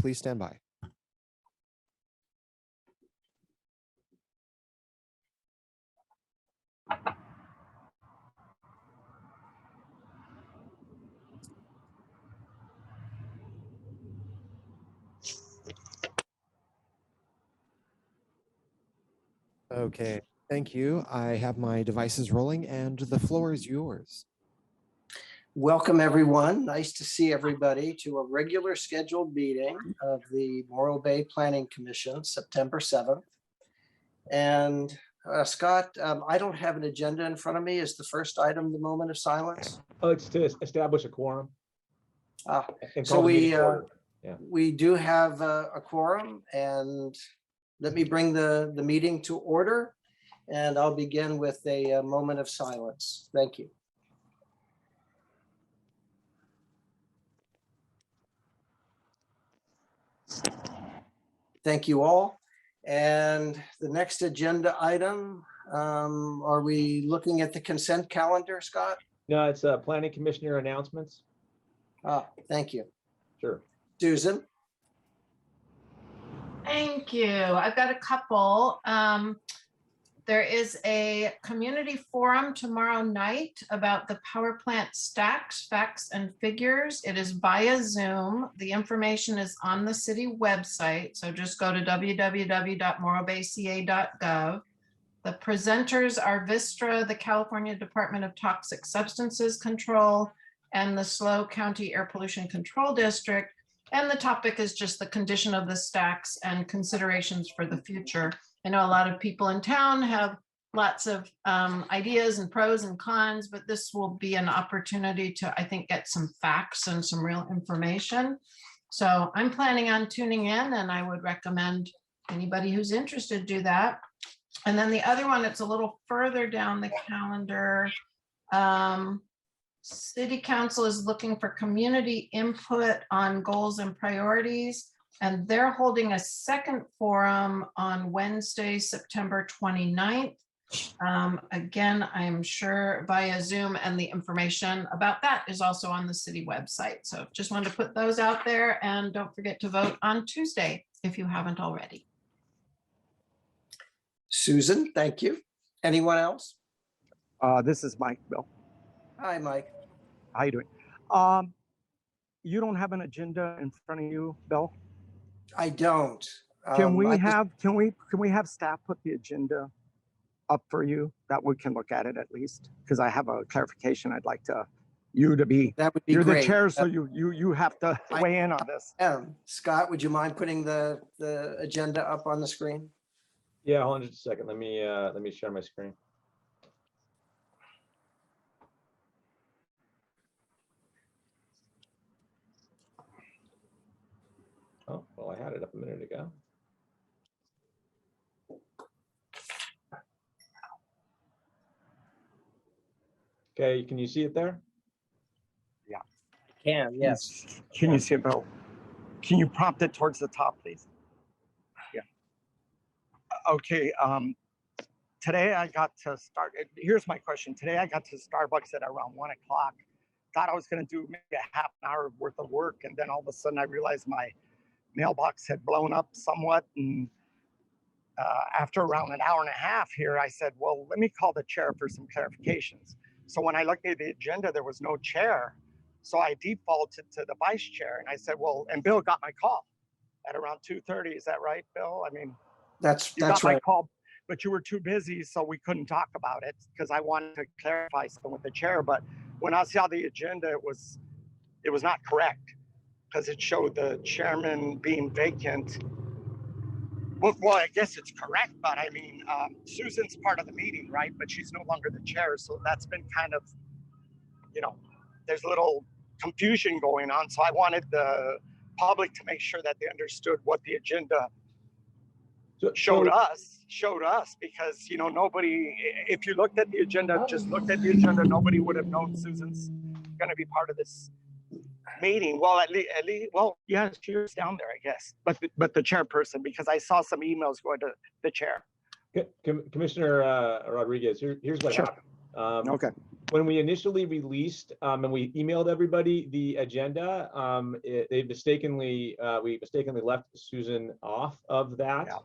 please stand by. Okay, thank you. I have my devices rolling and the floor is yours. Welcome, everyone. Nice to see everybody to a regular scheduled meeting of the Morro Bay Planning Commission, September 7th. And Scott, I don't have an agenda in front of me. Is the first item the moment of silence? Oh, it's to establish a quorum. So we do have a quorum, and let me bring the meeting to order, and I'll begin with a moment of silence. Thank you. Thank you all. And the next agenda item, are we looking at the consent calendar, Scott? No, it's planning commissioner announcements. Thank you. Sure. Susan? Thank you. I've got a couple. There is a community forum tomorrow night about the power plant stacks, facts, and figures. It is via Zoom. The information is on the city website. So just go to www.morrobayca.gov. The presenters are Vistra, the California Department of Toxic Substances Control, and the SLO County Air Pollution Control District. And the topic is just the condition of the stacks and considerations for the future. I know a lot of people in town have lots of ideas and pros and cons, but this will be an opportunity to, I think, get some facts and some real information. So I'm planning on tuning in, and I would recommend anybody who's interested do that. And then the other one, it's a little further down the calendar. City Council is looking for community input on goals and priorities, and they're holding a second forum on Wednesday, September 29th. Again, I'm sure via Zoom, and the information about that is also on the city website. So just wanted to put those out there, and don't forget to vote on Tuesday if you haven't already. Susan, thank you. Anyone else? This is Mike, Bill. Hi, Mike. How you doing? You don't have an agenda in front of you, Bill? I don't. Can we have staff put the agenda up for you that we can look at it at least? Because I have a clarification I'd like you to be. That would be You're great. the chair, so you have to weigh in on this. Scott, would you mind putting the agenda up on the screen? Yeah, hold on just a second. Let me share my screen. Oh, well, I had it up a minute ago. Okay, can you see it there? Yeah. I can, yes. Can you see it, Bill? Can you prompt it towards the top, please? Yeah. Okay, today I got to start, here's my question. Today I got to Starbucks at around 1 o'clock. Thought I was gonna do maybe a half an hour worth of work, and then all of a sudden I realized my mailbox had blown up somewhat, and after around an hour and a half here, I said, well, let me call the chair for some clarifications. So when I looked at the agenda, there was no chair. So I defaulted to the vice chair, and I said, well, and Bill got my call at around 2:30. Is that right, Bill? I mean, that's got my right. call, but you were too busy, so we couldn't talk about it because I wanted to clarify something with the chair. But when I saw the agenda, it was not correct, because it showed the chairman being vacant. Well, I guess it's correct, but I mean, Susan's part of the meeting, right? But she's no longer the chair. So that's been kind of, there's a little confusion going on. So I wanted the public to make sure that they understood what the agenda showed us, because, nobody, if you looked at the agenda, just looked at the agenda, nobody would have known Susan's going to be part of this meeting. Well, at least, well, yeah, she was down there, I guess, but the chairperson, because I saw some emails going to the chair. Commissioner Rodriguez, here's what happened. Okay. when we initially released and we emailed everybody the agenda, we mistakenly left Susan off of that. Yeah.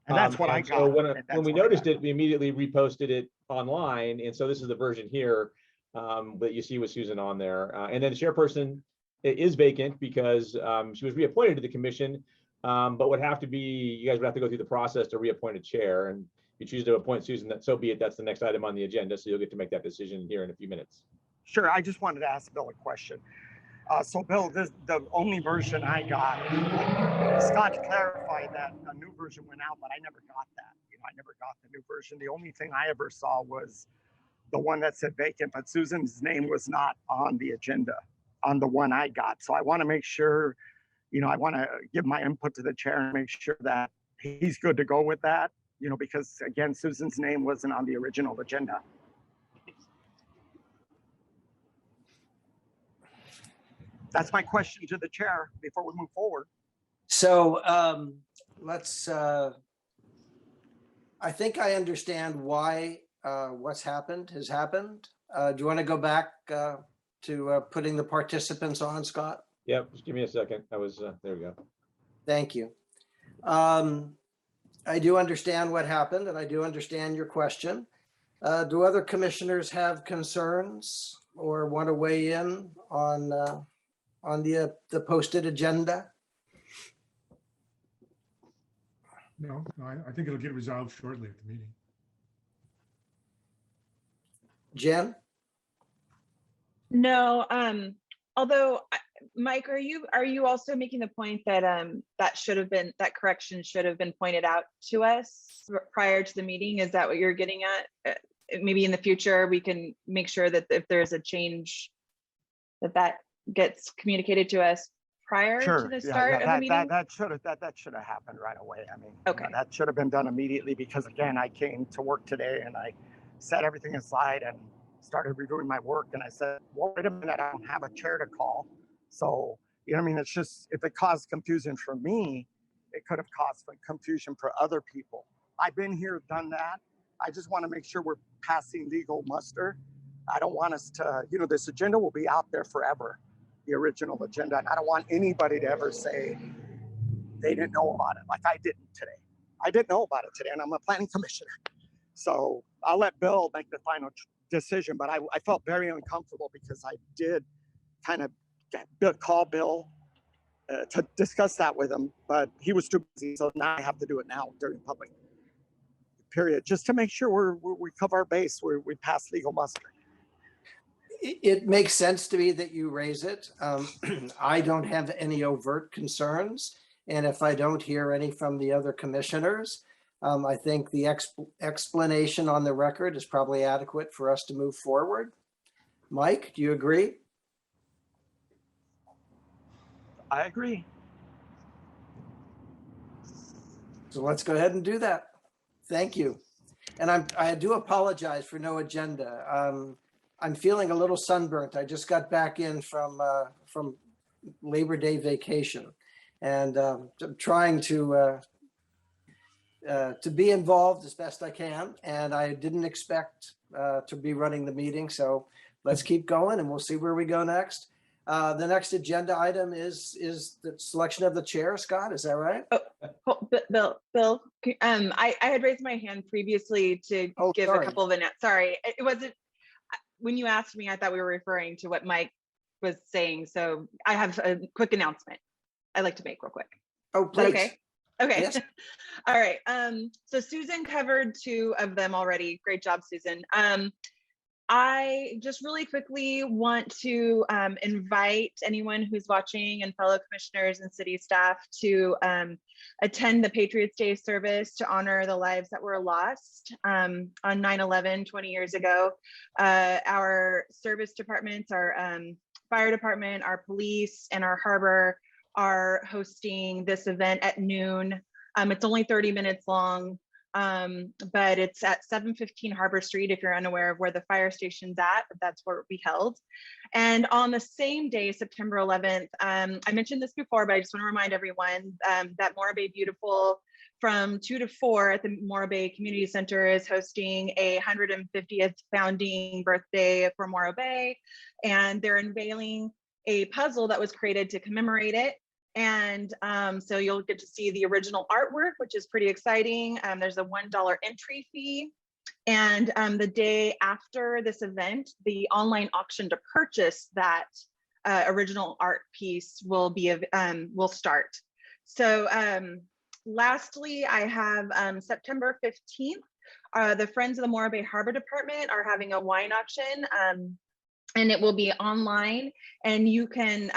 And that's what I got. So when That's we what I noticed got. it, we immediately reposted it online. And so this is the version here that you see with Susan on there. And then the chairperson is vacant because she was reappointed to the commission, but would have to be, you guys would have to go through the process to reappoint a chair. And if you choose to appoint Susan, that so be it. That's the next item on the agenda. So you'll get to make that decision here in a few minutes. Sure, I just wanted to ask Bill a question. So Bill, the only version I got, Scott clarified that a new version went out, but I never got that. You know, I never got the new version. The only thing I ever saw was the one that said vacant, but Susan's name was not on the agenda on the one I got. So I want to make sure, you know, I want to give my input to the chair and make sure that he's good to go with that, you know, because again, Susan's name wasn't on the original agenda. That's my question to the chair before we move forward. So let's, I think I understand why what's happened has happened. Do you want to go back to putting the participants on, Scott? Yep, just give me a second. I was, there we go. Thank you. I do understand what happened and I do understand your question. Do other commissioners have concerns or want to weigh in on the posted agenda? No, I think it'll get resolved shortly at the meeting. Jen? No, although Mike, are you also making the point that that correction should have been pointed out to us prior to the meeting? Is that what you're getting at? Maybe in the future we can make sure that if there's a change that gets communicated to us prior to the start of the meeting? That should have happened right away. I mean, Okay. You know, that should have been done immediately because again, I came to work today and I set everything aside and started reviewing my work. And I said, well, wait a minute, I don't have a chair to call. So, you know what I mean? It's just, if it caused confusion for me, it could have caused confusion for other people. I've been here, done that. I just want to make sure we're passing legal muster. I don't want us to, you know, this agenda will be out there forever, the original agenda. And I don't want anybody to ever say they didn't know about it like I didn't today. I didn't know about it today and I'm a planning commissioner. So I'll let Bill make the final decision, but I felt very uncomfortable because I did kind of call Bill to discuss that with him, but he was too busy. So now I have to do it now during public period, just to make sure we cover our base, we pass legal muster. It makes sense to me that you raise it. I don't have any overt concerns. And if I don't hear any from the other commissioners, I think the explanation on the record is probably adequate for us to move forward. Mike, do you agree? I agree. So let's go ahead and do that. Thank you. And I do apologize for no agenda. I'm feeling a little sunburnt. I just got back in from Labor Day vacation, and I'm trying to be involved as best I can. And I didn't expect to be running the meeting, so let's keep going, and we'll see where we go next. The next agenda item is the selection of the chair. Scott, is that right? Oh, Bill, I had raised my hand previously to give sorry. a couple of sorry, it wasn't, when you asked me, I thought we were referring to what Mike was saying. So I have a quick announcement I'd like to make real quick. Oh, please. Okay. Yes. All right. So Susan covered two of them already. Great job, Susan. I just really quickly want to invite anyone who's watching and fellow commissioners and city staff to attend the Patriots Day service to honor the lives that were lost on 9/11 20 years ago. Our service departments, our fire department, our police, and our harbor are hosting this event at noon. It's only 30 minutes long. But it's at 715 Harbor Street if you're unaware of where the fire station's at, but that's where it will be held. And on the same day, September 11th, I mentioned this before, but I just want to remind everyone that Morro Bay Beautiful from 2 to 4 at the Morro Bay Community Center is hosting a 150th founding birthday for Morro Bay, and they're unveiling a puzzle that was created to commemorate it. And so you'll get to see the original artwork, which is pretty exciting. There's a $1 entry fee. And the day after this event, the online auction to purchase that original art piece will start. So lastly, I have September 15th. The Friends of the Morro Bay Harbor Department are having a wine auction. And it will be online, and you can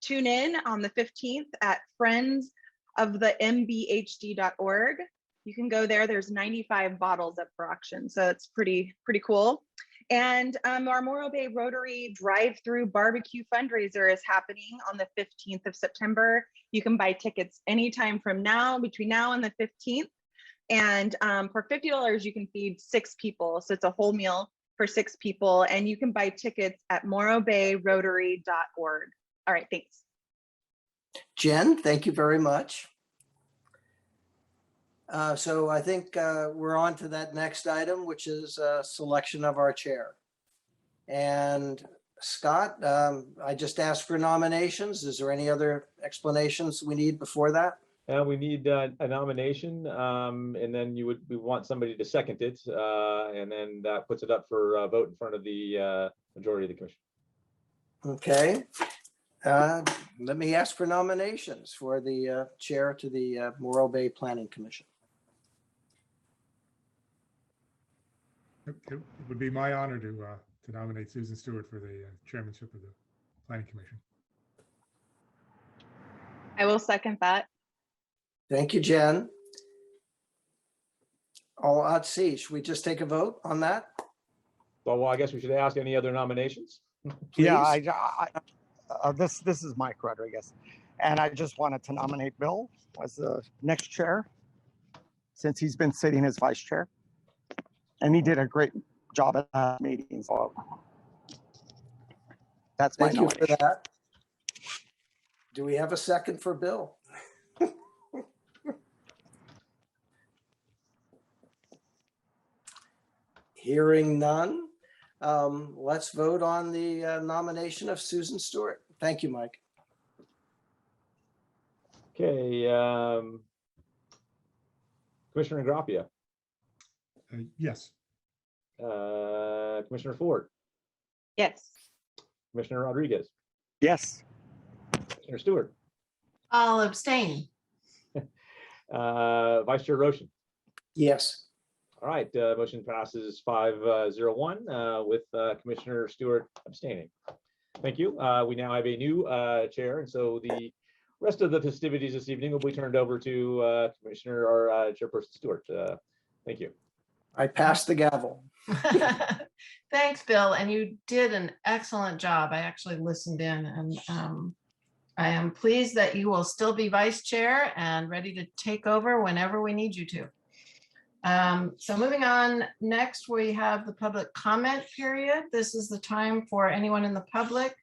tune in on the 15th at friendsofthembhd.org. You can go there. There's 95 bottles up for auction, so it's pretty cool. And our Morro Bay Rotary drive-through barbecue fundraiser is happening on the 15th of September. You can buy tickets anytime from now, between now and the 15th. And for $50, you can feed 6 people, so it's a whole meal for 6 people, and you can buy tickets at morrobayrotary.org. All right, thanks. Jen, thank you very much. So I think we're on to that next item, which is selection of our chair. And Scott, I just asked for nominations. Is there any other explanations we need before that? We need a nomination, and then we want somebody to second it, and then that puts it up for a vote in front of the majority of the commission. Okay. Let me ask for nominations for the chair to the Morro Bay Planning Commission. It would be my honor to nominate Susan Stewart for the chairmanship of the Planning Commission. I will second that. Thank you, Jen. Let's see, should we just take a vote on that? Well, I guess we should ask any other nominations. Yeah, Please. this is Mike Rodriguez, and I just wanted to nominate Bill as the next chair, since he's been sitting as vice chair, and he did a great job at that meeting. So that's my Thank you for nomination. that. Do we have a second for Bill? Hearing none, let's vote on the nomination of Susan Stewart. Thank you, Mike. Okay, Commissioner Grappia, Yes. Commissioner Ford, Yes. Commissioner Rodriguez, Yes. Commissioner Stewart, I'll abstain. Vice Chair Roshan. Yes. All right, motion passes 5-0-1 with Commissioner Stewart abstaining. Thank you. We now have a new chair, and so the rest of the festivities this evening will be turned over to Commissioner or Chairperson Stewart. Thank you. I passed the gavel. Thanks, Bill. And you did an excellent job. I actually listened in, and I am pleased that you will still be vice chair and ready to take over whenever we need you to. So moving on, next we have the public comment period. This is the time for anyone in the public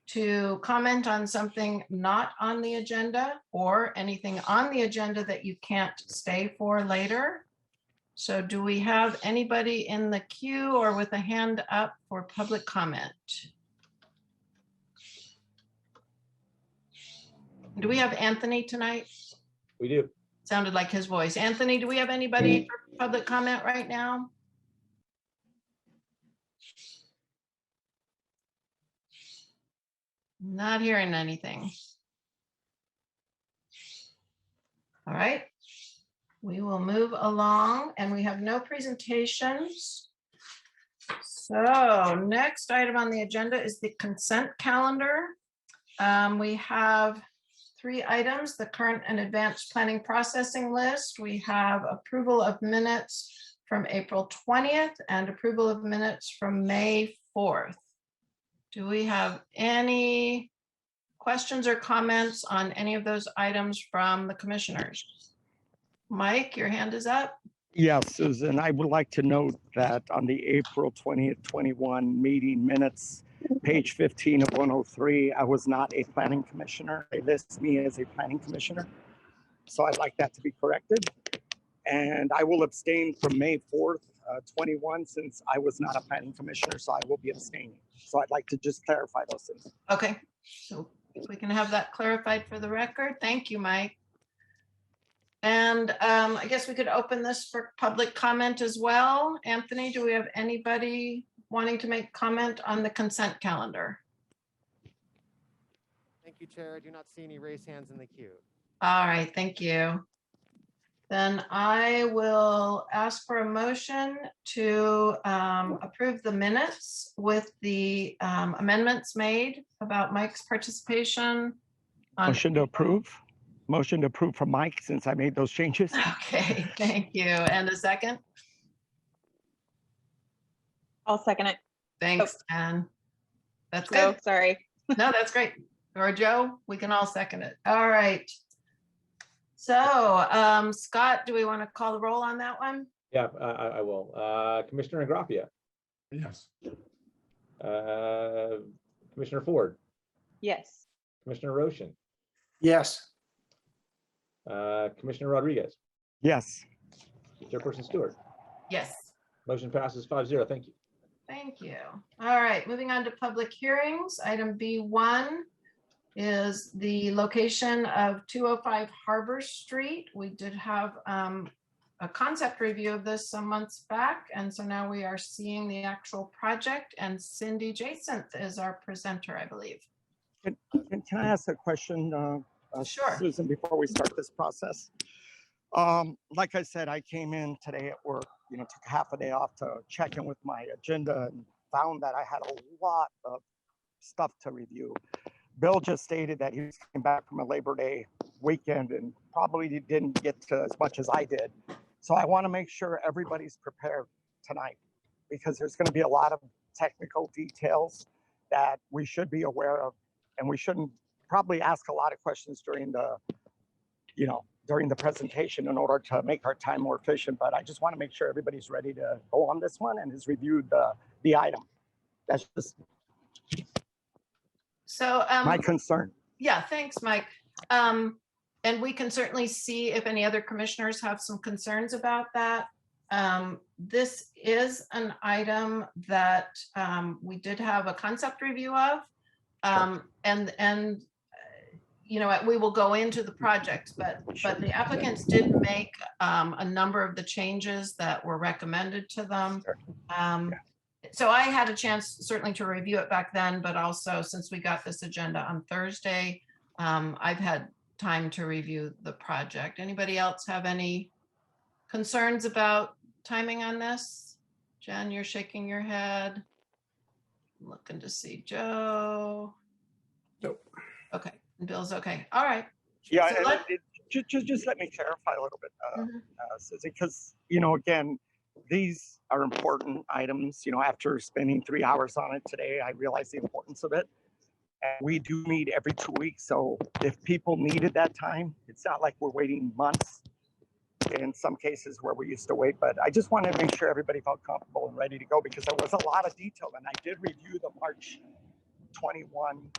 to comment on something not on the agenda or anything on the agenda that you can't stay for later. So do we have anybody in the queue or with a hand up for public comment? Do we have Anthony tonight? We do. Sounded like his voice. Anthony, do we have anybody for public comment right now? Not hearing anything. All right. We will move along, and we have no presentations. So next item on the agenda is the consent calendar. We have 3 items: the current and advanced planning processing list. We have approval of minutes from April 20th and approval of minutes from May 4th. Do we have any questions or comments on any of those items from the commissioners? Mike, your hand is up. Yes, Susan, I would like to note that on the April 20th, 21 meeting minutes, page 15 of 103, I was not a planning commissioner. They list me as a planning commissioner. So I'd like that to be corrected. And I will abstain from May 4th, 21, since I was not a planning commissioner, so I will be abstaining. So I'd like to just clarify those things. Okay, so if we can have that clarified for the record. Thank you, Mike. And I guess we could open this for public comment as well. Anthony, do we have anybody wanting to make comment on the consent calendar? Thank you, Chair. I do not see any raised hands in the queue. All right, thank you. Then I will ask for a motion to approve the minutes with the amendments made about Mike's participation. Motion to approve. Motion to approve from Mike, since I made those changes. Okay, thank you. And a second? I'll second it. Thanks, Ann. That's Go, good. sorry. No, that's great. Or Joe, we can all second it. All right. So Scott, do we want to call the roll on that one? Yeah, I will. Commissioner Ingraffia, Yes. Commissioner Ford, Yes. Commissioner Roshan, Yes. Commissioner Rodriguez, Yes. Chairperson Stewart. Yes. Motion passes 5-0. Thank you. Thank you. All right, moving on to public hearings. Item B1 is the location of 205 Harbor Street. We did have a concept review of this some months back, and so now we are seeing the actual project, and Cindy Jacinth is our presenter, I believe. Can I ask a question, Sure. Susan, before we start this process? Like I said, I came in today at work, took half a day off to check in with my agenda and found that I had a lot of stuff to review. Bill just stated that he was coming back from a Labor Day weekend and probably didn't get to as much as I did. So I want to make sure everybody's prepared tonight, because there's going to be a lot of technical details that we should be aware of, and we shouldn't probably ask a lot of questions during the presentation in order to make our time more efficient. But I just want to make sure everybody's ready to go on this one and has reviewed the item. That's just So my concern. yeah, thanks, Mike. And we can certainly see if any other commissioners have some concerns about that. This is an item that we did have a concept review of. And we will go into the project, but the applicants did make a number of the changes that were recommended to them. So I had a chance certainly to review it back then, but also since we got this agenda on Thursday, I've had time to review the project. Anybody else have any concerns about timing on this? Jen, you're shaking your head. I'm looking to see Joe. Nope. Okay, and Bill's okay. All right. Yeah, So just let me clarify a little bit, Mhm. because again, these are important items. After spending 3 hours on it today, I realize the importance of it. And we do meet every 2 weeks, so if people needed that time, it's not like we're waiting months in some cases where we used to wait. But I just wanted to make sure everybody felt comfortable and ready to go, because there was a lot of detail, and I did review the March 21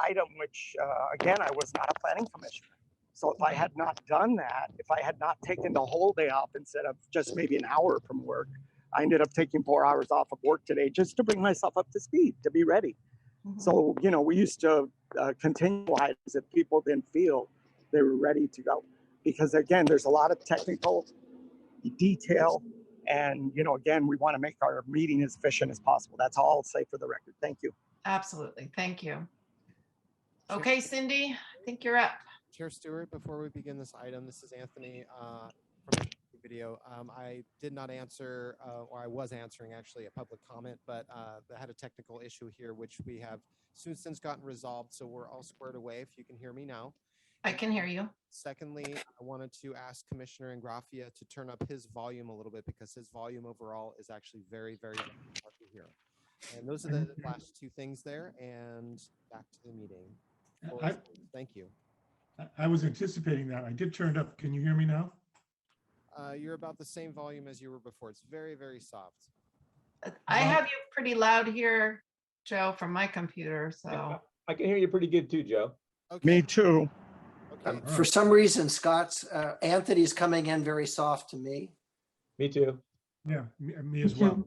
item, which again, I was not a planning commissioner. So if I had not done that, if I had not taken the whole day off instead of just maybe an hour from work, I ended up taking 4 hours off of work today just to bring myself up to speed, to be ready. Mhm. So, we used to continue items if people didn't feel they were ready to go. Because again, there's a lot of technical detail. And, again, we want to make our meeting as efficient as possible. That's all I'll say for the record. Thank you. Absolutely. Thank you. Okay, Cindy, I think you're up. Chair Stewart, before we begin this item, this is Anthony from the video. I did not answer, or I was answering actually a public comment, but I had a technical issue here, which we have since gotten resolved. So we're all squared away, if you can hear me now. I can hear you. Secondly, I wanted to ask Commissioner Ingraffia to turn up his volume a little bit, because his volume overall is actually very, very hard to hear. And those are the last two things there, and back to the meeting. Thank you. I was anticipating that. I did turn it up. Can you hear me now? You're about the same volume as you were before. It's very, very soft. I have you pretty loud here, Joe, from my computer. So I can hear you pretty good too, Joe. Okay. Me too. Okay. Okay. For some reason, Anthony's coming in very soft to me. Me too. Yeah, me as well.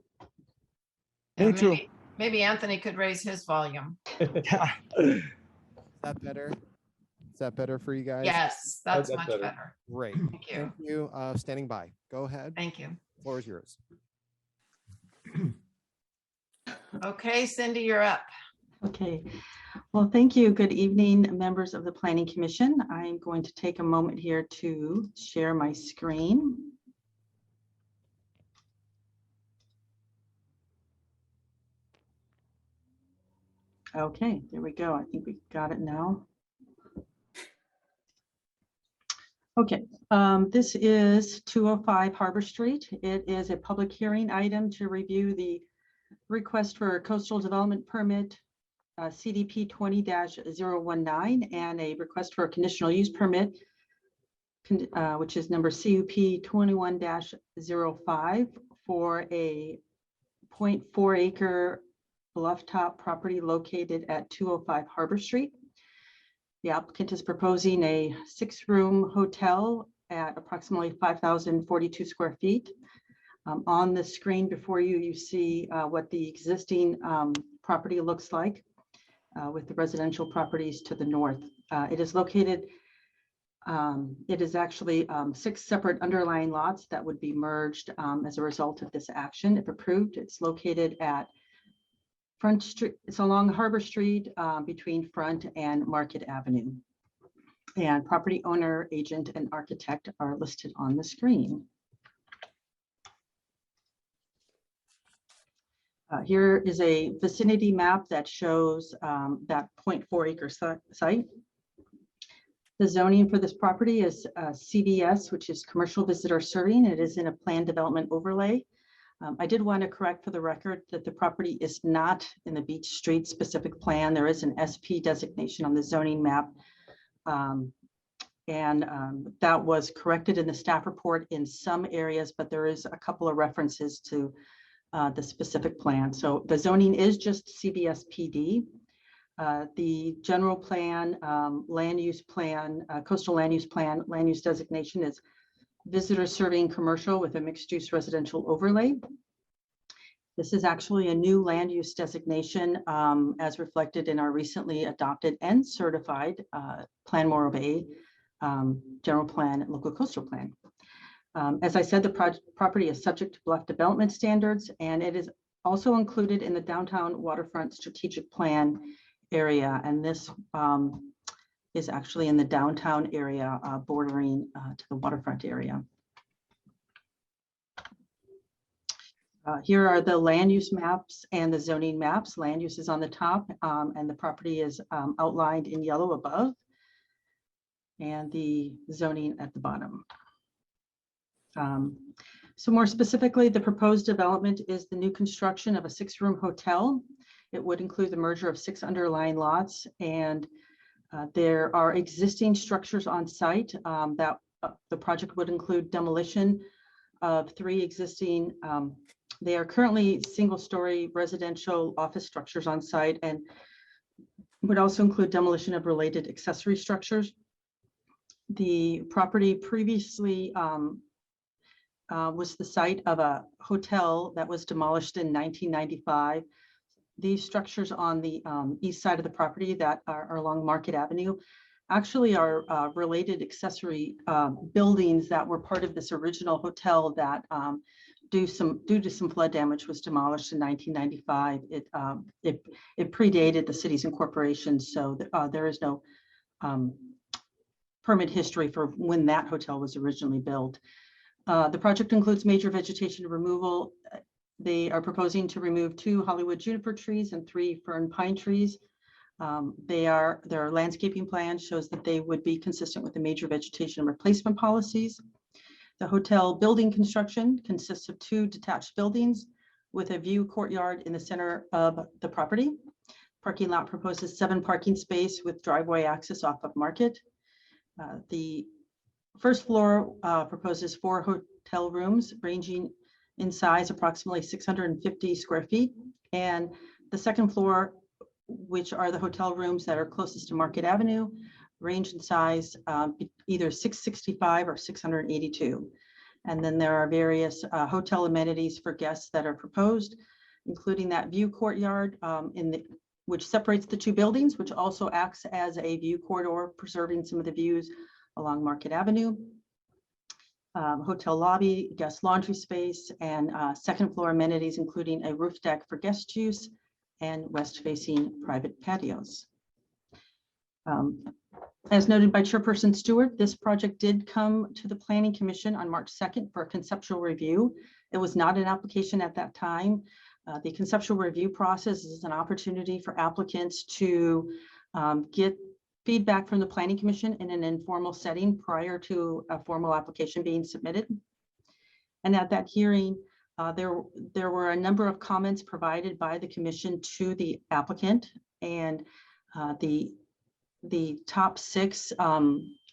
Me too. Maybe Anthony could raise his volume. Yeah. Is that better? Is that better for you guys? Yes, that's That's much better. better. Great. Thank you. Thank you. Standing by. Go ahead. Thank you. Floor is yours. Okay, Cindy, you're up. Okay, well, thank you. Good evening, members of the Planning Commission. I'm going to take a moment here to share my screen. Okay, there we go. I think we got it now. Okay, this is 205 Harbor Street. It is a public hearing item to review the request for a coastal development permit, CDP 20-019, and a request for a conditional use permit, which is number CUP 21-05 for a 0.4 acre bluff-top property located at 205 Harbor Street. The applicant is proposing a 6-room hotel at approximately 5,042 square feet. On the screen before you, you see what the existing property looks like with the residential properties to the north. It is located, it is actually 6 separate underlying lots that would be merged as a result of this action. If approved, it's located at Front Street. It's along Harbor Street between Front and Market Avenue. And property owner, agent, and architect are listed on the screen. Here is a vicinity map that shows that 0.4 acre site. The zoning for this property is CVS, which is commercial visitor serving. It is in a planned development overlay. I did want to correct for the record that the property is not in the Beach Street specific plan. There is an SP designation on the zoning map. That was corrected in the staff report in some areas, but there is a couple of references to the specific plan. So the zoning is just CVS PD. The general plan, land use plan, coastal land use plan, land use designation is visitor serving commercial with a mixed use residential overlay. This is actually a new land use designation as reflected in our recently adopted and certified Plan Morro Bay general plan and local coastal plan. As I said, the property is subject to bluff development standards, and it is also included in the downtown waterfront strategic plan area. And this is actually in the downtown area bordering to the waterfront area. Here are the land use maps and the zoning maps. Land use is on the top and the property is outlined in yellow above, and the zoning at the bottom. So more specifically, the proposed development is the new construction of a 6-room hotel. It would include the merger of 6 underlying lots, and there are existing structures on site that the project would include demolition of 3 existing, they are currently single-story residential office structures on site, and would also include demolition of related accessory structures. The property previously was the site of a hotel that was demolished in 1995. These structures on the east side of the property that are along Market Avenue actually are related accessory buildings that were part of this original hotel that due to some flood damage was demolished in 1995. It predated the city's incorporation, so there is no permit history for when that hotel was originally built. The project includes major vegetation removal. They are proposing to remove 2 Hollywood juniper trees and 3 fern pine trees. Their landscaping plan shows that they would be consistent with the major vegetation replacement policies. The hotel building construction consists of 2 detached buildings with a view courtyard in the center of the property. Parking lot proposes 7 parking space with driveway access off of Market. The first floor proposes 4 hotel rooms ranging in size approximately 650 square feet. And the second floor, which are the hotel rooms that are closest to Market Avenue, range in size either 665 or 682. And then there are various hotel amenities for guests that are proposed, including that view courtyard which separates the two buildings, which also acts as a view corridor, preserving some of the views along Market Avenue. Hotel lobby, guest laundry space, and second floor amenities, including a roof deck for guest use and west-facing private patios. As noted by Chairperson Stewart, this project did come to the Planning Commission on March 2nd for a conceptual review. It was not an application at that time. The conceptual review process is an opportunity for applicants to get feedback from the Planning Commission in an informal setting prior to a formal application being submitted. And at that hearing, there were a number of comments provided by the Commission to the applicant, and the top 6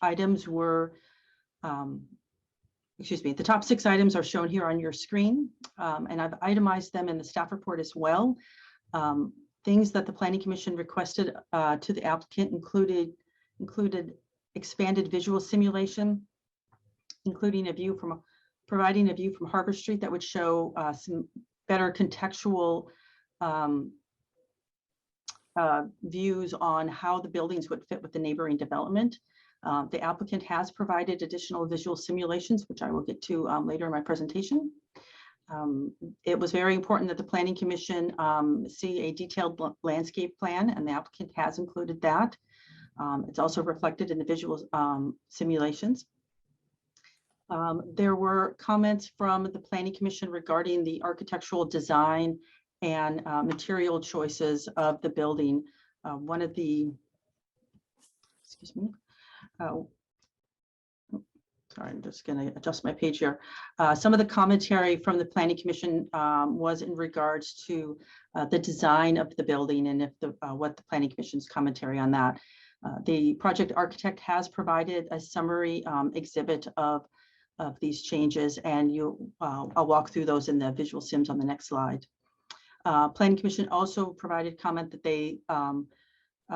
items were, the top 6 items are shown here on your screen, and I've itemized them in the staff report as well. Things that the Planning Commission requested to the applicant included expanded visual simulation, including providing a view from Harbor Street that would show some better contextual views on how the buildings would fit with the neighboring development. The applicant has provided additional visual simulations, which I will get to later in my presentation. It was very important that the Planning Commission see a detailed landscape plan, and the applicant has included that. It's also reflected in the visual simulations. There were comments from the Planning Commission regarding the architectural design and material choices of the building. One of the, sorry, I'm just going to adjust my page here. Some of the commentary from the Planning Commission was in regards to the design of the building and what the Planning Commission's commentary on that. The project architect has provided a summary exhibit of these changes, and I'll walk through those in the visual sims on the next slide. Planning Commission also provided comment that they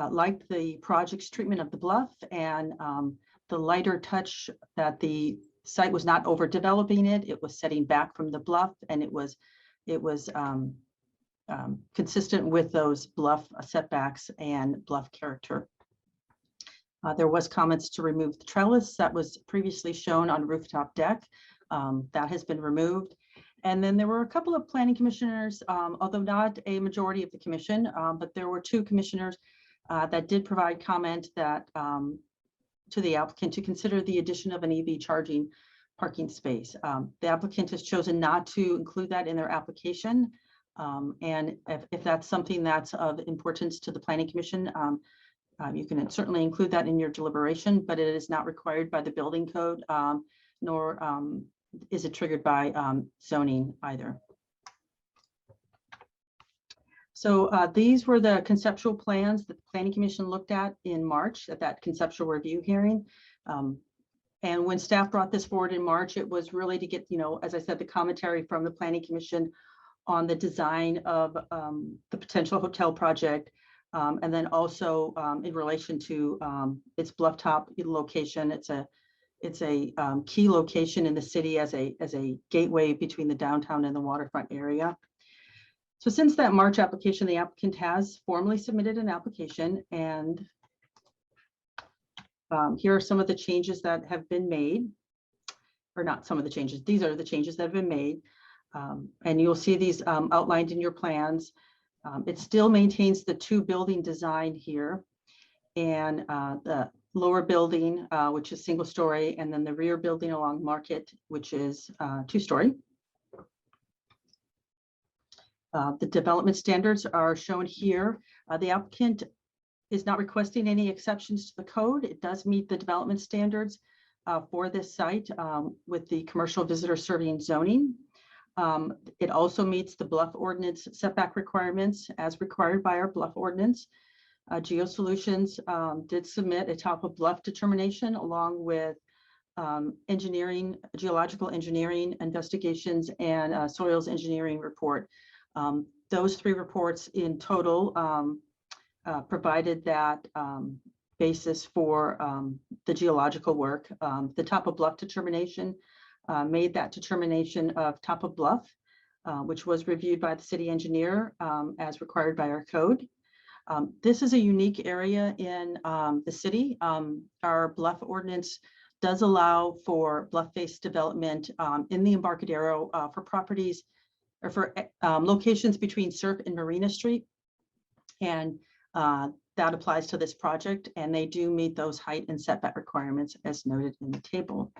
liked the project's treatment of the bluff and the lighter touch, that the site was not overdeveloping it. It was setting back from the bluff, and it was consistent with those bluff setbacks and bluff character. There was comments to remove the trellis that was previously shown on rooftop deck. That has been removed. And then there were a couple of planning commissioners, although not a majority of the commission, but there were 2 commissioners that did provide comment that to the applicant to consider the addition of an EV charging parking space. The applicant has chosen not to include that in their application. And if that's something that's of importance to the Planning Commission, you can certainly include that in your deliberation, but it is not required by the building code, nor is it triggered by zoning either. So these were the conceptual plans that the Planning Commission looked at in March at that conceptual review hearing. And when staff brought this forward in March, it was really to get, as I said, the commentary from the Planning Commission on the design of the potential hotel project. And then also in relation to its bluff-top location. It's a key location in the city as a gateway between the downtown and the waterfront area. So since that March application, the applicant has formally submitted an application, and here are some of the changes that have been made, or not some of the changes. These are the changes that have been made, and you'll see these outlined in your plans. It still maintains the 2 building design here, and the lower building, which is single story, and then the rear building along Market, which is 2-story. The development standards are shown here. The applicant is not requesting any exceptions to the code. It does meet the development standards for this site with the commercial visitor serving zoning. It also meets the bluff ordinance setback requirements as required by our bluff ordinance. GeoSolutions did submit a top of bluff determination along with geological engineering investigations and soils engineering report. Those 3 reports in total provided that basis for the geological work. The top of bluff determination made that determination of top of bluff, which was reviewed by the city engineer as required by our code. This is a unique area in the city. Our bluff ordinance does allow for bluff face development in the Embarcadero for properties or for locations between Surf and Marina Street. And that applies to this project, and they do meet those height and setback requirements as noted in the table.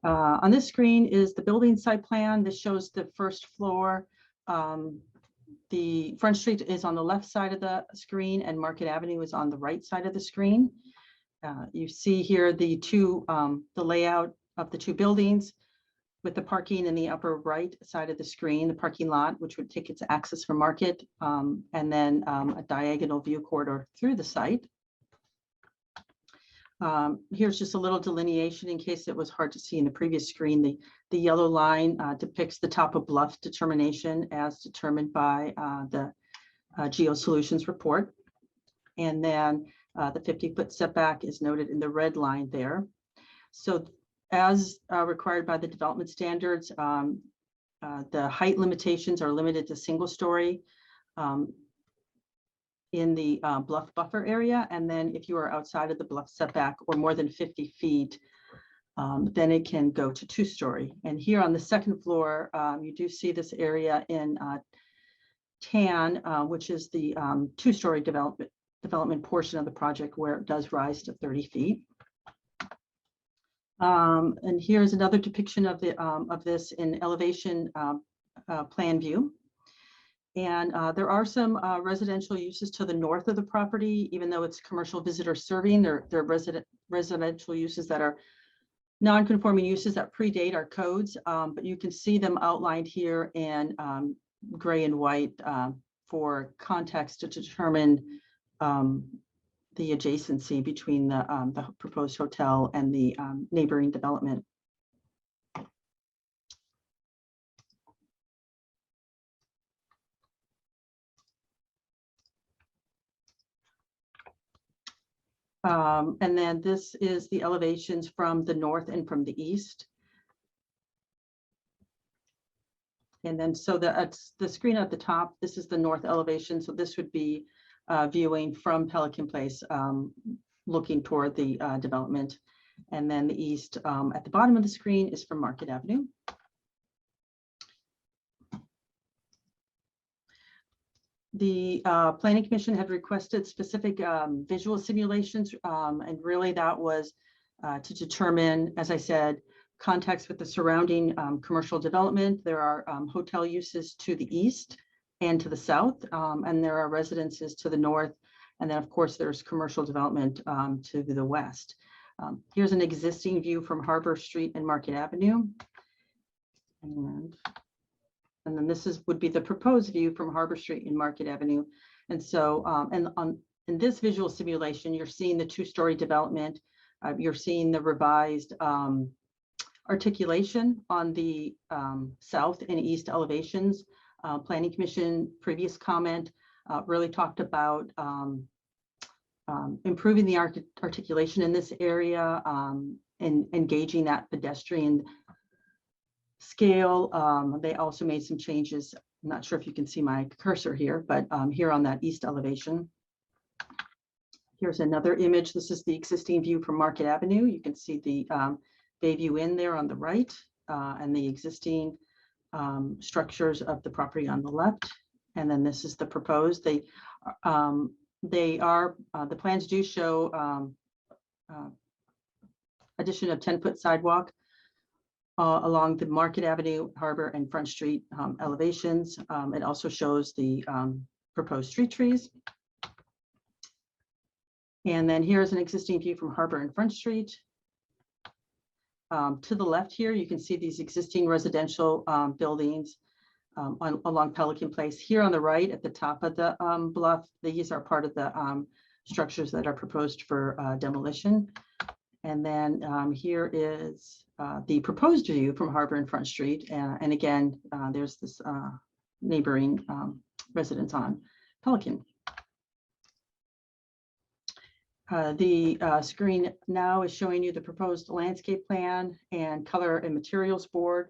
On this screen is the building site plan. This shows the first floor. The Front Street is on the left side of the screen and Market Avenue is on the right side of the screen. You see here the layout of the two buildings with the parking in the upper right side of the screen, the parking lot, which would take its access from Market, and then a diagonal view corridor through the site. Here's just a little delineation in case it was hard to see in the previous screen. The yellow line depicts the top of bluff determination as determined by the GeoSolutions report. And then the 50-foot setback is noted in the red line there. So as required by the development standards, the height limitations are limited to single story in the bluff buffer area. And then if you are outside of the bluff setback or more than 50 feet, then it can go to 2-story. And here on the second floor, you do see this area in tan, which is the 2-story development portion of the project where it does rise to 30 feet. And here's another depiction of this in elevation plan view. And there are some residential uses to the north of the property, even though it's commercial visitor serving. There are residential uses that are non-conforming uses that predate our codes, but you can see them outlined here in gray and white for context to determine the adjacency between the proposed hotel and the neighboring development. And then this is the elevations from the north and from the east. And then so the screen at the top, this is the north elevation. So this would be viewing from Pelican Place, looking toward the development. And then the east at the bottom of the screen is from Market Avenue. The Planning Commission had requested specific visual simulations, and really that was to determine, as I said, context with the surrounding commercial development. There are hotel uses to the east and to the south, and there are residences to the north. And then, of course, there's commercial development to the west. Here's an existing view from Harbor Street and Market Avenue. And then this would be the proposed view from Harbor Street and Market Avenue. And so, in this visual simulation, you're seeing the 2-story development. You're seeing the revised articulation on the south and east elevations. Planning Commission previous comment really talked about improving the articulation in this area and engaging that pedestrian scale. They also made some changes. I'm not sure if you can see my cursor here, but here on that east elevation. Here's another image. This is the existing view from Market Avenue. You can see the Bayview Inn there on the right, and the existing structures of the property on the left. And then this is the proposed. The plans do show addition of 10-foot sidewalk along the Market Avenue, Harbor, and Front Street elevations. It also shows the proposed street trees. And then here's an existing view from Harbor and Front Street. To the left here, you can see these existing residential buildings along Pelican Place. Here on the right at the top of the bluff, these are part of the structures that are proposed for demolition. And then here is the proposed view from Harbor and Front Street. And again, there's this neighboring residence on Pelican. The screen now is showing you the proposed landscape plan and color and materials board.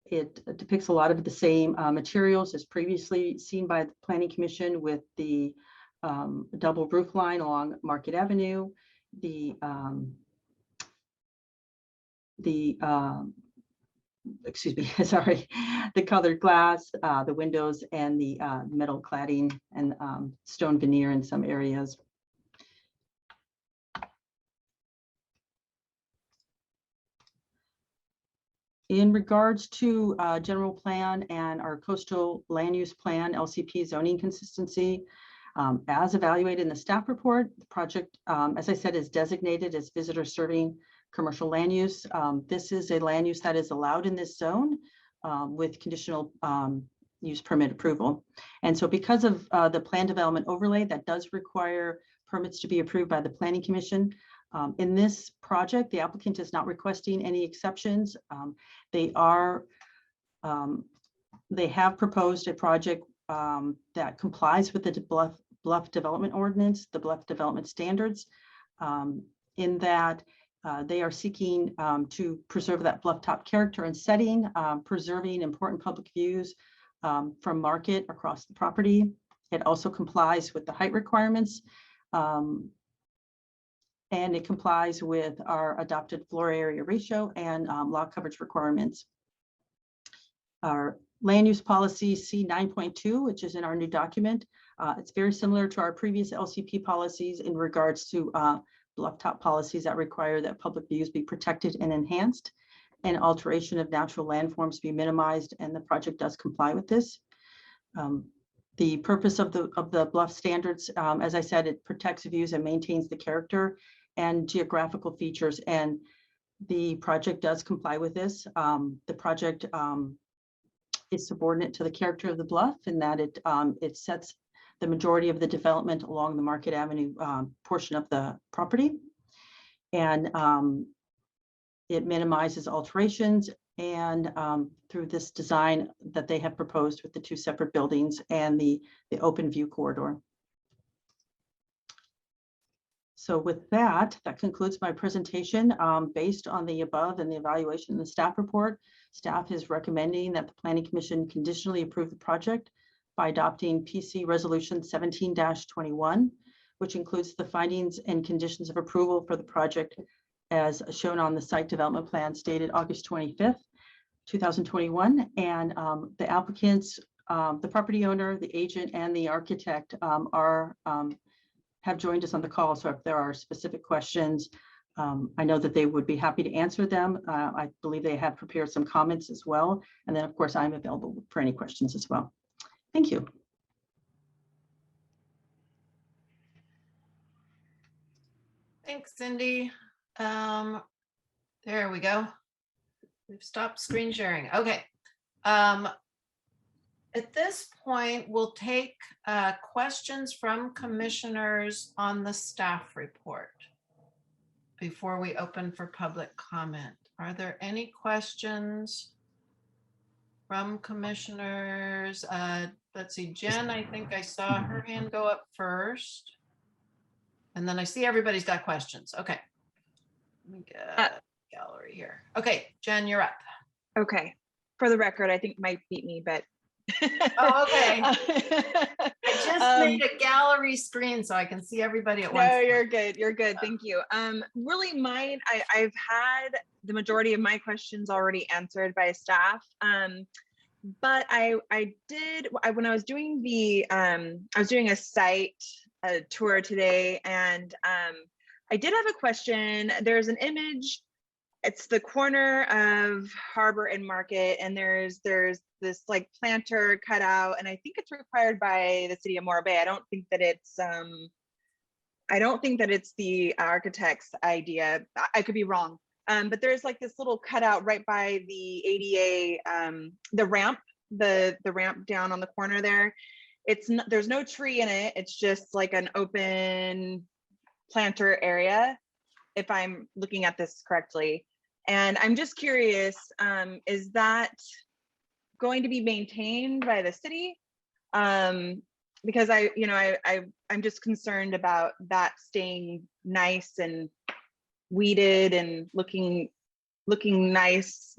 It depicts a lot of the same materials as previously seen by the Planning Commission, with the double roof line along Market Avenue, excuse me, sorry, the colored glass, the windows, and the metal cladding and stone veneer in some areas. In regards to general plan and our coastal land use plan, LCP zoning consistency, as evaluated in the staff report, the project, as I said, is designated as visitor serving commercial land use. This is a land use that is allowed in this zone with conditional use permit approval. And so because of the plan development overlay, that does require permits to be approved by the Planning Commission. In this project, the applicant is not requesting any exceptions. They have proposed a project that complies with the bluff development ordinance, the bluff development standards, in that they are seeking to preserve that bluff top character and setting, preserving important public views from Market across the property. It also complies with the height requirements, and it complies with our adopted floor area ratio and lot coverage requirements. Our land use policy C9.2, which is in our new document, it's very similar to our previous LCP policies in regards to bluff top policies that require that public views be protected and enhanced, and alteration of natural landforms be minimized, and the project does comply with this. The purpose of the bluff standards, as I said, it protects views and maintains the character and geographical features, and the project does comply with this. The project is subordinate to the character of the bluff in that it sets the majority of the development along the Market Avenue portion of the property, and it minimizes alterations, and through this design that they have proposed with the two separate buildings and the open view corridor. So with that concludes my presentation. Based on the above and the evaluation in the staff report, staff is recommending that the Planning Commission conditionally approve the project by adopting PC Resolution 17-21, which includes the findings and conditions of approval for the project as shown on the site development plan dated August 25th, 2021. And the applicants, the property owner, the agent, and the architect have joined us on the call. So if there are specific questions, I know that they would be happy to answer them. I believe they have prepared some comments as well. And then of course, I'm available for any questions as well. Thank you. Thanks, Cindy. There we go. We've stopped screen sharing. Okay. At this point, we'll take questions from commissioners on the staff report before we open for public comment. Are there any questions from commissioners? Let's see, Jen, I think I saw her hand go up first. And then I see everybody's got questions. Okay. Let me get gallery here. Okay, Jen, you're up. Okay. For the record, I think Mike beat me, but. Oh, okay. I just made a gallery screen so I can see everybody at once. No, you're good. You're good. Thank you. Really mine, I've had the majority of my questions already answered by staff. But I did, when I was doing a site tour today, and I did have a question. There's an image. It's the corner of Harbor and Market, and there's this like planter cut out, and I think it's required by the city of Morro Bay. I don't think that it's the architect's idea. I could be wrong. But there's like this little cutout right by the ADA, the ramp down on the corner there. There's no tree in it. It's just like an open planter area, if I'm looking at this correctly. And I'm just curious, is that going to be maintained by the city? because I'm just concerned about that staying nice and weeded and looking nice.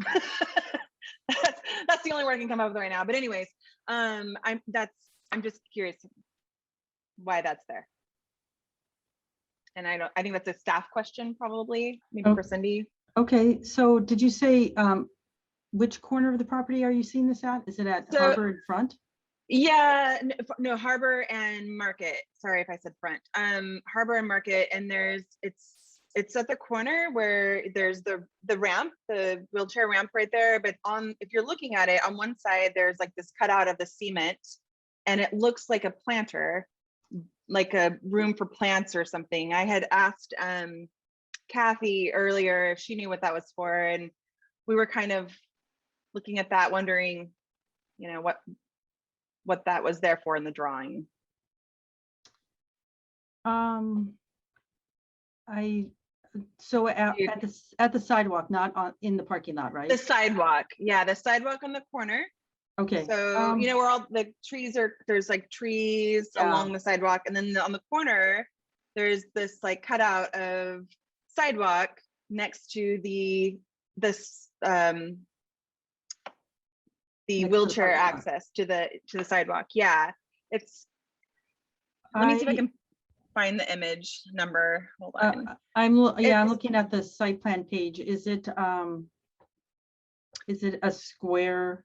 That's the only word I can come up with right now. But anyways, I'm just curious why that's there. And I think that's a staff question, probably, maybe for Cindy. Okay, so did you say which corner of the property are you seeing this at? Is it at Harbor and Front? Yeah, no, Harbor and Market. Sorry if I said Front. Harbor and Market, and it's at the corner where there's the ramp, the wheelchair ramp right there. But if you're looking at it, on one side there's like this cutout of the cement, and it looks like a planter, like a room for plants or something. I had asked Kathy earlier if she knew what that was for, and we were kind of looking at that, wondering, what that was there for in the drawing. So at the sidewalk, not in the parking lot, right? The sidewalk, yeah, the sidewalk on the corner. Okay. So where all the trees are, there's like trees along the sidewalk, and then on the corner, there's this like cutout of sidewalk next to the wheelchair access to the sidewalk. Yeah, let me see if I can find the image number. Hold on. I'm looking at the site plan page. Is it a square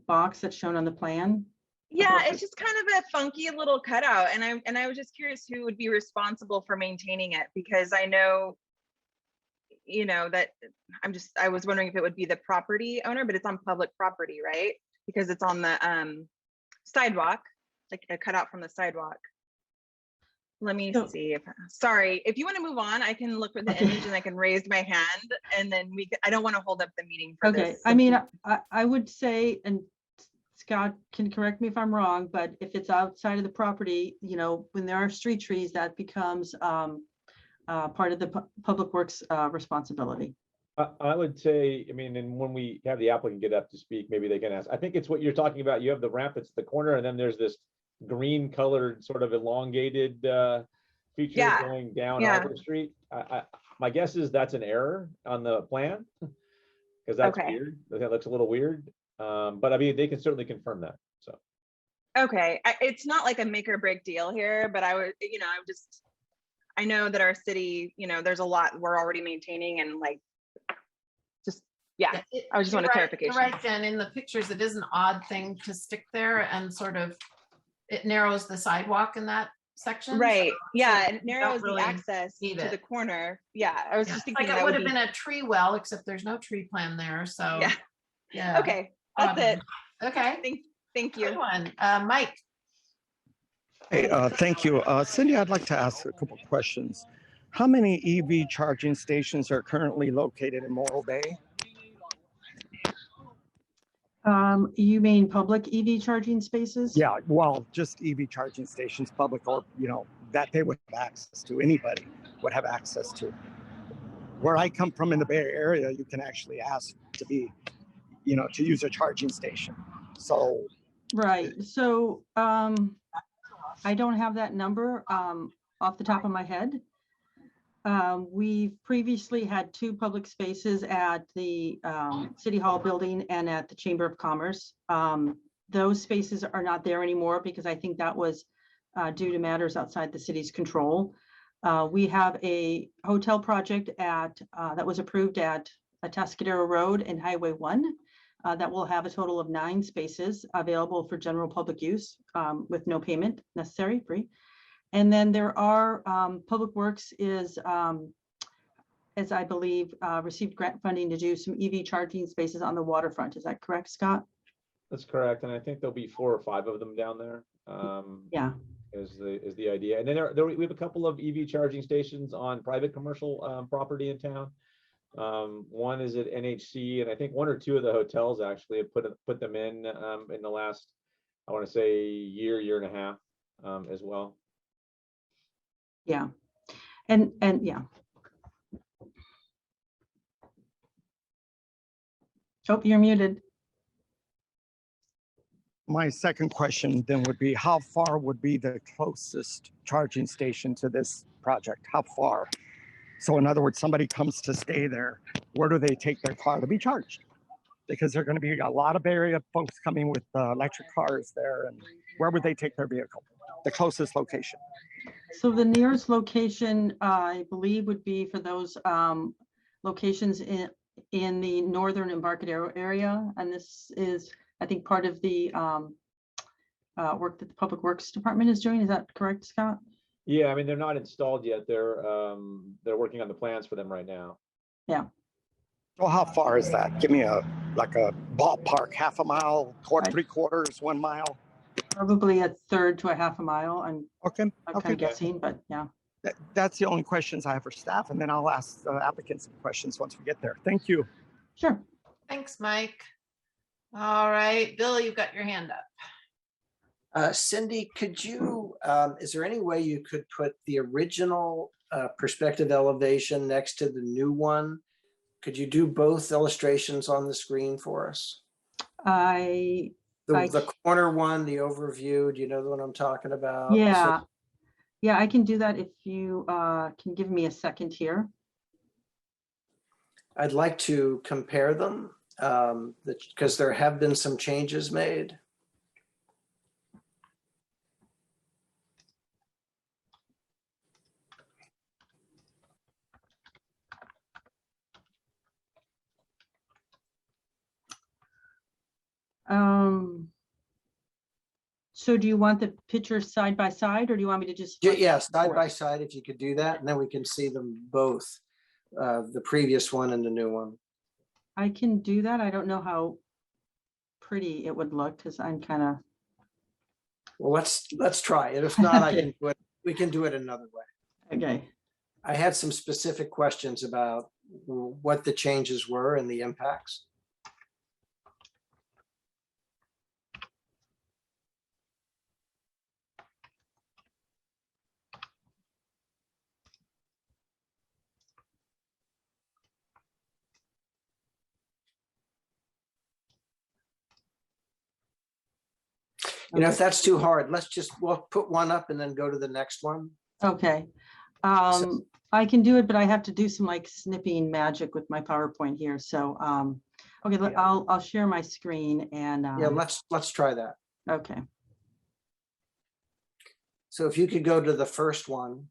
box that's shown on the plan? Yeah, it's just kind of a funky little cutout, and I was just curious who would be responsible for maintaining it, because I know, that I was wondering if it would be the property owner, but it's on public property, right? Because it's on the sidewalk, like a cutout from the sidewalk. Let me see sorry, if you want to move on, I can look for the image and I can raise my hand, and then I don't want to hold up the meeting for this. I mean, I would say, and Scott can correct me if I'm wrong, but if it's outside of the property, when there are street trees, that becomes part of the public works responsibility. I would say, and when we have the applicant get up to speak, maybe they can ask. I think it's what you're talking about. You have the ramp that's the corner, and then there's this green colored sort of elongated feature going down Albert Street. My guess is that's an error on the plan, because that's weird. That looks a little weird. But they can certainly confirm that. So. Okay, it's not like a make or break deal here, but I would, I know that our city, there's a lot we're already maintaining, and I just want a clarification. You're right, Jen. In the pictures, it is an odd thing to stick there, and sort of it narrows the sidewalk in that section. Right. Yeah, it narrows the access to the corner. Yeah, I was just thinking like it would have been a tree well, except there's no tree plan there. So yeah. Okay, that's it. Okay. Thank you. Good one. Mike. Hey, thank you. Cindy, I'd like to ask a couple questions. How many EV charging stations are currently located in Morro Bay? You mean public EV charging spaces? Yeah, well, just EV charging stations, public, or, that they would have access to, anybody would have access to. Where I come from in the Bay Area, you can actually ask to be, to use a charging station. So. Right. So I don't have that number off the top of my head. We've previously had 2 public spaces at the City Hall building and at the Chamber of Commerce. Those spaces are not there anymore because I think that was due to matters outside the city's control. We have a hotel project that was approved at Atascadero Road and Highway 1 that will have a total of 9 spaces available for general public use with no payment necessary, free. And then there are Public Works is, as I believe, received grant funding to do some EV charging spaces on the waterfront. Is that correct, Scott? That's correct, and I think there'll be 4 or 5 of them down there. Is the idea, and then we have a couple of EV charging stations on private commercial property in town. One is at NHC, and I think 1 or 2 of the hotels actually have put them in the last, I want to say, year and a half as well. Yeah, and yeah. Oh, you're muted. My second question then would be, how far would be the closest charging station to this project? How far? So in other words, somebody comes to stay there, where do they take their car to be charged? Because there are going to be a lot of Bay Area folks coming with electric cars there, and where would they take their vehicle? The closest location. So the nearest location, I believe, would be for those locations in the northern Embarcadero area. And this is, I think, part of the work that the Public Works Department is doing. Is that correct, Scott? Yeah, I mean, they're not installed yet. They're working on the plans for them right now. Yeah. Well, how far is that? Give me a ballpark, half a mile, Right. 3/4, 1 mile. Probably a third to a half a mile. I'm Okay. kind of guessing, but yeah. That's the only questions I have for staff, and then I'll ask the applicants some questions once we get there. Thank you. Sure. Thanks, Mike. All right, Bill, you've got your hand up. Cindy, could you, is there any way you could put the original perspective elevation next to the new one? Could you do both illustrations on the screen for us? The corner one, the overview, do you know the one I'm talking about? Yeah. Yeah, I can do that if you can give me a second here. I'd like to compare them because there have been some changes made. So do you want the pictures side by side, or do you want me to just? Yeah, side by side, if you could do that, and then we can see them both, the previous one and the new one. I can do that. I don't know how pretty it would look because I'm kind of. Well, let's try it. If not, I Okay. can do it. We can do it another way. Okay. I had some specific questions about what the changes were and the impacts. You know, if that's too hard, we'll put one up and then go to the next one. Okay. So- I can do it, but I have to do some like snipping magic with my PowerPoint here. So, okay, Yeah. I'll share my screen and. Yeah, let's try that. Okay. So if you could go to the first one.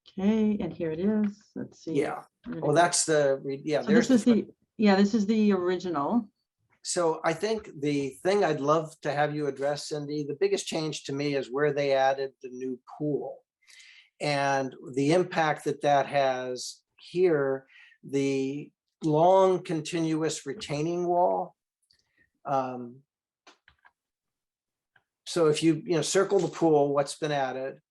Okay, and here it is. Let's see. Yeah. Where did it Well, go? that's yeah. So this is this is the original. So I think the thing I'd love to have you address, Cindy, the biggest change to me is where they added the new pool and the impact that has here, the long continuous retaining wall. So if you circle the pool, what's been added,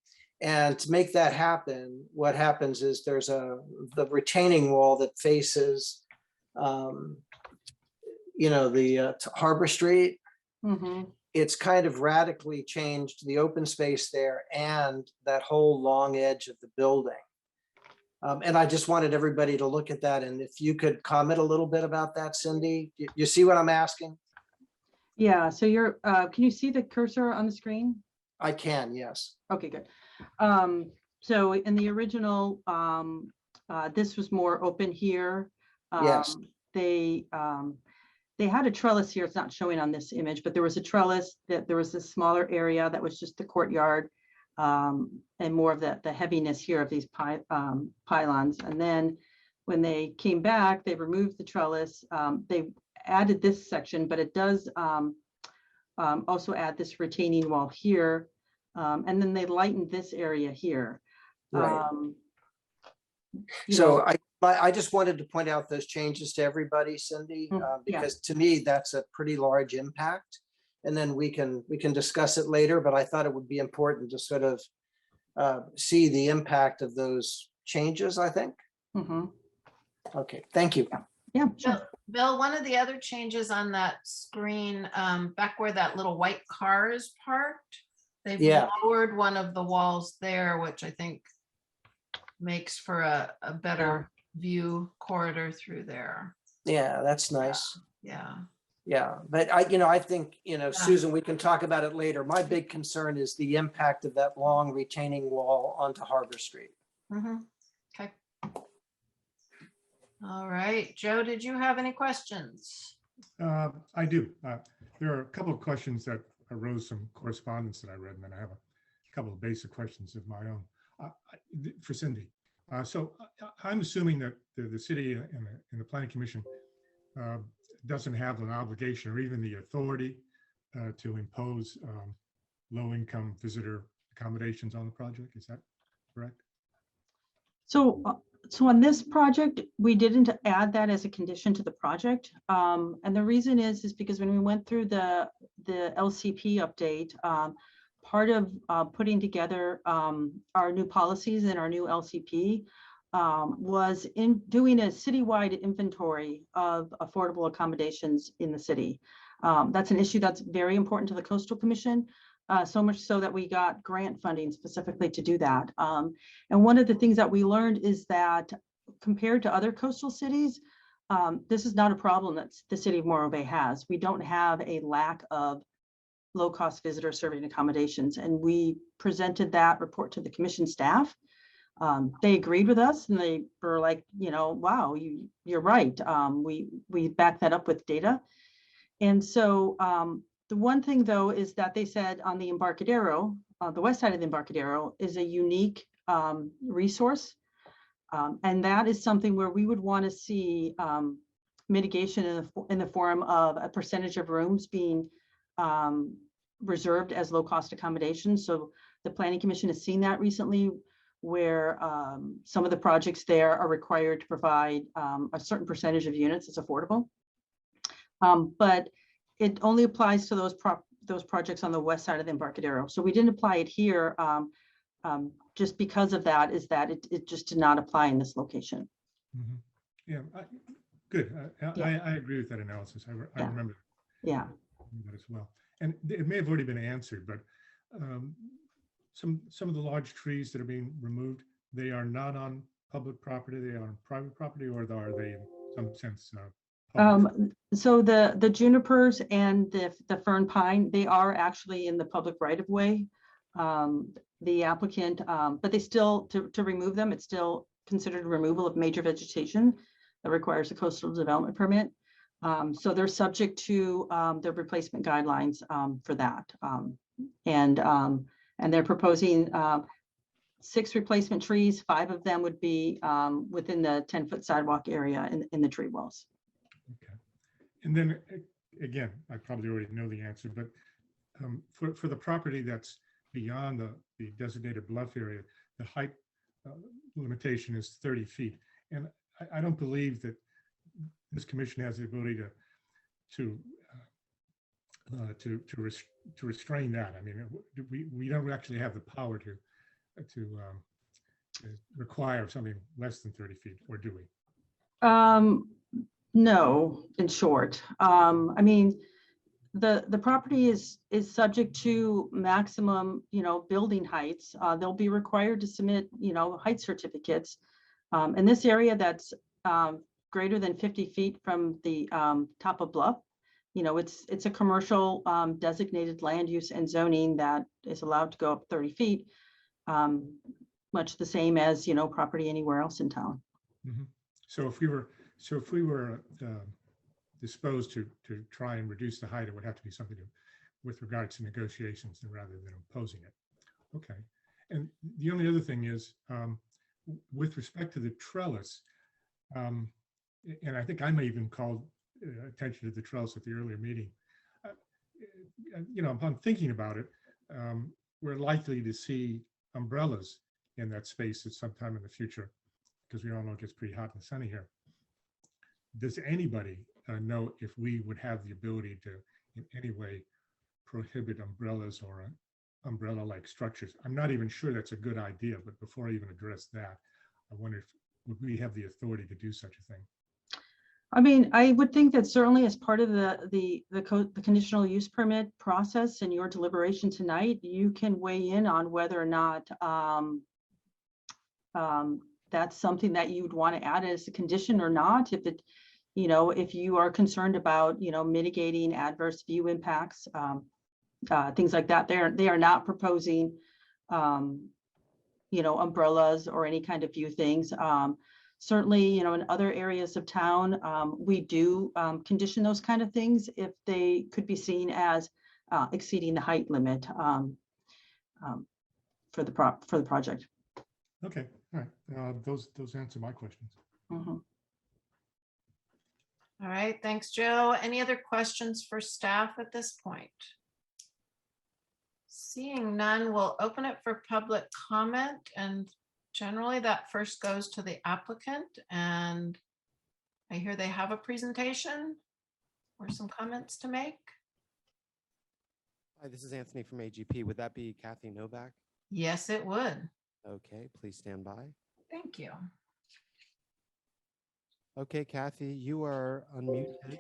and to make that happen, what happens is there's the retaining wall that faces to Harbor Street. Mm-hmm. It's kind of radically changed the open space there and that whole long edge of the building. And I just wanted everybody to look at that. And if you could comment a little bit about that, Cindy, you see what I'm asking? Yeah, so can you see the cursor on the screen? I can, yes. Okay, good. So in the original, this was more open here. Yes. They had a trellis here. It's not showing on this image, but there was a trellis that there was a smaller area that was just the courtyard, and more of the heaviness here of these pylons. And then when they came back, they removed the trellis. They added this section, but it does also add this retaining wall here. And then they lightened this area here. Right. So I just wanted to point out those changes to everybody, Cindy, because to me, that's a pretty large impact. And then we can discuss it later, but I thought it would be important to sort of see the impact of those changes, I think. Mm-hmm. Okay, thank you. Yeah, sure. Bill, one of the other changes on that screen, back where that little white car is parked, they've lowered one of the walls there, which I think makes for a better view corridor through there. Yeah, that's nice. Yeah. Yeah, but I think, Susan, we can talk about it later. My big concern is the impact of that long retaining wall onto Harbor Street. Okay. All right, Joe, did you have any questions? I do. There are a couple of questions that arose from correspondence that I read, and then I have a couple of basic questions of my own for Cindy. So I'm assuming that the city and the Planning Commission doesn't have an obligation or even the authority to impose low-income visitor accommodations on the project. Is that correct? So on this project, we didn't add that as a condition to the project. And the reason is because when we went through the LCP update, part of putting together our new policies and our new LCP was in doing a citywide inventory of affordable accommodations in the city. That's an issue that's very important to the Coastal Commission, so much so that we got grant funding specifically to do that. And one of the things that we learned is that compared to other coastal cities, this is not a problem that the city of Morro Bay has. We don't have a lack of low-cost visitor serving accommodations, and we presented that report to the commission staff. They agreed with us, and they were like, wow, you're right. We backed that up with data. And so the one thing, though, is that they said on the Embarcadero, the west side of the Embarcadero is a unique resource. And that is something where we would want to see mitigation in the form of a percentage of rooms being reserved as low-cost accommodations. So the Planning Commission has seen that recently, where some of the projects there are required to provide a certain percentage of units as affordable. But it only applies to those projects on the west side of the Embarcadero. So we didn't apply it here just because of that, is that it just did not apply in this location. Mm-hmm. Yeah, good. Yeah. I agree with that analysis. I Yeah. remember Yeah. that as well. And it may have already been answered, but some of the large trees that are being removed, they are not on public property, they are on private property, or are they in some sense public? So the junipers and the fern pine, they are actually in the public right of way. The applicant, but they still, to remove them, it's still considered removal of major vegetation that requires a coastal development permit. So they're subject to the replacement guidelines for that. And they're proposing 6 replacement trees. 5 of them would be within the 10-foot sidewalk area in the tree walls. Okay. And then again, I probably already know the answer, but for the property that's beyond the designated bluff area, the height limitation is 30 feet. And I don't believe that this commission has the ability to restrain that. I mean, we don't actually have the power to require something less than 30 feet, or do we? No, in short. I mean, the property is subject to maximum, building heights. They'll be required to submit, height certificates. In this area that's greater than 50 feet from the top of bluff, it's a commercial designated land use and zoning that is allowed to go up 30 feet, much the same as, property anywhere else in town. Mm-hmm. So if we were disposed to try and reduce the height, it would have to be something with regards to negotiations rather than imposing it. Okay. And the only other thing is, with respect to the trellis, and I think I may even call attention to the trellis at the earlier meeting. Upon thinking about it, we're likely to see umbrellas in that space at some time in the future, because we all know it gets pretty hot and sunny here. Does anybody know if we would have the ability to in any way prohibit umbrellas or umbrella-like structures? I'm not even sure that's a good idea, but before I even address that, I wonder if would we have the authority to do such a thing? I mean, I would think that certainly as part of the conditional use permit process and your deliberation tonight, you can weigh in on whether or not that's something that you would want to add as a condition or not. If if you are concerned about, mitigating adverse view impacts, things like that, they are not proposing, umbrellas or any kind of view things. Certainly, in other areas of town, we do condition those kind of things if they could be seen as exceeding the height limit for the project. Okay, all right. Those answer my questions. Mhm. All right, thanks, Joe. Any other questions for staff at this point? Seeing none, we'll open it for public comment, and generally that first goes to the applicant, and I hear they have a presentation or some comments to make. Hi, this is Anthony from AGP. Would that be Kathy Novak? Yes, it would. Okay, please stand by. Thank you. Okay, Kathy, you are unmuted.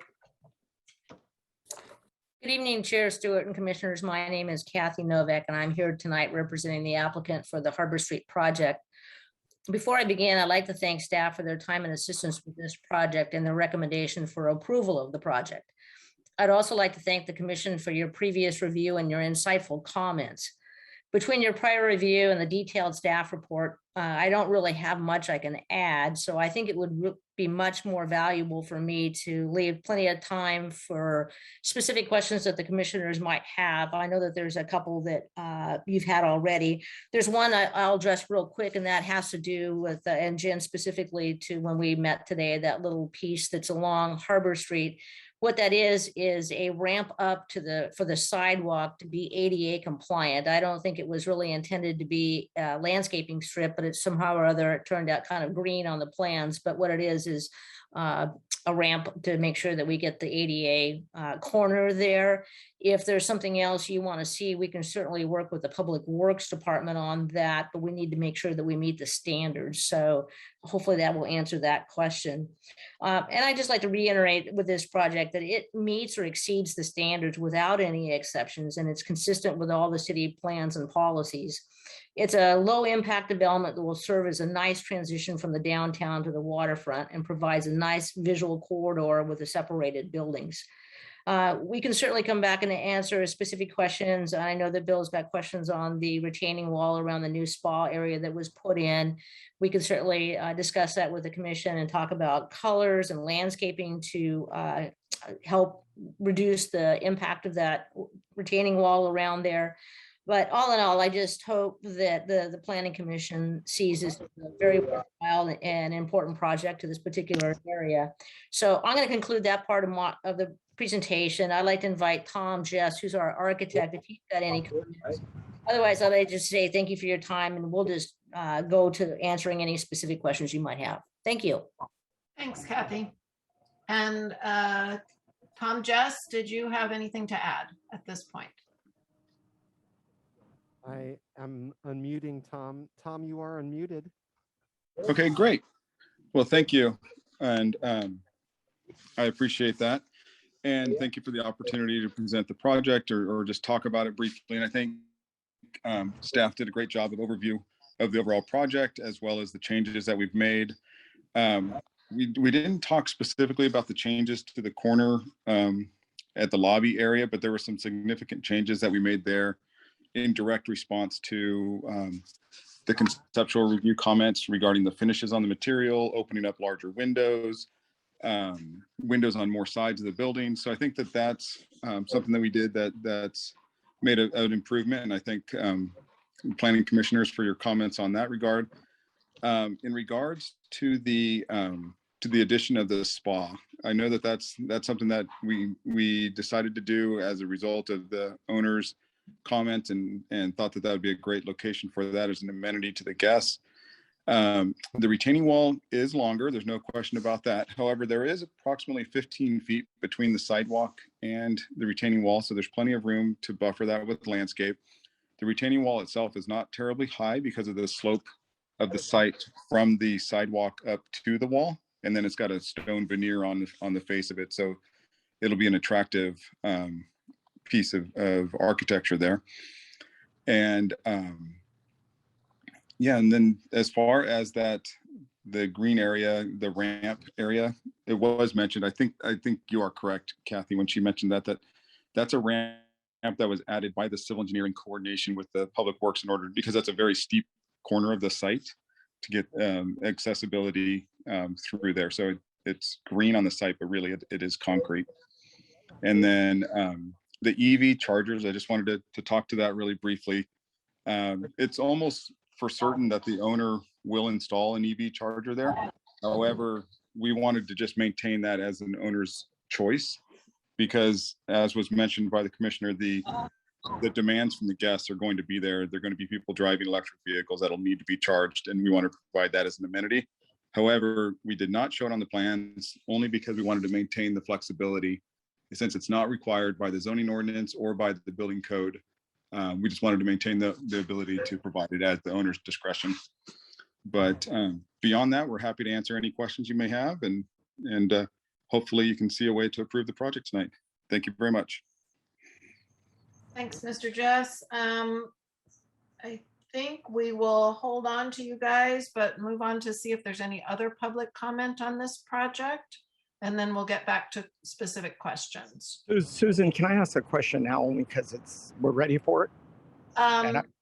Good evening, Chair Stewart and Commissioners. My name is Kathy Novak, and I'm here tonight representing the applicant for the Harbor Street project. Before I begin, I'd like to thank staff for their time and assistance with this project and the recommendation for approval of the project. I'd also like to thank the Commission for your previous review and your insightful comments. Between your prior review and the detailed staff report, I don't really have much I can add, so I think it would be much more valuable for me to leave plenty of time for specific questions that the commissioners might have. I know that there's a couple that you've had already. There's one I'll address real quick, and that has to do with, and Jen specifically to when we met today, that little piece that's along Harbor Street. What that is a ramp up to for the sidewalk to be ADA compliant. I don't think it was really intended to be a landscaping strip, but it's somehow or other, it turned out kind of green on the plans. But what it is a ramp to make sure that we get the ADA corner there. If there's something else you want to see, we can certainly work with the Public Works Department on that, but we need to make sure that we meet the standards. So hopefully that will answer that question. And I just like to reiterate with this project that it meets or exceeds the standards without any exceptions, and it's consistent with all the city plans and policies. It's a low impact development that will serve as a nice transition from the downtown to the waterfront and provides a nice visual corridor with the separated buildings. We can certainly come back and answer specific questions. I know that Bill's got questions on the retaining wall around the new spa area that was put in. We can certainly discuss that with the commission and talk about colors and landscaping to help reduce the impact of that retaining wall around there. But all in all, I just hope that the Planning Commission sees this as a very worthwhile and important project to this particular area. So I'm going to conclude that part of the presentation. I'd like to invite Tom Jess, who's our architect, if he's got any comments. Otherwise, I'd like to just say thank you for your time, and we'll just go to answering any specific questions you might have. Thank you. Thanks, Kathy. And Tom Jess, did you have anything to add at this point? I am unmuting Tom. Tom, you are unmuted. Okay, great. Well, thank you. And I appreciate that. And thank you for the opportunity to present the project or just talk about it briefly. And I think staff did a great job of overview of the overall project, as well as the changes that we've made. We didn't talk specifically about the changes to the corner at the lobby area, but there were some significant changes that we made there in direct response to the conceptual review comments regarding the finishes on the material, opening up larger windows, windows on more sides of the building. So I think that that's something that we did that's made an improvement. And I think planning commissioners for your comments on that regard. In regards to the addition of the spa, I know that that's something that we decided to do as a result of the owner's comment and thought that would be a great location for that as an amenity to the guests. The retaining wall is longer, there's no question about that. However, there is approximately 15 feet between the sidewalk and the retaining wall, so there's plenty of room to buffer that with landscape. The retaining wall itself is not terribly high because of the slope of the site from the sidewalk up to the wall, and then it's got a stone veneer on the face of it, so it'll be an attractive piece of architecture there. And yeah, and then as far as that the green area, the ramp area, it was mentioned. I think you are correct, Kathy, when she mentioned that's a ramp that was added by the civil engineering coordination with the public works in order, because that's a very steep corner of the site to get accessibility through there. So it's green on the site, but really it is concrete. And then the EV chargers, I just wanted to talk to that really briefly. It's almost for certain that the owner will install an EV charger there. However, we wanted to just maintain that as an owner's choice, because as was mentioned by the commissioner, the demands from the guests are going to be there. They're going to be people driving electric vehicles that'll need to be charged, and we want to provide that as an amenity. However, we did not show it on the plans only because we wanted to maintain the flexibility. Since it's not required by the zoning ordinance or by the building code, we just wanted to maintain the ability to provide it at the owner's discretion. But beyond that, we're happy to answer any questions you may have, and hopefully you can see a way to approve the project tonight. Thank you very much. Thanks, Mr. Jess. I think we will hold on to you guys, but move on to see if there's any other public comment on this project. And then we'll get back to specific questions. Susan, can I ask a question now only because we're ready for it?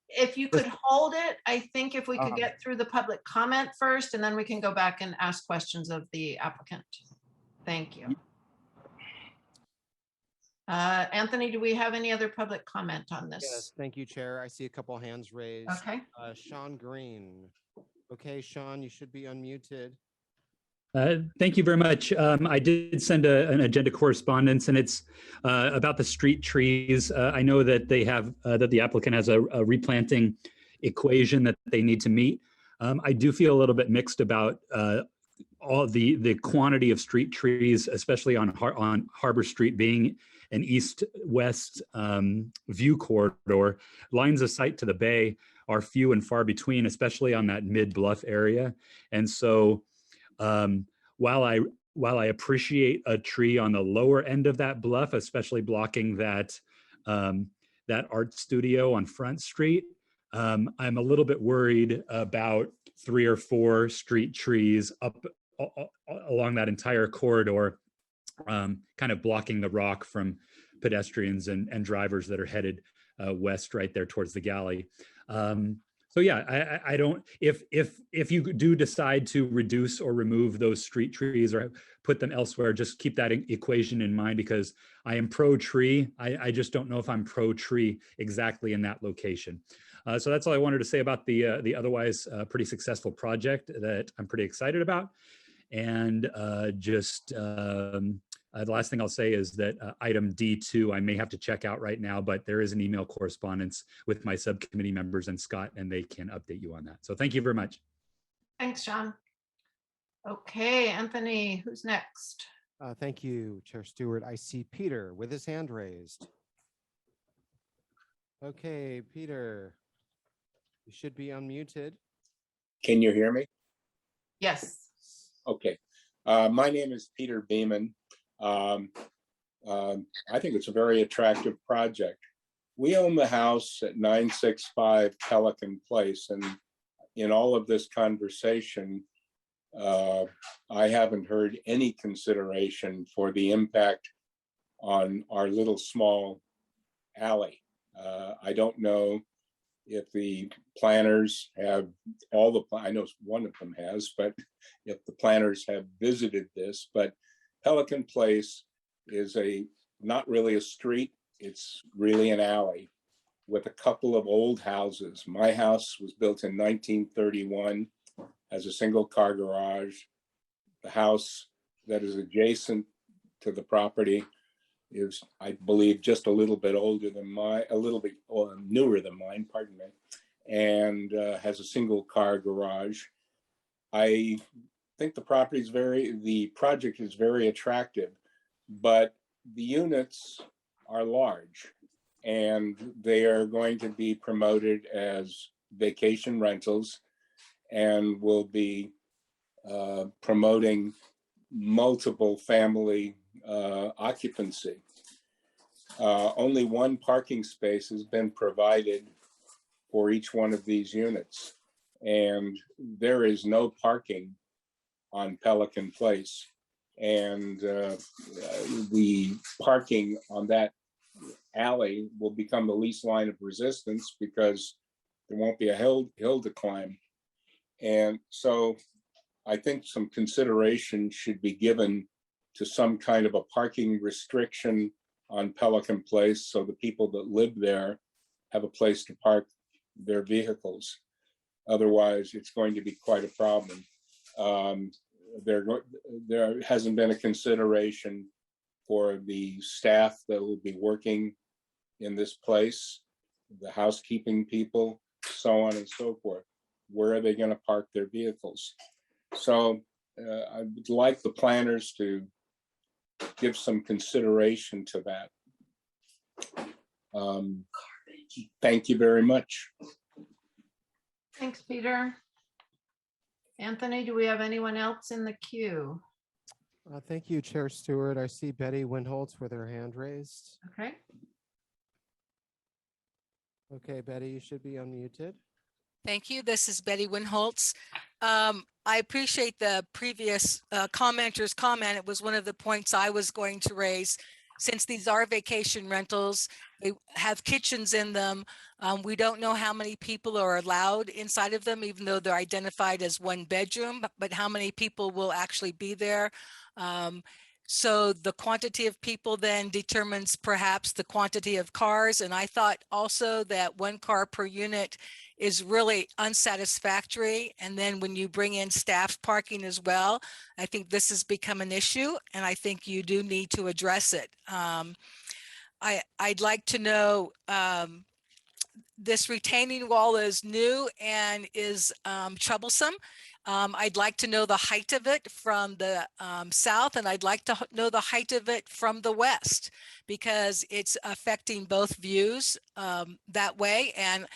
If you could hold it, I think if we could get through the public comment first, and then we can go back and ask questions of the applicant. Thank you. Anthony, do we have any other public comment on this? Yes, thank you, Chair. I see a couple hands raised. Okay. Sean Green. Okay, Sean, you should be unmuted. Thank you very much. I did send an agenda correspondence, and it's about the street trees. I know that they have that the applicant has a replanting equation that they need to meet. I do feel a little bit mixed about all the quantity of street trees, especially on Harbor Street, being an east-west view corridor. Lines of sight to the bay are few and far between, especially on that mid-bluff area. And so while I appreciate a tree on the lower end of that bluff, especially blocking that art studio on Front Street, I'm a little bit worried about 3 or 4 street trees up along that entire corridor, kind of blocking the rock from pedestrians and drivers that are headed west right there towards the galley. So yeah, I don't, if you do decide to reduce or remove those street trees or put them elsewhere, just keep that equation in mind, because I am pro tree. I just don't know if I'm pro tree exactly in that location. So that's all I wanted to say about the otherwise pretty successful project that I'm pretty excited about. And the last thing I'll say is that item D2, I may have to check out right now, but there is an email correspondence with my subcommittee members and Scott, and they can update you on that. So thank you very much. Thanks, Sean. Okay, Anthony, who's next? Thank you, Chair Stewart. I see Peter with his hand raised. Okay, Peter, you should be unmuted. Can you hear me? Yes. Okay. My name is Peter Beeman. I think it's a very attractive project. We own the house at 965 Pelican Place, and in all of this conversation, I haven't heard any consideration for the impact on our little small alley. I don't know if the planners have I know one of them has, but if the planners have visited this, but Pelican Place is not really a street, it's really an alley with a couple of old houses. My house was built in 1931 as a single car garage. The house that is adjacent to the property is, I believe, just a little bit older than a little bit newer than mine, pardon me, and has a single car garage. I think the project is very attractive, but the units are large, and they are going to be promoted as vacation rentals and will be promoting multiple family occupancy. Only one parking space has been provided for each one of these units, and there is no parking on Pelican Place. And the parking on that alley will become the least line of resistance because there won't be a hill to climb. And so I think some consideration should be given to some kind of a parking restriction on Pelican Place so the people that live there have a place to park their vehicles. Otherwise, it's going to be quite a problem. There hasn't been a consideration for the staff that will be working in this place, the housekeeping people, so on and so forth. Where are they going to park their vehicles? So I would like the planners to give some consideration to that. Thank you very much. Thanks, Peter. Anthony, do we have anyone else in the queue? Thank you, Chair Stewart. I see Betty Winholtz with her hand raised. Okay. Okay, Betty, you should be unmuted. Thank you. This is Betty Winholtz. I appreciate the previous commenter's comment. It was one of the points I was going to raise. Since these are vacation rentals, they have kitchens in them. We don't know how many people are allowed inside of them, even though they're identified as one bedroom, but how many people will actually be there. So the quantity of people then determines perhaps the quantity of cars. And I thought also that 1 car per unit is really unsatisfactory. And then when you bring in staff parking as well, I think this has become an issue, and I think you do need to address it. I'd like to know, this retaining wall is new and is troublesome. I'd like to know the height of it from the south, and I'd like to know the height of it from the west, because it's affecting both views that way. And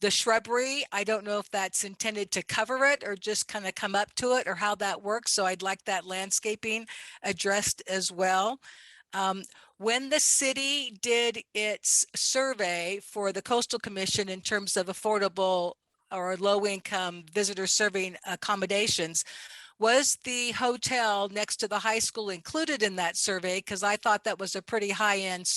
the shrubbery, I don't know if that's intended to cover it or just kind of come up to it, or how that works. So I'd like that landscaping addressed as well. When the city did its survey for the Coastal Commission in terms of affordable or low-income visitor serving accommodations, was the hotel next to the high school included in that survey? Because I thought that was a pretty high-end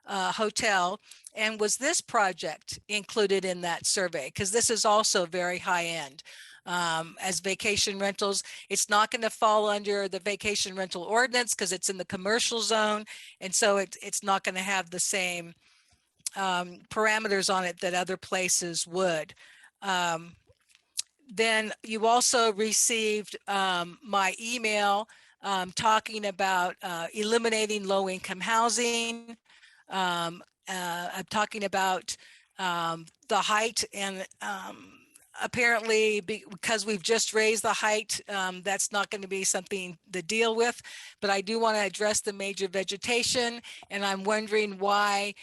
hotel. And was this project included in that survey? Because this is also very high-end. As vacation rentals, it's not going to fall under the vacation rental ordinance because it's in the commercial zone. And so it's not going to have the same parameters on it that other places would. Then you also received my email talking about eliminating low-income housing. I'm talking about the height, and apparently because we've just raised the height, that's not going to be something to deal with. But I do want to address the major vegetation, and I'm wondering why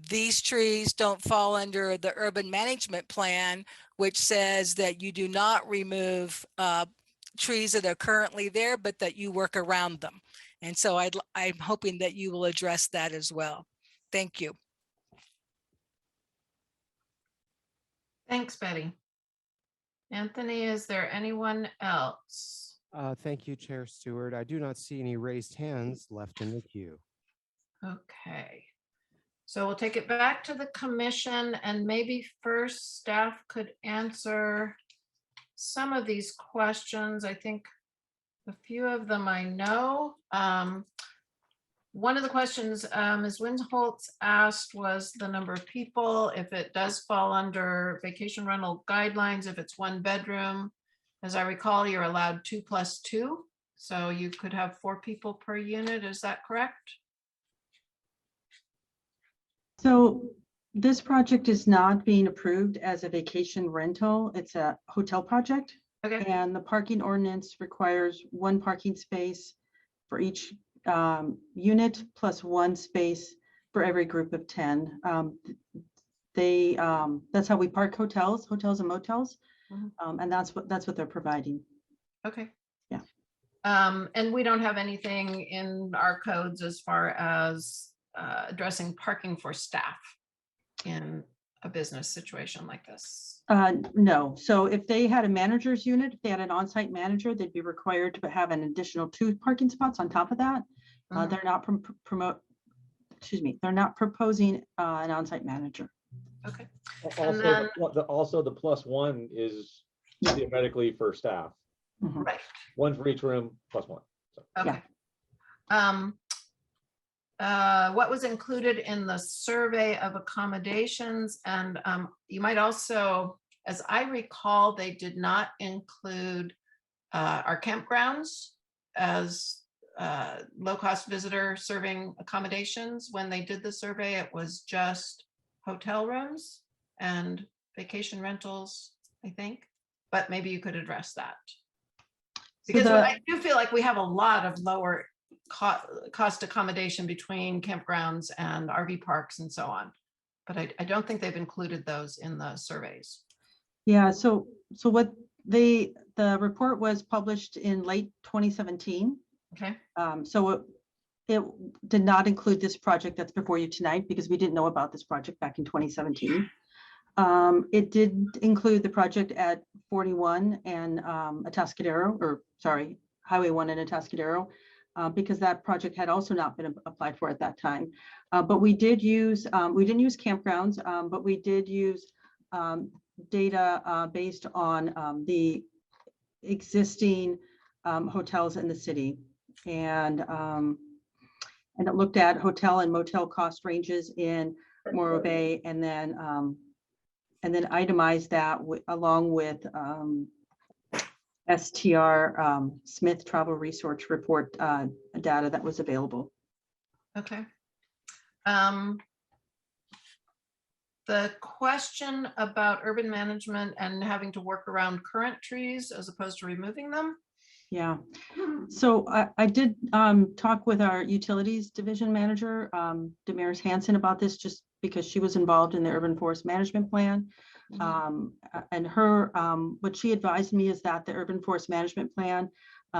these trees don't fall under the urban management plan, which says that you do not remove trees that are currently there, but that you work around them. And so I'm hoping that you will address that as well. Thank you. Thanks, Betty. Anthony, is there anyone else? Thank you, Chair Stewart. I do not see any raised hands left in the queue. Okay. So we'll take it back to the commission, and maybe first staff could answer some of these questions. I think a few of them I know. One of the questions Ms. Winholtz asked was the number of people, if it does fall under vacation rental guidelines, if it's 1 bedroom. As I recall, you're allowed 2 + 2. So you could have 4 people per unit. Is that correct? So this project is not being approved as a vacation rental. It's a hotel project. Okay. And the parking ordinance requires 1 parking space for each unit plus 1 space for every group of 10. That's how we park hotels and motels. Mhm. And that's what they're providing. Okay. Yeah. And we don't have anything in our codes as far as addressing parking for staff in a business situation like this? No. So if they had a manager's unit, if they had an on-site manager, they'd be required to have an additional 2 parking spots on top of that. Mhm. They're not they're not proposing an on-site manager. Okay. Also, then- also the +1 is theoretically for staff. Mhm. Right. 1 for each room, +1. So, Okay. What was included in the survey of accommodations? And you might also, as I recall, they did not include our campgrounds as low-cost visitor serving accommodations. When they did the survey, it was just hotel rooms and vacation rentals, I think. But maybe you could address that. Because I do feel like we have a lot of lower cost accommodation between campgrounds and RV parks and so on. But I don't think they've included those in the surveys. Yeah, so what the report was published in late 2017. Okay. So it did not include this project that's before you tonight because we didn't know about this project back in 2017. It did include the project at 41 and Atascadero, or sorry, Highway 1 and Atascadero, because that project had also not been applied for at that time. But we did use, we didn't use campgrounds, but we did use data based on the existing hotels in the city. And it looked at hotel and motel cost ranges in Morro Bay, and then itemized that along with STR Smith Travel Research Report data that was available. Okay. The question about urban management and having to work around current trees as opposed to removing them. Yeah, so I did talk with our utilities division manager, Damaris Hansen, about this, just because she was involved in the urban forest management plan. And her, what she advised me is that the urban forest management plan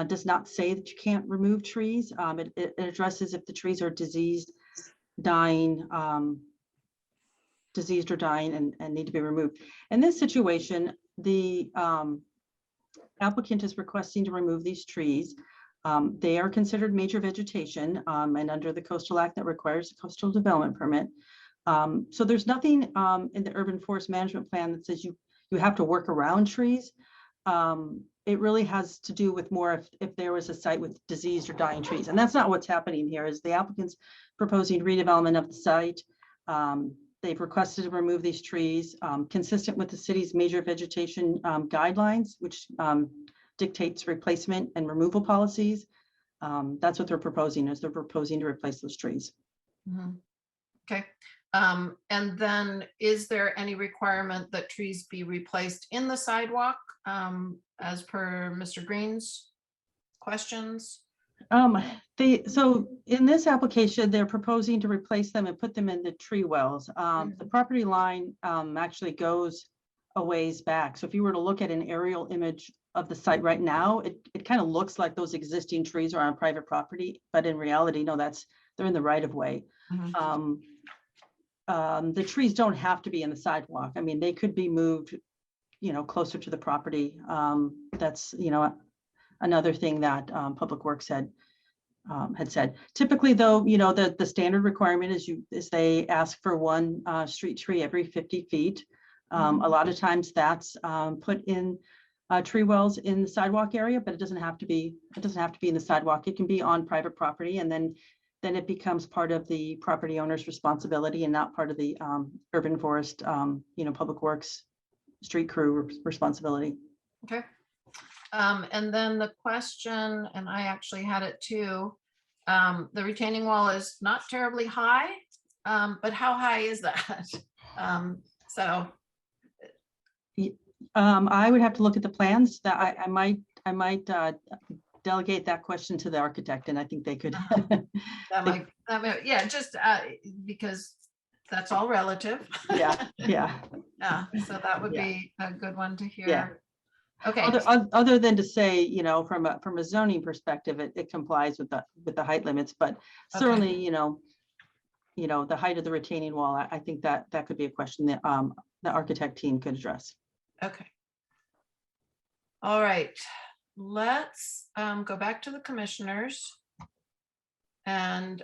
does not say that you can't remove trees. It addresses if the trees are diseased, dying, and need to be removed. In this situation, the applicant is requesting to remove these trees. They are considered major vegetation, and under the Coastal Act that requires a coastal development permit. So there's nothing in the urban forest management plan that says you have to work around trees. It really has to do with more if there was a site with diseased or dying trees. And that's not what's happening here. Is the applicant's proposing redevelopment of the site. They've requested to remove these trees consistent with the city's major vegetation guidelines, which dictates replacement and removal policies. That's what they're proposing, is they're proposing to replace those trees. Mm-hmm. Okay. And then is there any requirement that trees be replaced in the sidewalk as per Mr. Green's questions? So in this application, they're proposing to replace them and put them in the tree wells. The property line actually goes a ways back. So if you were to look at an aerial image of the site right now, it kind of looks like those existing trees are on private property, but in reality, no, they're in the right of way. The trees don't have to be in the sidewalk. I mean, they could be moved, closer to the property. That's, another thing that Public Works had said. Typically, though, the standard requirement is they ask for one street tree every 50 feet. A lot of times that's put in tree wells in the sidewalk area, but it doesn't have to be in the sidewalk. It can be on private property, and then it becomes part of the property owner's responsibility and not part of the urban forest, Public Works street crew responsibility. Okay. And then the question, and I actually had it too, the retaining wall is not terribly high, but how high is that? I would have to look at the plans. That I might delegate that question to the architect, and I think they could. Yeah, just because that's all relative. Yeah. Yeah, so that would be a good one to hear. Yeah. Okay. Other than to say, from a zoning perspective, it complies with the height limits, but certainly, you know, the height of the retaining wall, I think that that could be a question that the architect team could address. Okay. All right, let's go back to the commissioners. And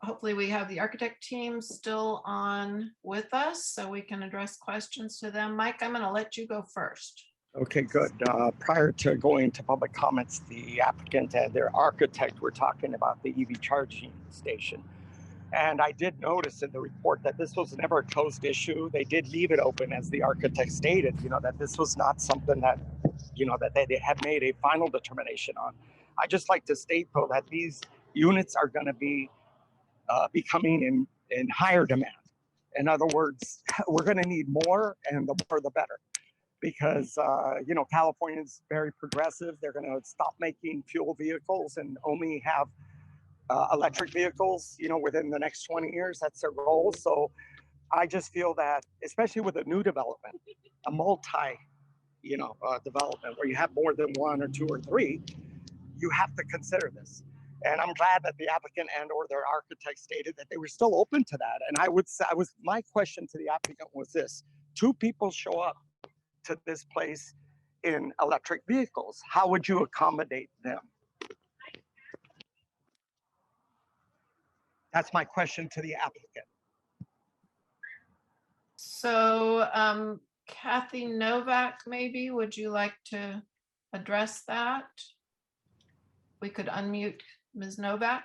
hopefully we have the architect team still on with us so we can address questions to them. Mike, I'm going to let you go first. Okay, good. Prior to going to public comments, the applicant and their architect were talking about the EV charging station. And I did notice in the report that this was never a closed issue. They did leave it open, as the architect stated, you know, that this was not something that, you know, that they had made a final determination on. I just like to state, though, that these units are going to be becoming in higher demand. In other words, we're going to need more, and the more the better. Because, you know, California is very progressive. They're going to stop making fuel vehicles and only have electric vehicles, you know, within the next 20 years. That's their goal. So I just feel that, especially with a new development, a multi, you know, development where you have more than one or two or three, you have to consider this. And I'm glad that the applicant and or their architect stated that they were still open to that. And I would say, my question to the applicant was this: 2 people show up to this place in electric vehicles. How would you accommodate them? That's my question to the applicant. So Kathy Novak, maybe, would you like to address that? We could unmute Ms. Novak.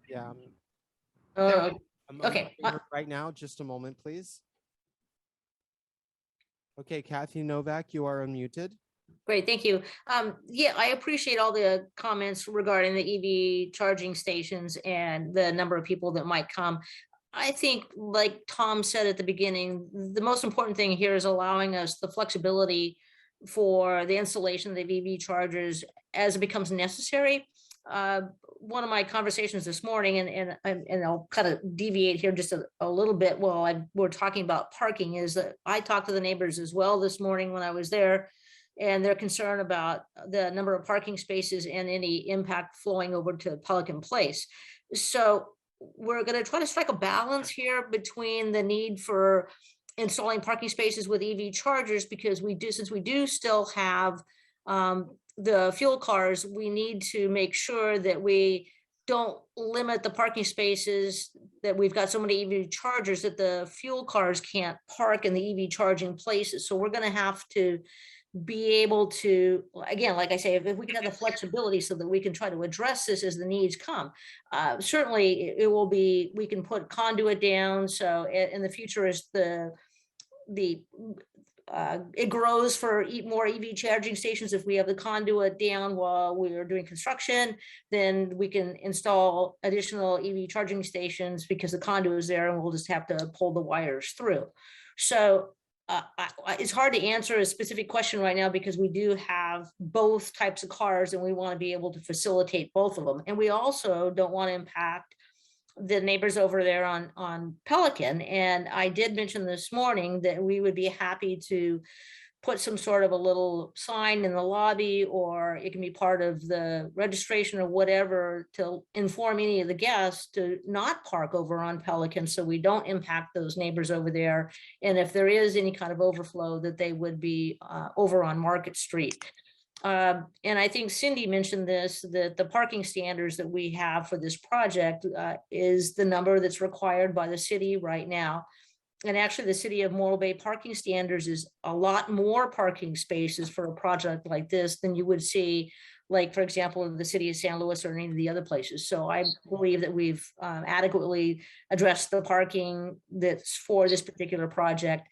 Yeah. Uh, I'm Okay. unmuting her right now. Just a moment, please. Okay, Kathy Novak, you are unmuted. Great, thank you. Yeah, I appreciate all the comments regarding the EV charging stations and the number of people that might come. I think, like Tom said at the beginning, the most important thing here is allowing us the flexibility for the installation of the EV chargers as it becomes necessary. One of my conversations this morning, and I'll kind of deviate here just a little bit while we're talking about parking, is that I talked to the neighbors as well this morning when I was there, and they're concerned about the number of parking spaces and any impact flowing over to Pelican Place. So we're going to try to strike a balance here between the need for installing parking spaces with EV chargers, because since we do still have the fuel cars, we need to make sure that we don't limit the parking spaces, that we've got so many EV chargers that the fuel cars can't park in the EV charging places. So we're going to have to be able to, again, like I say, if we can have the flexibility so that we can try to address this as the needs come. Certainly it will be, we can put conduit down. So in the future, as it grows for more EV charging stations, if we have the conduit down while we're doing construction, then we can install additional EV charging stations because the conduit is there and we'll just have to pull the wires through. So it's hard to answer a specific question right now because we do have both types of cars and we want to be able to facilitate both of them. And we also don't want to impact the neighbors over there on Pelican. And I did mention this morning that we would be happy to put some sort of a little sign in the lobby, or it can be part of the registration or whatever, to inform any of the guests to not park over on Pelican so we don't impact those neighbors over there. And if there is any kind of overflow, that they would be over on Market Street. And I think Cindy mentioned this, that the parking standards that we have for this project is the number that's required by the city right now. And actually the city of Morro Bay parking standards is a lot more parking spaces for a project like this than you would see, like, for example, in the city of San Luis or any of the other places. So I believe that we've adequately addressed the parking that's for this particular project.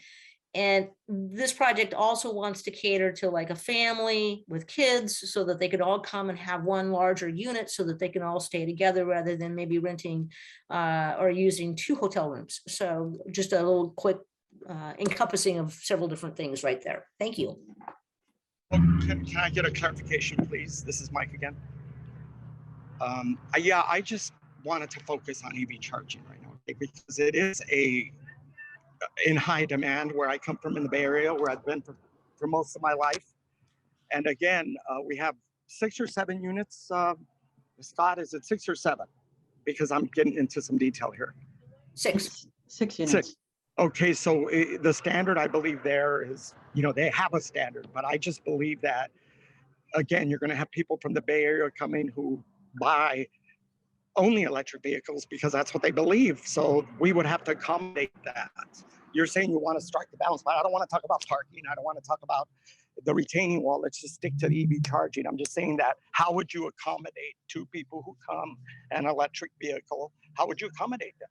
And this project also wants to cater to like a family with kids so that they could all come and have one larger unit so that they can all stay together rather than maybe renting or using 2 hotel rooms. So just a little quick encompassing of several different things right there. Thank you. Can I get a clarification, please? This is Mike again. Yeah, I just wanted to focus on EV charging right now because it is in high demand where I come from in the Bay Area, where I've been for most of my life. And again, we have 6 or 7 units Scott, is it 6 or 7? Because I'm getting into some detail here. 6. 6 units. 6. Okay, so the standard I believe there is, they have a standard, but I just believe that, again, you're going to have people from the Bay Area coming who buy only electric vehicles because that's what they believe. So we would have to accommodate that. You're saying you want to strike the balance, but I don't want to talk about parking. I don't want to talk about the retaining wall. Let's just stick to the EV charging. I'm just saying that how would you accommodate 2 people who come an electric vehicle? How would you accommodate them?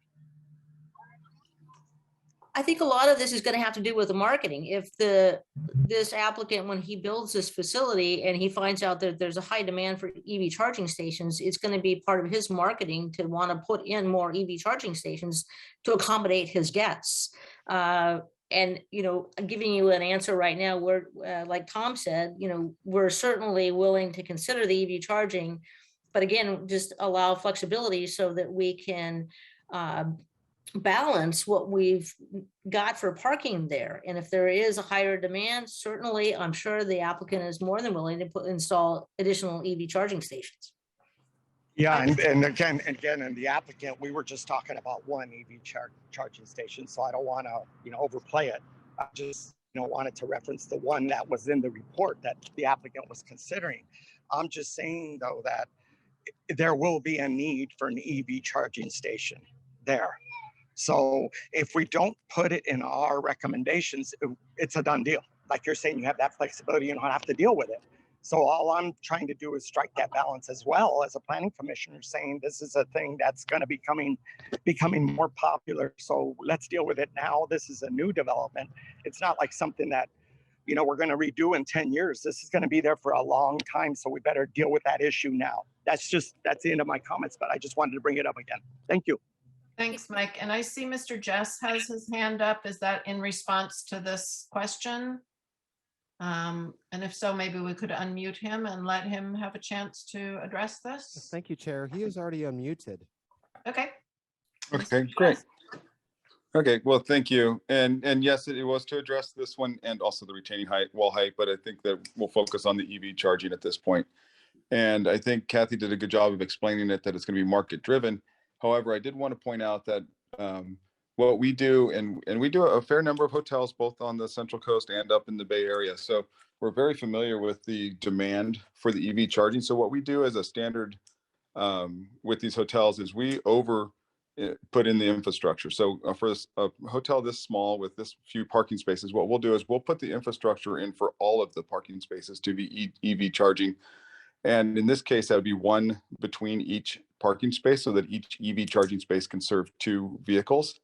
I think a lot of this is going to have to do with the marketing. If this applicant, when he builds this facility and he finds out that there's a high demand for EV charging stations, it's going to be part of his marketing to want to put in more EV charging stations to accommodate his guests. And, giving you an answer right now, we're like Tom said, we're certainly willing to consider the EV charging, but again, just allow flexibility so that we can balance what we've got for parking there. And if there is a higher demand, certainly I'm sure the applicant is more than willing to install additional EV charging stations. Yeah, and again, and the applicant, we were just talking about one EV charging station, so I don't want to, overplay it. I just, wanted to reference the one that was in the report that the applicant was considering. I'm just saying, though, that there will be a need for an EV charging station there. So if we don't put it in our recommendations, it's a done deal. Like you're saying, you have that flexibility, you don't have to deal with it. So all I'm trying to do is strike that balance as well as a planning commissioner, saying this is a thing that's going to be becoming more popular. So let's deal with it now. This is a new development. It's not like something that, we're going to redo in 10 years. This is going to be there for a long time. So we better deal with that issue now. That's the end of my comments, but I just wanted to bring it up again. Thank you. Thanks, Mike. And I see Mr. Jess has his hand up. Is that in response to this question? And if so, maybe we could unmute him and let him have a chance to address this. Thank you, Chair. He is already unmuted. Okay. Okay, great. Okay, well, thank you. And yes, it was to address this one and also the retaining wall height, but I think that we'll focus on the EV charging at this point. And I think Kathy did a good job of explaining it, that it's going to be market driven. However, I did want to point out that what we do, and we do a fair number of hotels, both on the Central Coast and up in the Bay Area. So we're very familiar with the demand for the EV charging. So what we do as a standard with these hotels is we put in the infrastructure. So for a hotel this small with this few parking spaces, what we'll do is we'll put the infrastructure in for all of the parking spaces to be EV charging. And in this case, that would be one between each parking space so that each EV charging space can serve 2 vehicles.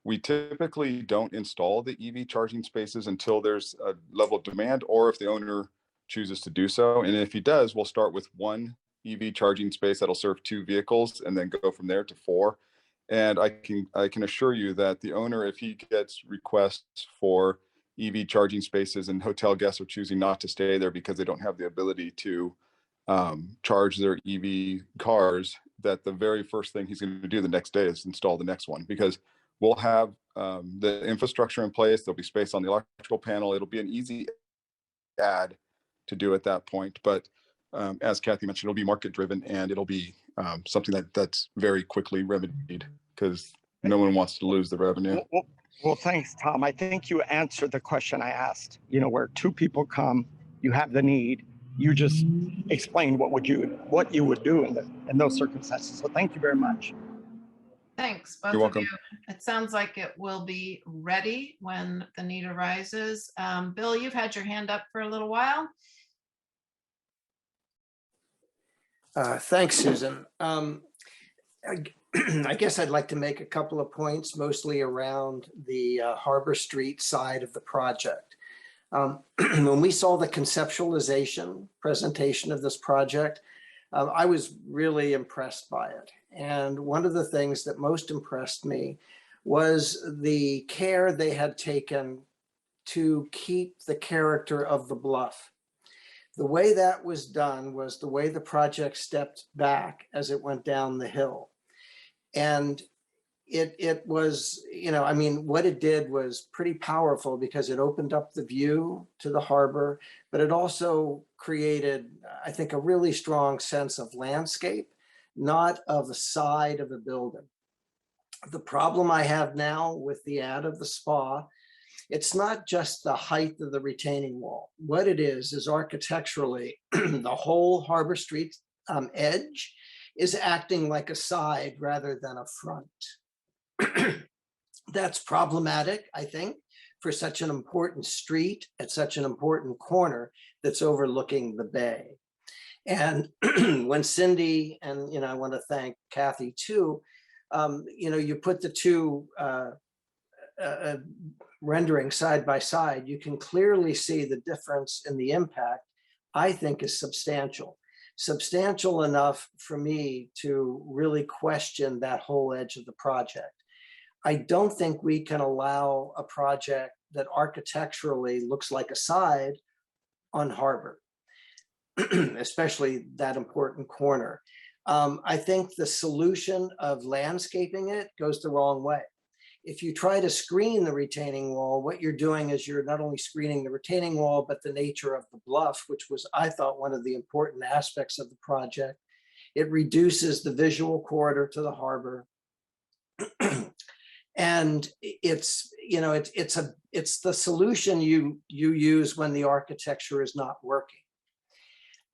We typically don't install the EV charging spaces until there's a level of demand or if the owner chooses to do so. And if he does, we'll start with 1 EV charging space that'll serve 2 vehicles and then go from there to 4. And I can assure you that the owner, if he gets requests for EV charging spaces and hotel guests are choosing not to stay there because they don't have the ability to charge their EV cars, that the very first thing he's going to do the next day is install the next one, because we'll have the infrastructure in place. There'll be space on the electrical panel. It'll be an easy add to do at that point. But as Kathy mentioned, it'll be market driven and it'll be something that's very quickly remedied because no one wants to lose the revenue. Well, thanks, Tom. I think you answered the question I asked, where 2 people come, you have the need, you just explained what you would do in those circumstances. So thank you very much. Thanks, both You're of welcome. you. It sounds like it will be ready when the need arises. Bill, you've had your hand up for a little while. Thanks, Susan. I guess I'd like to make a couple of points, mostly around the Harbor Street side of the project. When we saw the conceptualization presentation of this project, I was really impressed by it. And one of the things that most impressed me was the care they had taken to keep the character of the bluff. The way that was done was the way the project stepped back as it went down the hill. And it was, I mean, what it did was pretty powerful because it opened up the view to the harbor, but it also created, I think, a really strong sense of landscape, not of the side of the building. The problem I have now with the add of the spa, it's not just the height of the retaining wall. What it is architecturally, the whole Harbor Street edge is acting like a side rather than a front. That's problematic, I think, for such an important street at such an important corner that's overlooking the bay. And when Cindy, and I want to thank Kathy too, you put the two rendering side by side, you can clearly see the difference in the impact, I think, is substantial. Substantial enough for me to really question that whole edge of the project. I don't think we can allow a project that architecturally looks like a side on Harbor, especially that important corner. I think the solution of landscaping it goes the wrong way. If you try to screen the retaining wall, what you're doing is you're not only screening the retaining wall, but the nature of the bluff, which was, I thought, one of the important aspects of the project. It reduces the visual corridor to the harbor. And it's the solution you use when the architecture is not working.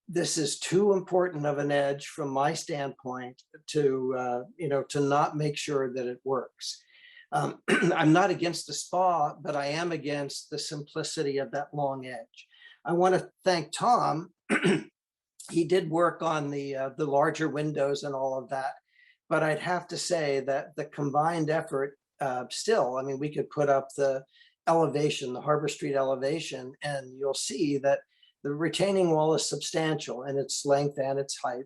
This is too important of an edge from my standpoint to not make sure that it works. I'm not against the spa, but I am against the simplicity of that long edge. I want to thank Tom. He did work on the larger windows and all of that, but I'd have to say that the combined effort still, I mean, we could put up the elevation, the Harbor Street elevation, and you'll see that the retaining wall is substantial in its length and its height.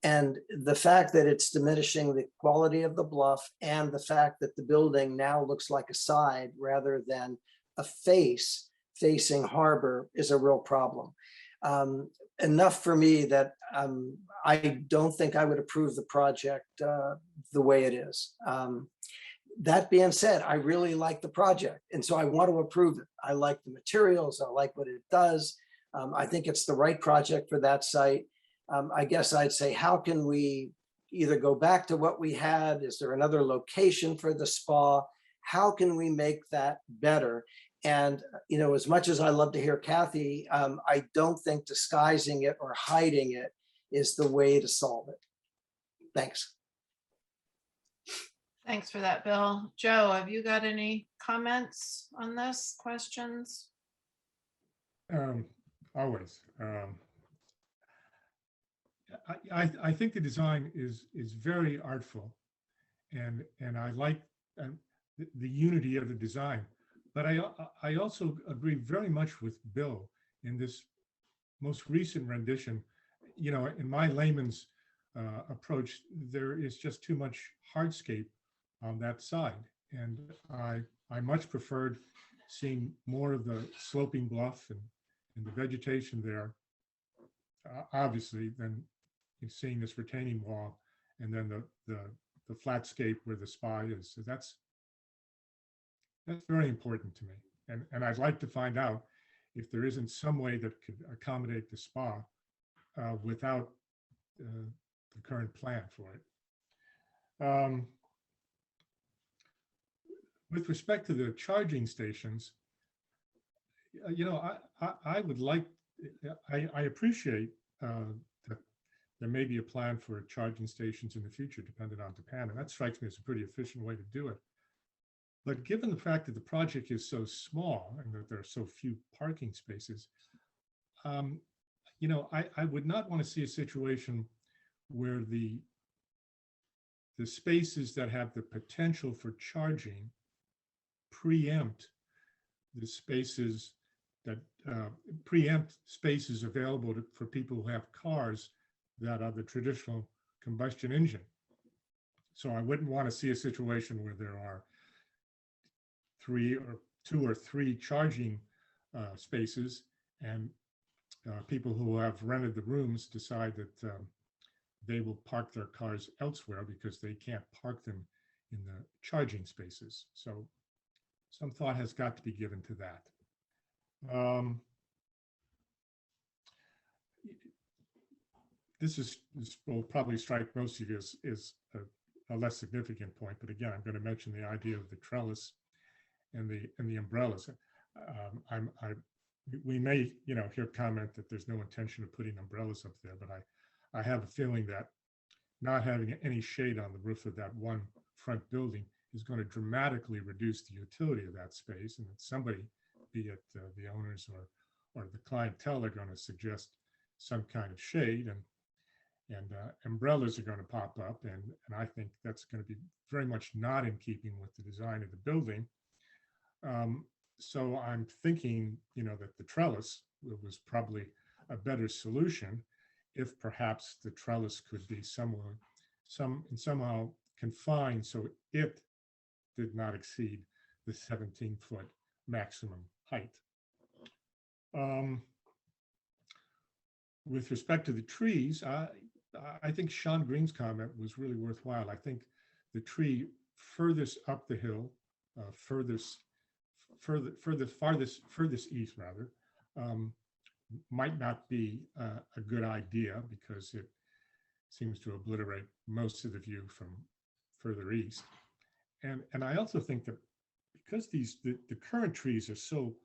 And the fact that it's diminishing the quality of the bluff, and the fact that the building now looks like a side rather than a face facing harbor is a real problem. Enough for me that I don't think I would approve the project the way it is. That being said, I really like the project, and so I want to approve it. I like the materials, I like what it does. I think it's the right project for that site. I guess I'd say, how can we either go back to what we had? Is there another location for the spa? How can we make that better? And, as much as I love to hear Kathy, I don't think disguising it or hiding it is the way to solve it. Thanks. Thanks for that, Bill. Joe, have you got any comments on this, questions? Always. I think the design is very artful, and I like the unity of the design. But I also agree very much with Bill in this most recent rendition. In my layman's approach, there is just too much hardscape on that side, and I much preferred seeing more of the sloping bluff and the vegetation there, obviously, than seeing this retaining wall and then the flatscape where the spa is. So that's very important to me. And I'd like to find out if there isn't some way that could accommodate the spa without the current plan for it. With respect to the charging stations, I would like, I appreciate that there may be a plan for charging stations in the future, depending on demand, and that strikes me as a pretty efficient way to do it. But given the fact that the project is so small and that there are so few parking spaces, I would not want to see a situation where the spaces that have the potential for charging preempt the spaces that preempt spaces available for people who have cars that are the traditional combustion engine. So I wouldn't want to see a situation where there are two or three charging spaces, and people who have rented the rooms decide that they will park their cars elsewhere because they can't park them in the charging spaces. So some thought has got to be given to that. This will probably strike most of you as a less significant point, but again, I'm going to mention the idea of the trellis and the umbrellas. We may, hear comment that there's no intention of putting umbrellas up there, but I have a feeling that not having any shade on the roof of that one front building is going to dramatically reduce the utility of that space, and that somebody, be it the owners or the clientele, are going to suggest some kind of shade, and umbrellas are going to pop up, and I think that's going to be very much not in keeping with the design of the building. So I'm thinking, that the trellis was probably a better solution if perhaps the trellis could be somehow confined so it did not exceed the 17-foot maximum height. With respect to the trees, I think Sean Green's comment was really worthwhile. I think the tree furthest up the hill, farthest east rather, might not be a good idea because it seems to obliterate most of the view from further east. And I also think that because the current trees are so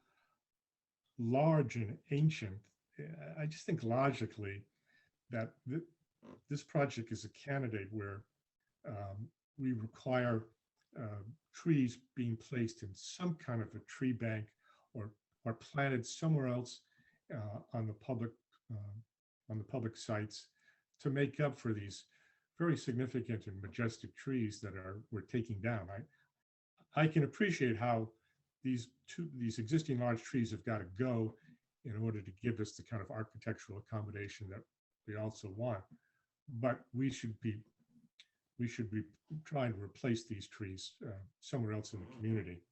large and ancient, I just think logically that this project is a candidate where we require trees being placed in some kind of a tree bank or planted somewhere else on the public sites to make up for these very significant and majestic trees that we're taking down. I can appreciate how these existing large trees have got to go in order to give us the kind of architectural accommodation that we also want, but we should be trying to replace these trees somewhere else in the community.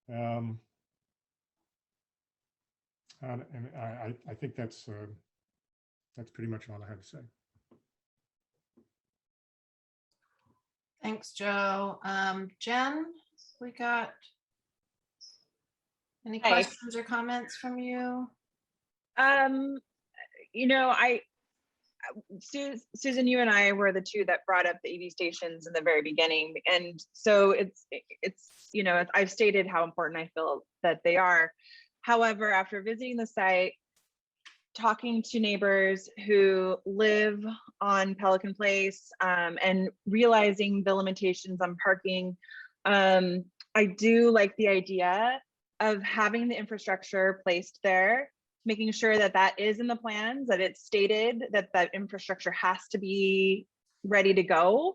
And I think that's pretty much all I have to say. Thanks, Joe. Jen, we got any Hi. questions or comments from you? Susan, you and I were the two that brought up the EV stations in the very beginning. And so it's I've stated how important I feel that they are. However, after visiting the site, talking to neighbors who live on Pelican Place, and realizing the limitations on parking, I do like the idea of having the infrastructure placed there, making sure that that is in the plans, that it's stated that that infrastructure has to be ready to go.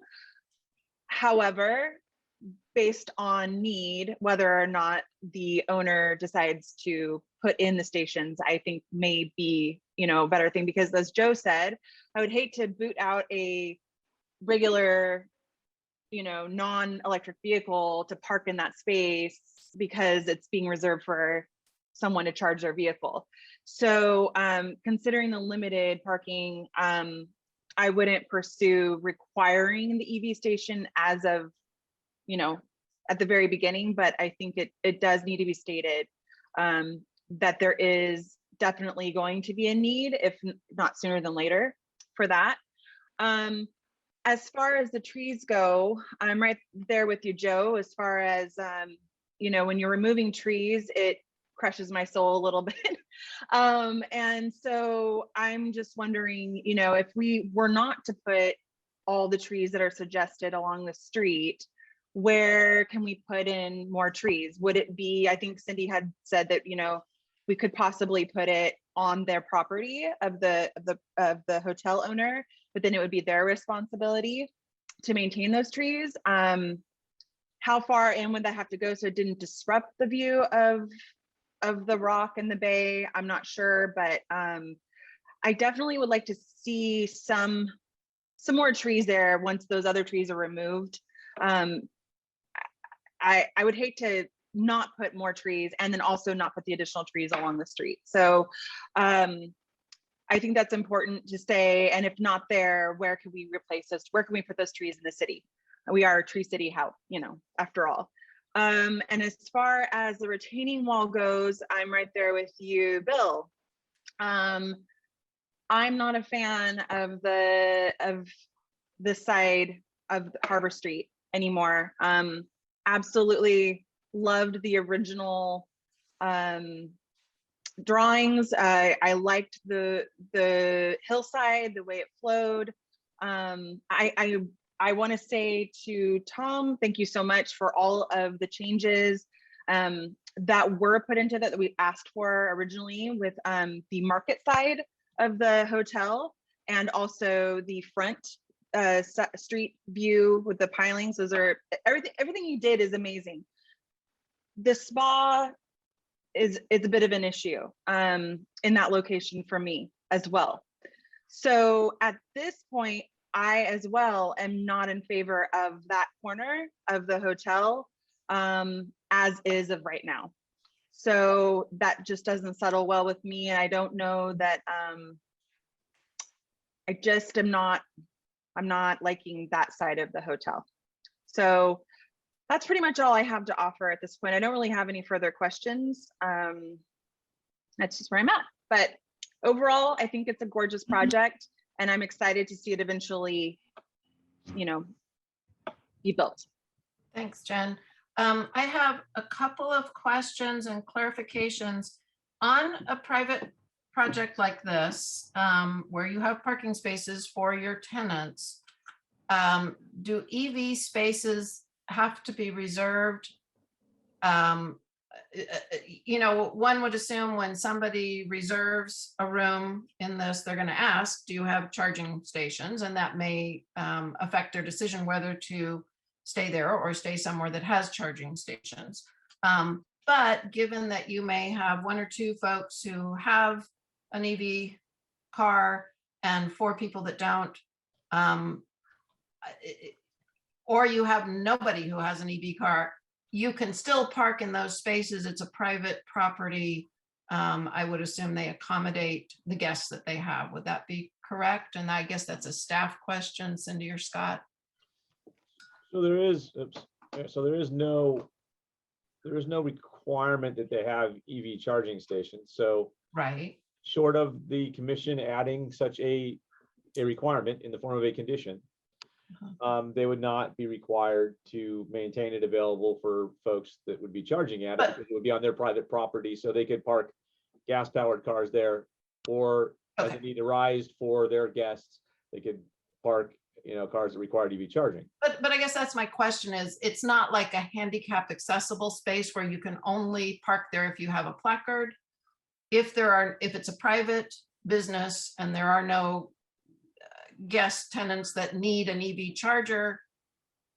However, based on need, whether or not the owner decides to put in the stations, I think may be, a better thing, because as Joe said, I would hate to boot out a regular, non-electric vehicle to park in that space because it's being reserved for someone to charge their vehicle. So considering the limited parking, I wouldn't pursue requiring the EV station as of, at the very beginning, but I think it does need to be stated that there is definitely going to be a need, if not sooner than later, for that. As far as the trees go, I'm right there with you, Joe, as far as, when you're removing trees, it crushes my soul a little bit. And so I'm just wondering, if we were not to put all the trees that are suggested along the street, where can we put in more trees? Would it be, I think Cindy had said that, we could possibly put it on their property of the hotel owner, but then it would be their responsibility to maintain those trees. How far in would that have to go so it didn't disrupt the view of the rock and the bay? I'm not sure, but I definitely would like to see some more trees there once those other trees are removed. I would hate to not put more trees and then also not put the additional trees along the street. So I think that's important to say. And if not there, where can we replace those? Where can we put those trees in the city? We are Tree City, how, after all. And as far as the retaining wall goes, I'm right there with you, Bill. I'm not a fan of the side of Harbor Street anymore. Absolutely loved the original drawings. I liked the hillside, the way it flowed. I want to say to Tom, thank you so much for all of the changes that were put into that we asked for originally with the market side of the hotel and also the front street view with the pilings. Those are everything you did is amazing. The spa is a bit of an issue in that location for me as well. So at this point, I as well am not in favor of that corner of the hotel as is of right now. So that just doesn't settle well with me. And I don't know that I just I'm not liking that side of the hotel. So that's pretty much all I have to offer at this point. I don't really have any further questions. That's just where I'm at. But overall, I think it's a gorgeous project and I'm excited to see it eventually, be built. Thanks, Jen. I have a couple of questions and clarifications on a private project like this, where you have parking spaces for your tenants. Do EV spaces have to be reserved? One would assume when somebody reserves a room in this, they're going to ask, do you have charging stations? And that may affect their decision whether to stay there or stay somewhere that has charging stations. But given that you may have one or two folks who have an EV car and 4 people that don't, or you have nobody who has an EV car, you can still park in those spaces. It's a private property. I would assume they accommodate the guests that they have. Would that be correct? And I guess that's a staff question, Cindy or Scott. So there is no requirement that they have EV charging stations. So right, short of the commission adding such a requirement in the form of a condition, they would not be required to maintain it available for folks that would be charging at it, because it would be on their private property. So they could park gas powered cars there, or as a need arised for their guests, they could park cars that require EV charging. But I guess that's my question is, it's not like a handicap accessible space where you can only park there if you have a placard. If it's a private business and there are no guest tenants that need an EV charger,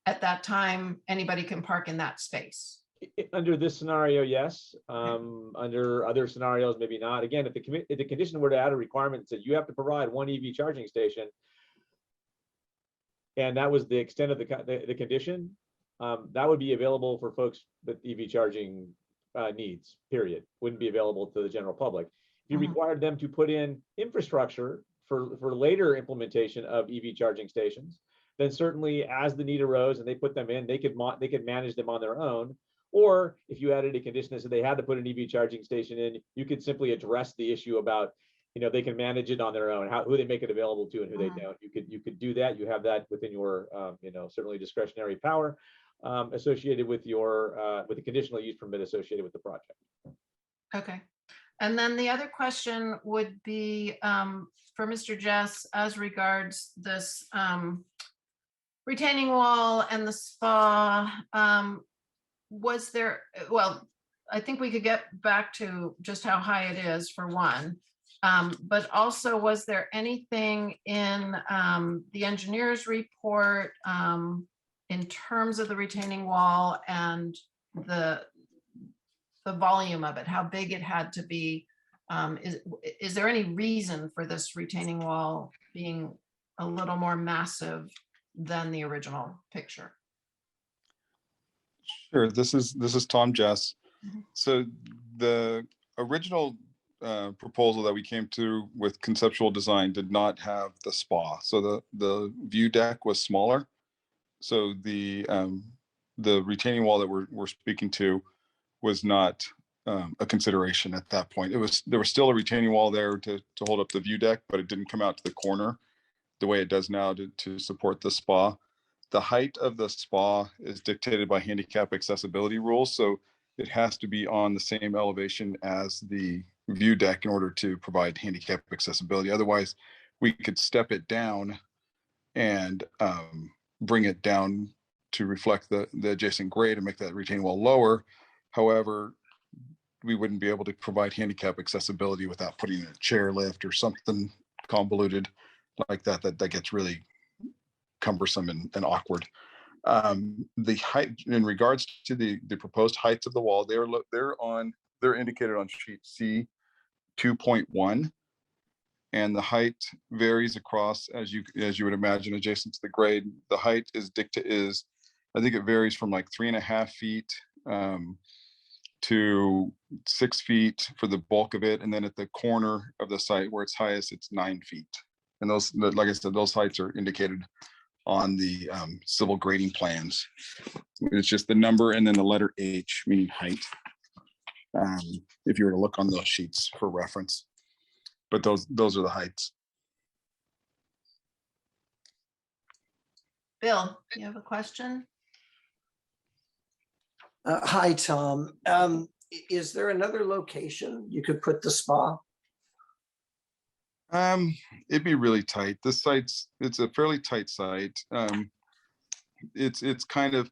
at that time, anybody can park in that space. Under this scenario, yes. Under other scenarios, maybe not. Again, if the condition were to add a requirement that said you have to provide 1 EV charging station, and that was the extent of the condition, that would be available for folks with EV charging needs, period. Wouldn't be available to the general public. If you required them to put in infrastructure for later implementation of EV charging stations, then certainly as the need arose and they put them in, they could manage them on their own. Or if you added a condition that said they had to put an EV charging station in, you could simply address the issue about, they can manage it on their own, who they make it available to and who they don't. You could do that. You have that within your, certainly discretionary power associated with with the conditional use permit associated with the project. Okay. And then the other question would be for Mr. Jess as regards this retaining wall and the spa. Was there, well, I think we could get back to just how high it is for one, but also was there anything in the engineer's report in terms of the retaining wall and the volume of it, how big it had to be? Is there any reason for this retaining wall being a little more massive than the original picture? Sure. This is Tom Jess. So the original proposal that we came to with conceptual design did not have the spa. So the view deck was smaller. So the retaining wall that we're speaking to was not a consideration at that point. There was still a retaining wall there to hold up the view deck, but it didn't come out to the corner the way it does now to support the spa. The height of the spa is dictated by handicap accessibility rules, so it has to be on the same elevation as the view deck in order to provide handicap accessibility. Otherwise, we could step it down and bring it down to reflect the adjacent grade and make that retaining wall lower. However, we wouldn't be able to provide handicap accessibility without putting a chair lift or something convoluted like that gets really cumbersome and awkward. The height in regards to the proposed heights of the wall, they're indicated on sheet C 2.1, and the height varies across as you would imagine adjacent to the grade. The height is I think it varies from like 3.5 feet to 6 feet for the bulk of it, and then at the corner of the site where it's highest, it's 9 feet. And those, like I said, those heights are indicated on the civil grading plans. It's just the number and then the letter H, meaning height, if you were to look on those sheets for reference. But those are the heights. Bill, you have a question? Hi, Tom. Is there another location you could put the spa? It'd be really tight. It's a fairly tight site. It's kind of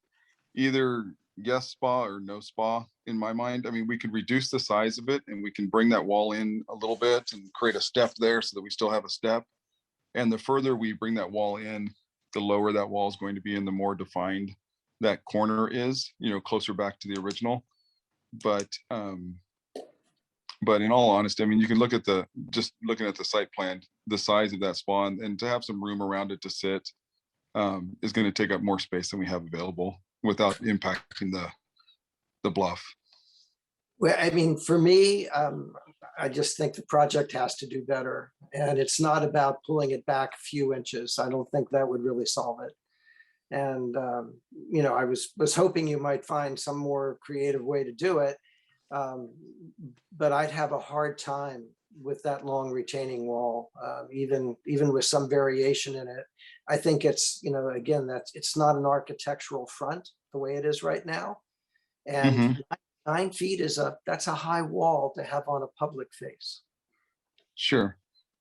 either yes spa or no spa in my mind. I mean, we could reduce the size of it and we can bring that wall in a little bit and create a step there so that we still have a step. And the further we bring that wall in, the lower that wall is going to be and the more defined that corner is, closer back to the original. But in all honesty, I mean, you can look at just looking at the site plan, the size of that spa, and to have some room around it to sit is going to take up more space than we have available without impacting the bluff. Well, I mean, for me, I just think the project has to do better. And it's not about pulling it back a few inches. I don't think that would really solve it. And, I was hoping you might find some more creative way to do it. But I'd have a hard time with that long retaining wall, even with some variation in it. I think it's, again, it's not an architectural front the way it is right now. And 9 feet that's a high wall to have on a public face. Sure.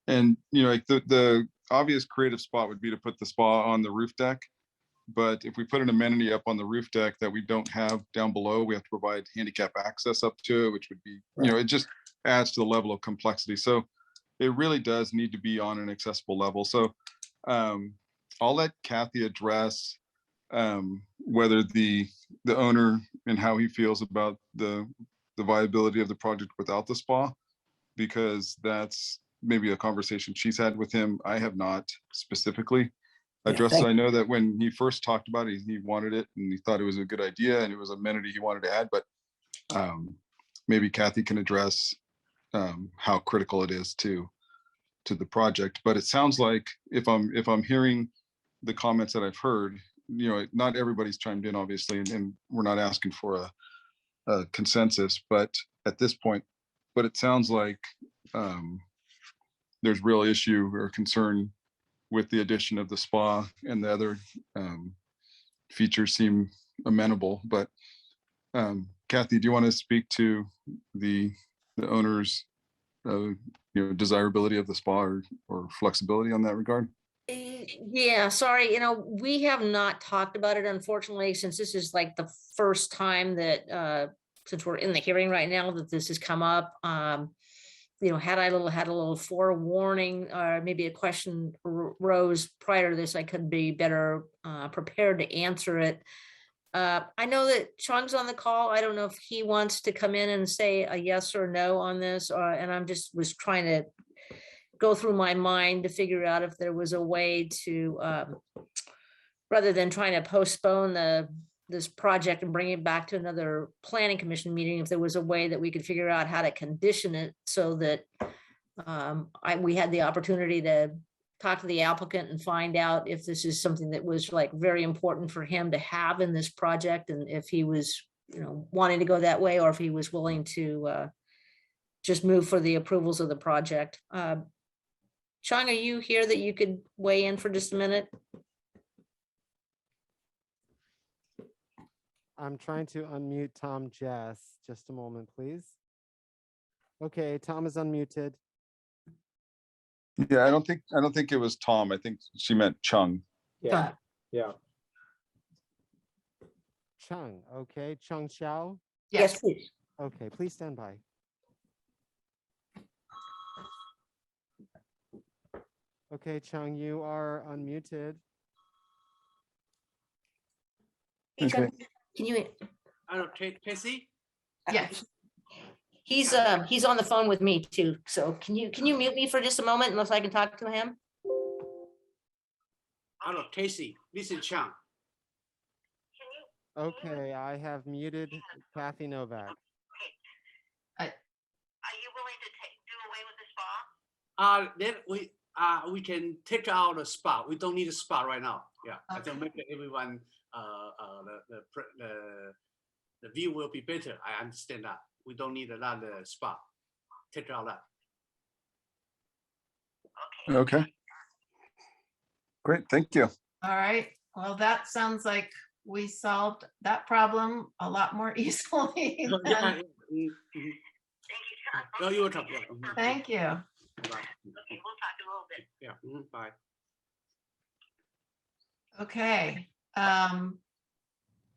And, like the obvious creative spot would be to put the spa on the roof deck. But if we put an amenity up on the roof deck that we don't have down below, we have to provide handicap access up to it, which would be, it just adds to the level of complexity. So it really does need to be on an accessible level. So I'll let Kathy address whether the owner and how he feels about the viability of the project without the spa, because that's maybe a conversation she's had with him. I have not specifically addressed. I know that when he first talked about it, he wanted it and he thought it was a good idea and it was an amenity he wanted to add, but maybe Kathy can address how critical it is to the project. But it sounds like if I'm hearing the comments that I've heard, not everybody's chimed in, obviously, and we're not asking for a consensus, but at this point, but it sounds like there's real issue or concern with the addition of the spa, and the other features seem amenable. But Kathy, do you want to speak to the owner's desirability of the spa or flexibility on that regard? Yeah, sorry, we have not talked about it, unfortunately, since this is like the first time that since we're in the hearing right now that this has come up. Had I had a little forewarning, or maybe a question rose prior to this, I could be better prepared to answer it. I know that Sean's on the call. I don't know if he wants to come in and say a yes or no on this, and I'm just was trying to go through my mind to figure out if there was a way to, rather than trying to postpone this project and bring it back to another planning commission meeting, if there was a way that we could figure out how to condition it so that we had the opportunity to talk to the applicant and find out if this is something that was like very important for him to have in this project, and if he was, wanting to go that way, or if he was willing to just move for the approvals of the project. Chung, are you here that you could weigh in for just a minute? I'm trying to unmute Tom Jess. Just a moment, please. Okay, Tom is unmuted. Yeah, I don't think it was Tom. I think she meant Chung. Yeah, yeah. Chung, okay, Chung Xiao. Yes, please. Okay, please stand by. Okay, Chung, you are unmuted. Hey, Chung, Okay. can you? I don't take Casey. Yes. He's on the phone with me too. So can you mute me for just a moment unless I can talk to him? Hello, Casey. This is Chang. Okay, I have muted Kathy Novak. Are you willing to do away with the spa? Then we can take out the spa. We don't need a spa right now. Yeah, I Okay. think make everyone the view will be better. I understand that. We don't need another spa. Take out that. Okay. Great, thank you. All right. Well, that sounds like we solved that problem a lot more easily. Yeah. than- No, you will talk. Thank you. Bye. Okay, we'll talk a little bit. Yeah. Bye. Okay.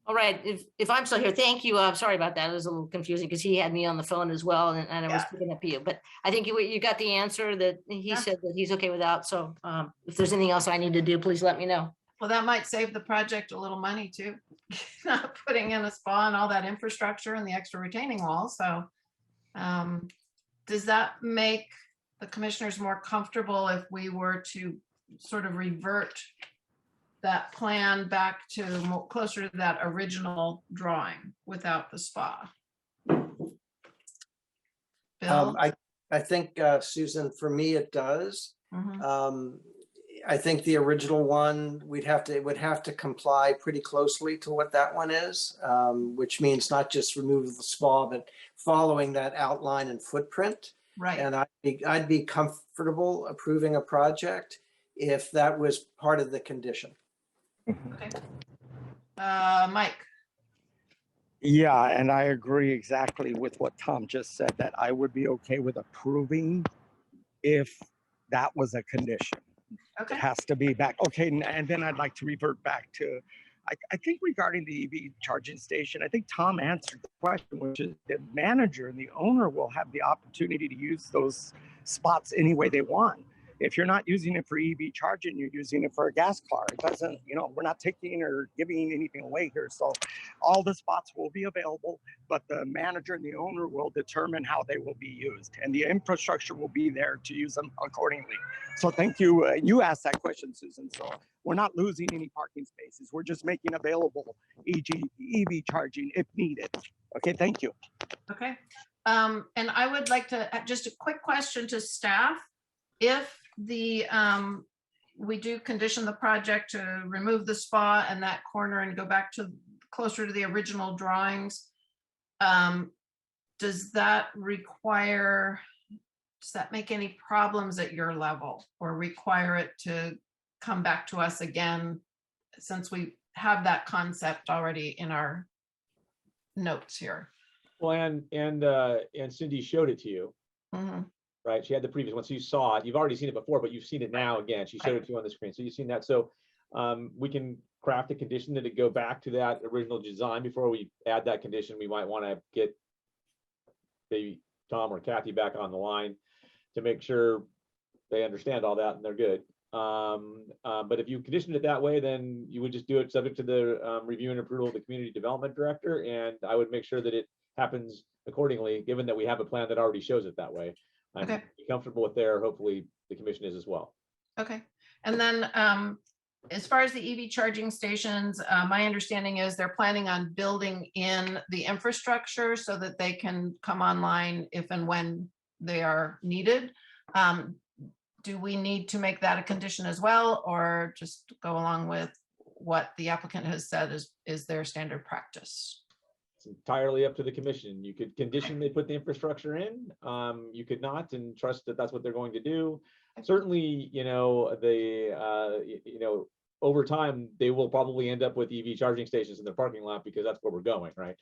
All right, if I'm still here, thank you. I'm sorry about that. It was a little confusing because he had me on the phone as well, and I was Yeah. picking up you. But I think you got the answer that he Yeah. said that he's okay with that. So if there's anything else I need to do, please let me know. Well, that might save the project a little money too. Not putting in a spa and all that infrastructure and the extra retaining wall. So does that make the commissioners more comfortable if we were to sort of revert that plan back to closer to that original drawing without the spa? Bill? I think, Susan, for me, it does. Mhm. I think the original one, it would have to comply pretty closely to what that one is, which means not just remove the spa, but following that outline and footprint. Right. And I'd be comfortable approving a project if that was part of the condition. Okay. Mike? Yeah, and I agree exactly with what Tom just said, that I would be okay with approving if that was a condition. Okay. It has to be back. Okay, and then I'd like to revert back to, I think regarding the EV charging station, I think Tom answered the question, which is the manager and the owner will have the opportunity to use those spots any way they want. If you're not using it for EV charging, you're using it for a gas car. It doesn't, we're not taking or giving anything away here. So all the spots will be available, but the manager and the owner will determine how they will be used, and the infrastructure will be there to use them accordingly. So thank you. You asked that question, Susan. So we're not losing any parking spaces. We're just making available EV charging if needed. Okay, thank you. Okay. And I would like to, just a quick question to staff. If we do condition the project to remove the spa and that corner and go back to closer to the original drawings, does that make any problems at your level, or require it to come back to us again, since we have that concept already in our notes here? Well, and Cindy showed it to you. Mhm. Right? She had the previous one, so you saw it. You've already seen it before, but you've seen it now again. She showed it to you on the screen, so you've seen that. So we can craft a condition that it go back to that original design. Before we add that condition, we might want to get maybe Tom or Kathy back on the line to make sure they understand all that and they're good. But if you conditioned it that way, then you would just do it subject to the review and approval of the community development director, and I would make sure that it happens accordingly, given that we have a plan that already shows it that way. I'm Okay. comfortable with there. Hopefully the commission is as well. Okay. And then as far as the EV charging stations, my understanding is they're planning on building in the infrastructure so that they can come online if and when they are needed. do we need to make that a condition as well, or just go along with what the applicant has said is their standard practice? It's entirely up to the commission. You could condition they put the infrastructure in. You could not, and trust that that's what they're going to do. Certainly, over time, they will probably end up with EV charging stations in their parking lot because that's where we're going, right?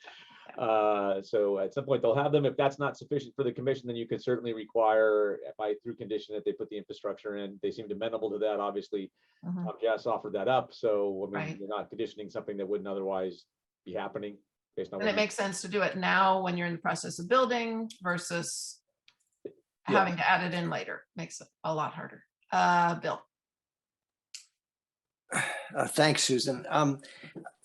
So at some point they'll have them. If that's not sufficient for the commission, then you could certainly require through condition that they put the infrastructure in. They seemed amenable to that. Obviously, Jess offered that up. So I mean, you're not conditioning something that wouldn't otherwise be happening based on. And it makes sense to do it now when you're in the process of building versus having to add it in later. Makes it a lot harder. Bill. Thanks, Susan.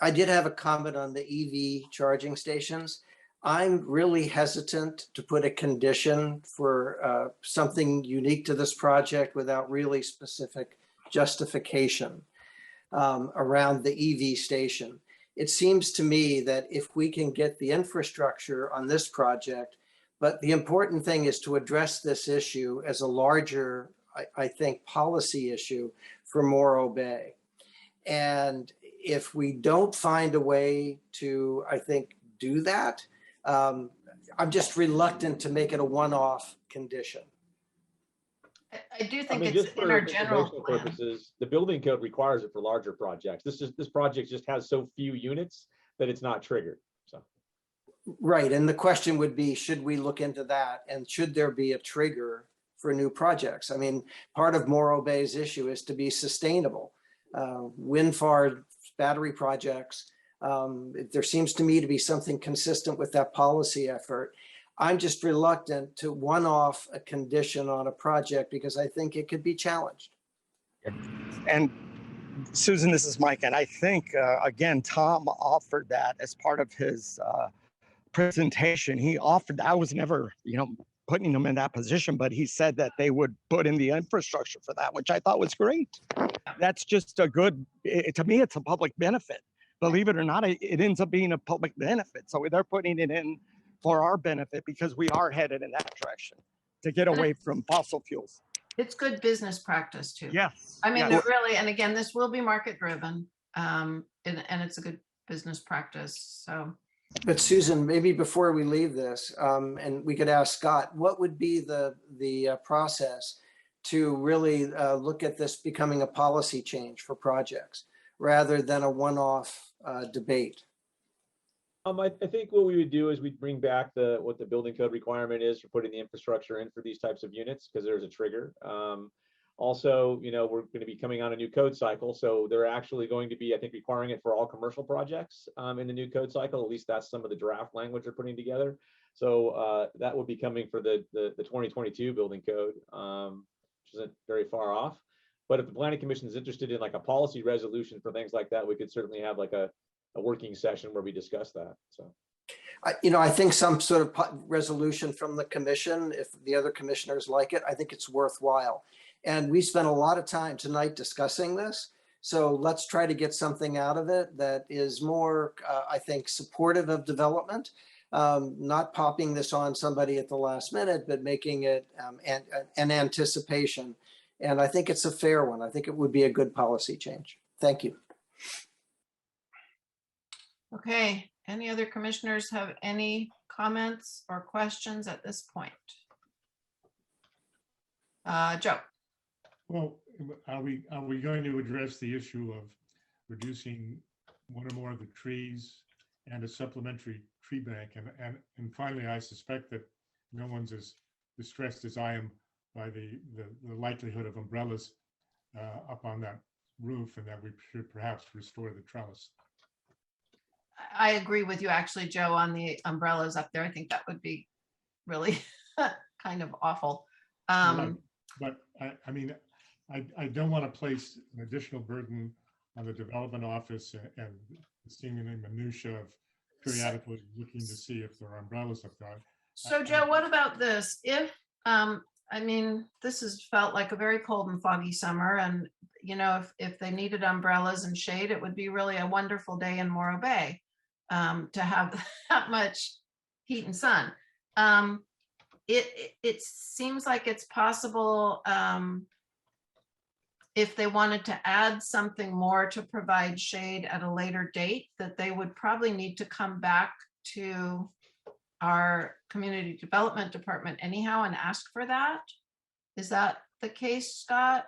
I did have a comment on the EV charging stations. I'm really hesitant to put a condition for something unique to this project without really specific justification around the EV station. It seems to me that if we can get the infrastructure on this project, but the important thing is to address this issue as a larger, I think, policy issue for Morro Bay. And if we don't find a way to, I think, do that, I'm just reluctant to make it a one-off condition. I do think it's in our general plan. Purposes, the building code requires it for larger projects. This project just has so few units that it's not triggered. So, right, and the question would be, should we look into that, and should there be a trigger for new projects? I mean, part of Morro Bay's issue is to be sustainable. Wind farm, battery projects. There seems to me to be something consistent with that policy effort. I'm just reluctant to one-off a condition on a project because I think it could be challenged. And Susan, this is Mike, and I think, again, Tom offered that as part of his presentation. He offered, I was never, putting them in that position, but he said that they would put in the infrastructure for that, which I thought was great. That's just a good, to me, it's a public benefit. Believe it or not, it ends up being a public benefit. So they're putting it in for our benefit because we are headed in that direction to get away from fossil fuels. It's good business practice too. Yes. I mean, yes. really, and again, this will be market driven, and it's a good business practice. So. But Susan, maybe before we leave this, and we could ask Scott, what would be the process to really look at this becoming a policy change for projects rather than a one-off debate? I think what we would do is we'd bring back what the building code requirement is for putting the infrastructure in for these types of units, because there's a trigger. Also, we're going to be coming on a new code cycle, so they're actually going to be, I think, requiring it for all commercial projects in the new code cycle. At least that's some of the draft language they're putting together. So that will be coming for the 2022 building code, which isn't very far off. But if the planning commission is interested in like a policy resolution for things like that, we could certainly have like a working session where we discuss that. So. I think some sort of resolution from the commission, if the other commissioners like it, I think it's worthwhile. And we spent a lot of time tonight discussing this. So let's try to get something out of it that is more, I think, supportive of development, not popping this on somebody at the last minute, but making it an anticipation. And I think it's a fair one. I think it would be a good policy change. Thank you. Okay, any other commissioners have any comments or questions at this point? Joe. Well, are we going to address the issue of reducing one or more of the trees and a supplementary tree bank? And finally, I suspect that no one's as distressed as I am by the likelihood of umbrellas up on that roof, and that we should perhaps restore the trellis. I agree with you, actually, Joe, on the umbrellas up there. I think that would be really kind of awful. But I mean, I don't want to place an additional burden on the development office and the seemingly minutia of periodically looking to see if there are umbrellas up there. So Joe, what about this? If, I mean, this has felt like a very cold and foggy summer, and if they needed umbrellas and shade, it would be really a wonderful day in Morro Bay to have that much heat and sun. It seems like it's possible if they wanted to add something more to provide shade at a later date, that they would probably need to come back to our community development department anyhow and ask for that. Is that the case, Scott?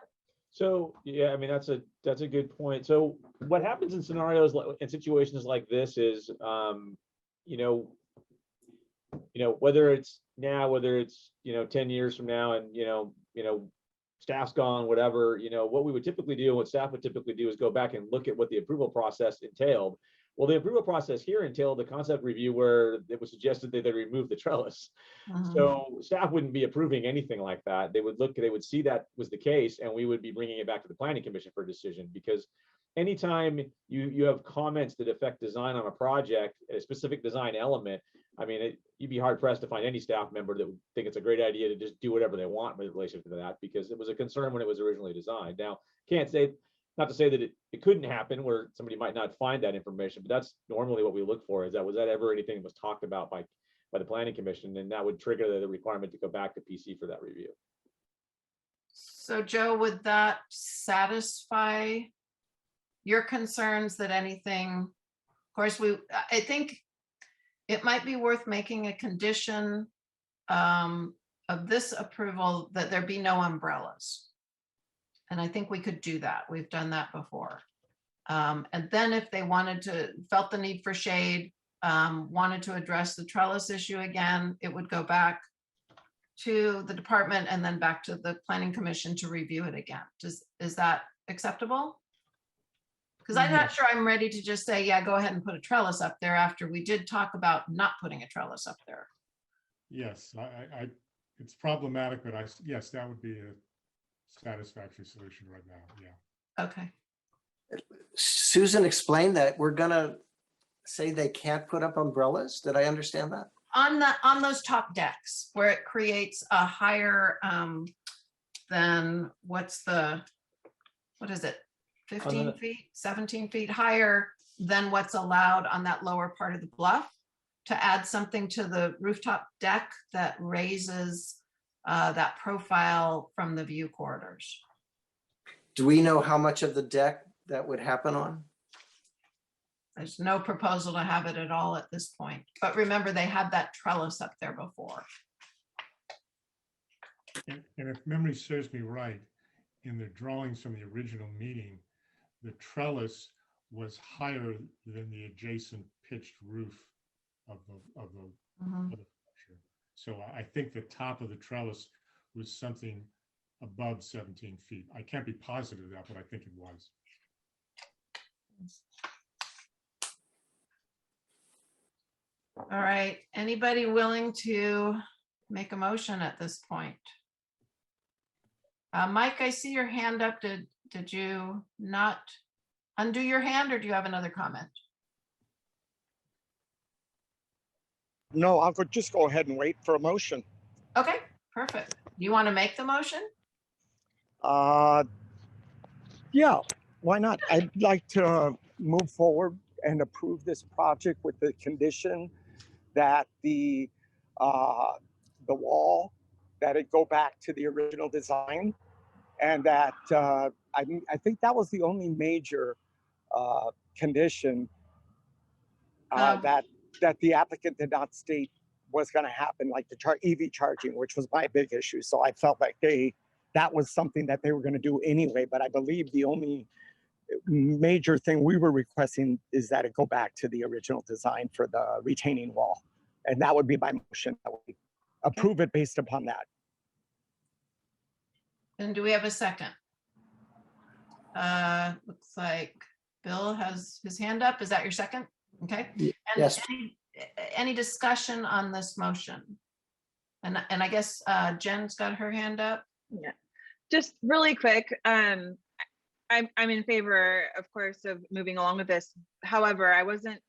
So, yeah, I mean, that's a good point. So what happens in scenarios in situations like this is, you know, whether it's now, whether it's, 10 years from now and, staff's gone, whatever, what we would typically do, what staff would typically do is go back and look at what the approval process entailed. Well, the approval process here entailed the concept review where it was suggested that they remove the trellis. So staff wouldn't be approving anything like that. They would see that was the case, and we would be bringing it back to the planning commission for a decision, because anytime you have comments that affect design on a project, a specific design element, I mean, you'd be hard pressed to find any staff member that would think it's a great idea to just do whatever they want with relation to that, because it was a concern when it was originally designed. Now, not to say that it couldn't happen where somebody might not find that information, but that's normally what we look for, is that was that ever anything that was talked about by the planning commission, and that would trigger the requirement to go back to PC for that review. So Joe, would that satisfy your concerns that anything, of course, I think it might be worth making a condition of this approval that there be no umbrellas. And I think we could do that. We've done that before. And then if they felt the need for shade, wanted to address the trellis issue again, it would go back to the department and then back to the planning commission to review it again. Is that acceptable? Because I'm not sure I'm ready to just say, yeah, go ahead and put a trellis up there after we did talk about not putting a trellis up there. Yes, it's problematic, but yes, that would be a satisfactory solution right now. Yeah. Okay. Susan explained that we're gonna say they can't put up umbrellas. Did I understand that? On those top decks where it creates a higher than what is it? 15 feet, 17 feet higher than what's allowed on that lower part of the bluff, to add something to the rooftop deck that raises that profile from the view corridors. Do we know how much of the deck that would happen on? There's no proposal to have it at all at this point. But remember, they had that trellis up there before. And if memory serves me right, in the drawings from the original meeting, the trellis was higher than the adjacent pitched roof of the structure. So I think the top of the trellis was something above 17 feet. I can't be positive of that, but I think it was. All right, anybody willing to make a motion at this point? Mike, I see your hand up. Did you not undo your hand, or do you have another comment? No, I'll just go ahead and wait for a motion. Okay, perfect. You want to make the motion? Yeah, why not? I'd like to move forward and approve this project with the condition that the wall, that it go back to the original design, and that I think that was the only major condition that the applicant did not state was going to happen, like the EV charging, which was my big issue. So I felt like that was something that they were going to do anyway. But I believe the only major thing we were requesting is that it go back to the original design for the retaining wall. And that would be my motion, that we approve it based upon that. And do we have a second? Looks like Bill has his hand up. Is that your second? Okay. And yes. Any discussion on this motion? And I guess Jen's got her hand up. Yeah, just really quick. I'm in favor, of course, of moving along with this. However, I didn't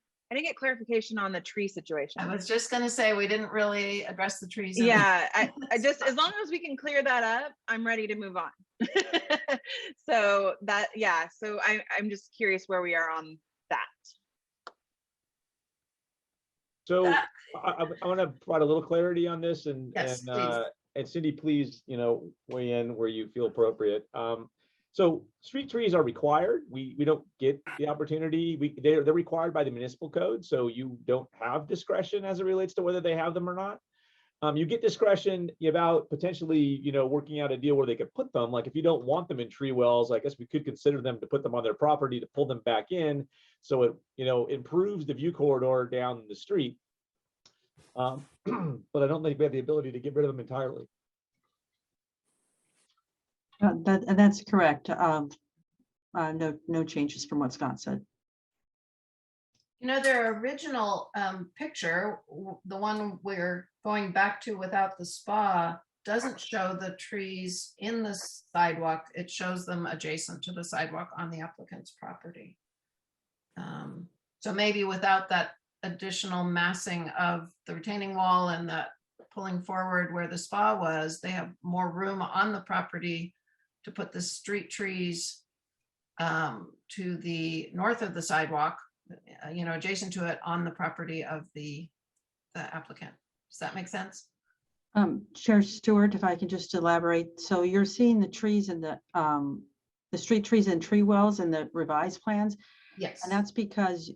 get clarification on the tree situation. I was just going to say, we didn't really address the trees. Yeah, I just, as long as we can clear that up, I'm ready to move on. So that, yeah, so I'm just curious where we are on that. So I want to provide a little clarity on this, and yes, and Cindy, please, weigh in where you feel appropriate. So street trees are required. We don't get the opportunity. They're required by the municipal code. So you don't have discretion as it relates to whether they have them or not. You get discretion about potentially, you know, working out a deal where they could put them. Like if you don't want them in tree wells, I guess we could consider them to put them on their property to pull them back in. So it, you know, improves the view corridor down the street. But I don't think we have the ability to get rid of them entirely. That's correct. No changes from what Scott said. You know, their original picture, the one we're going back to without the spa, doesn't show the trees in the sidewalk. It shows them adjacent to the sidewalk on the applicant's property. So maybe without that additional massing of the retaining wall and that pulling forward where the spa was, they have more room on the property to put the street trees to the north of the sidewalk, you know, adjacent to it on the property of the applicant. Does that make sense? Chair Stewart, if I can just elaborate. So you're seeing the trees and the street trees and tree wells in the revised plans. Yes. And that's because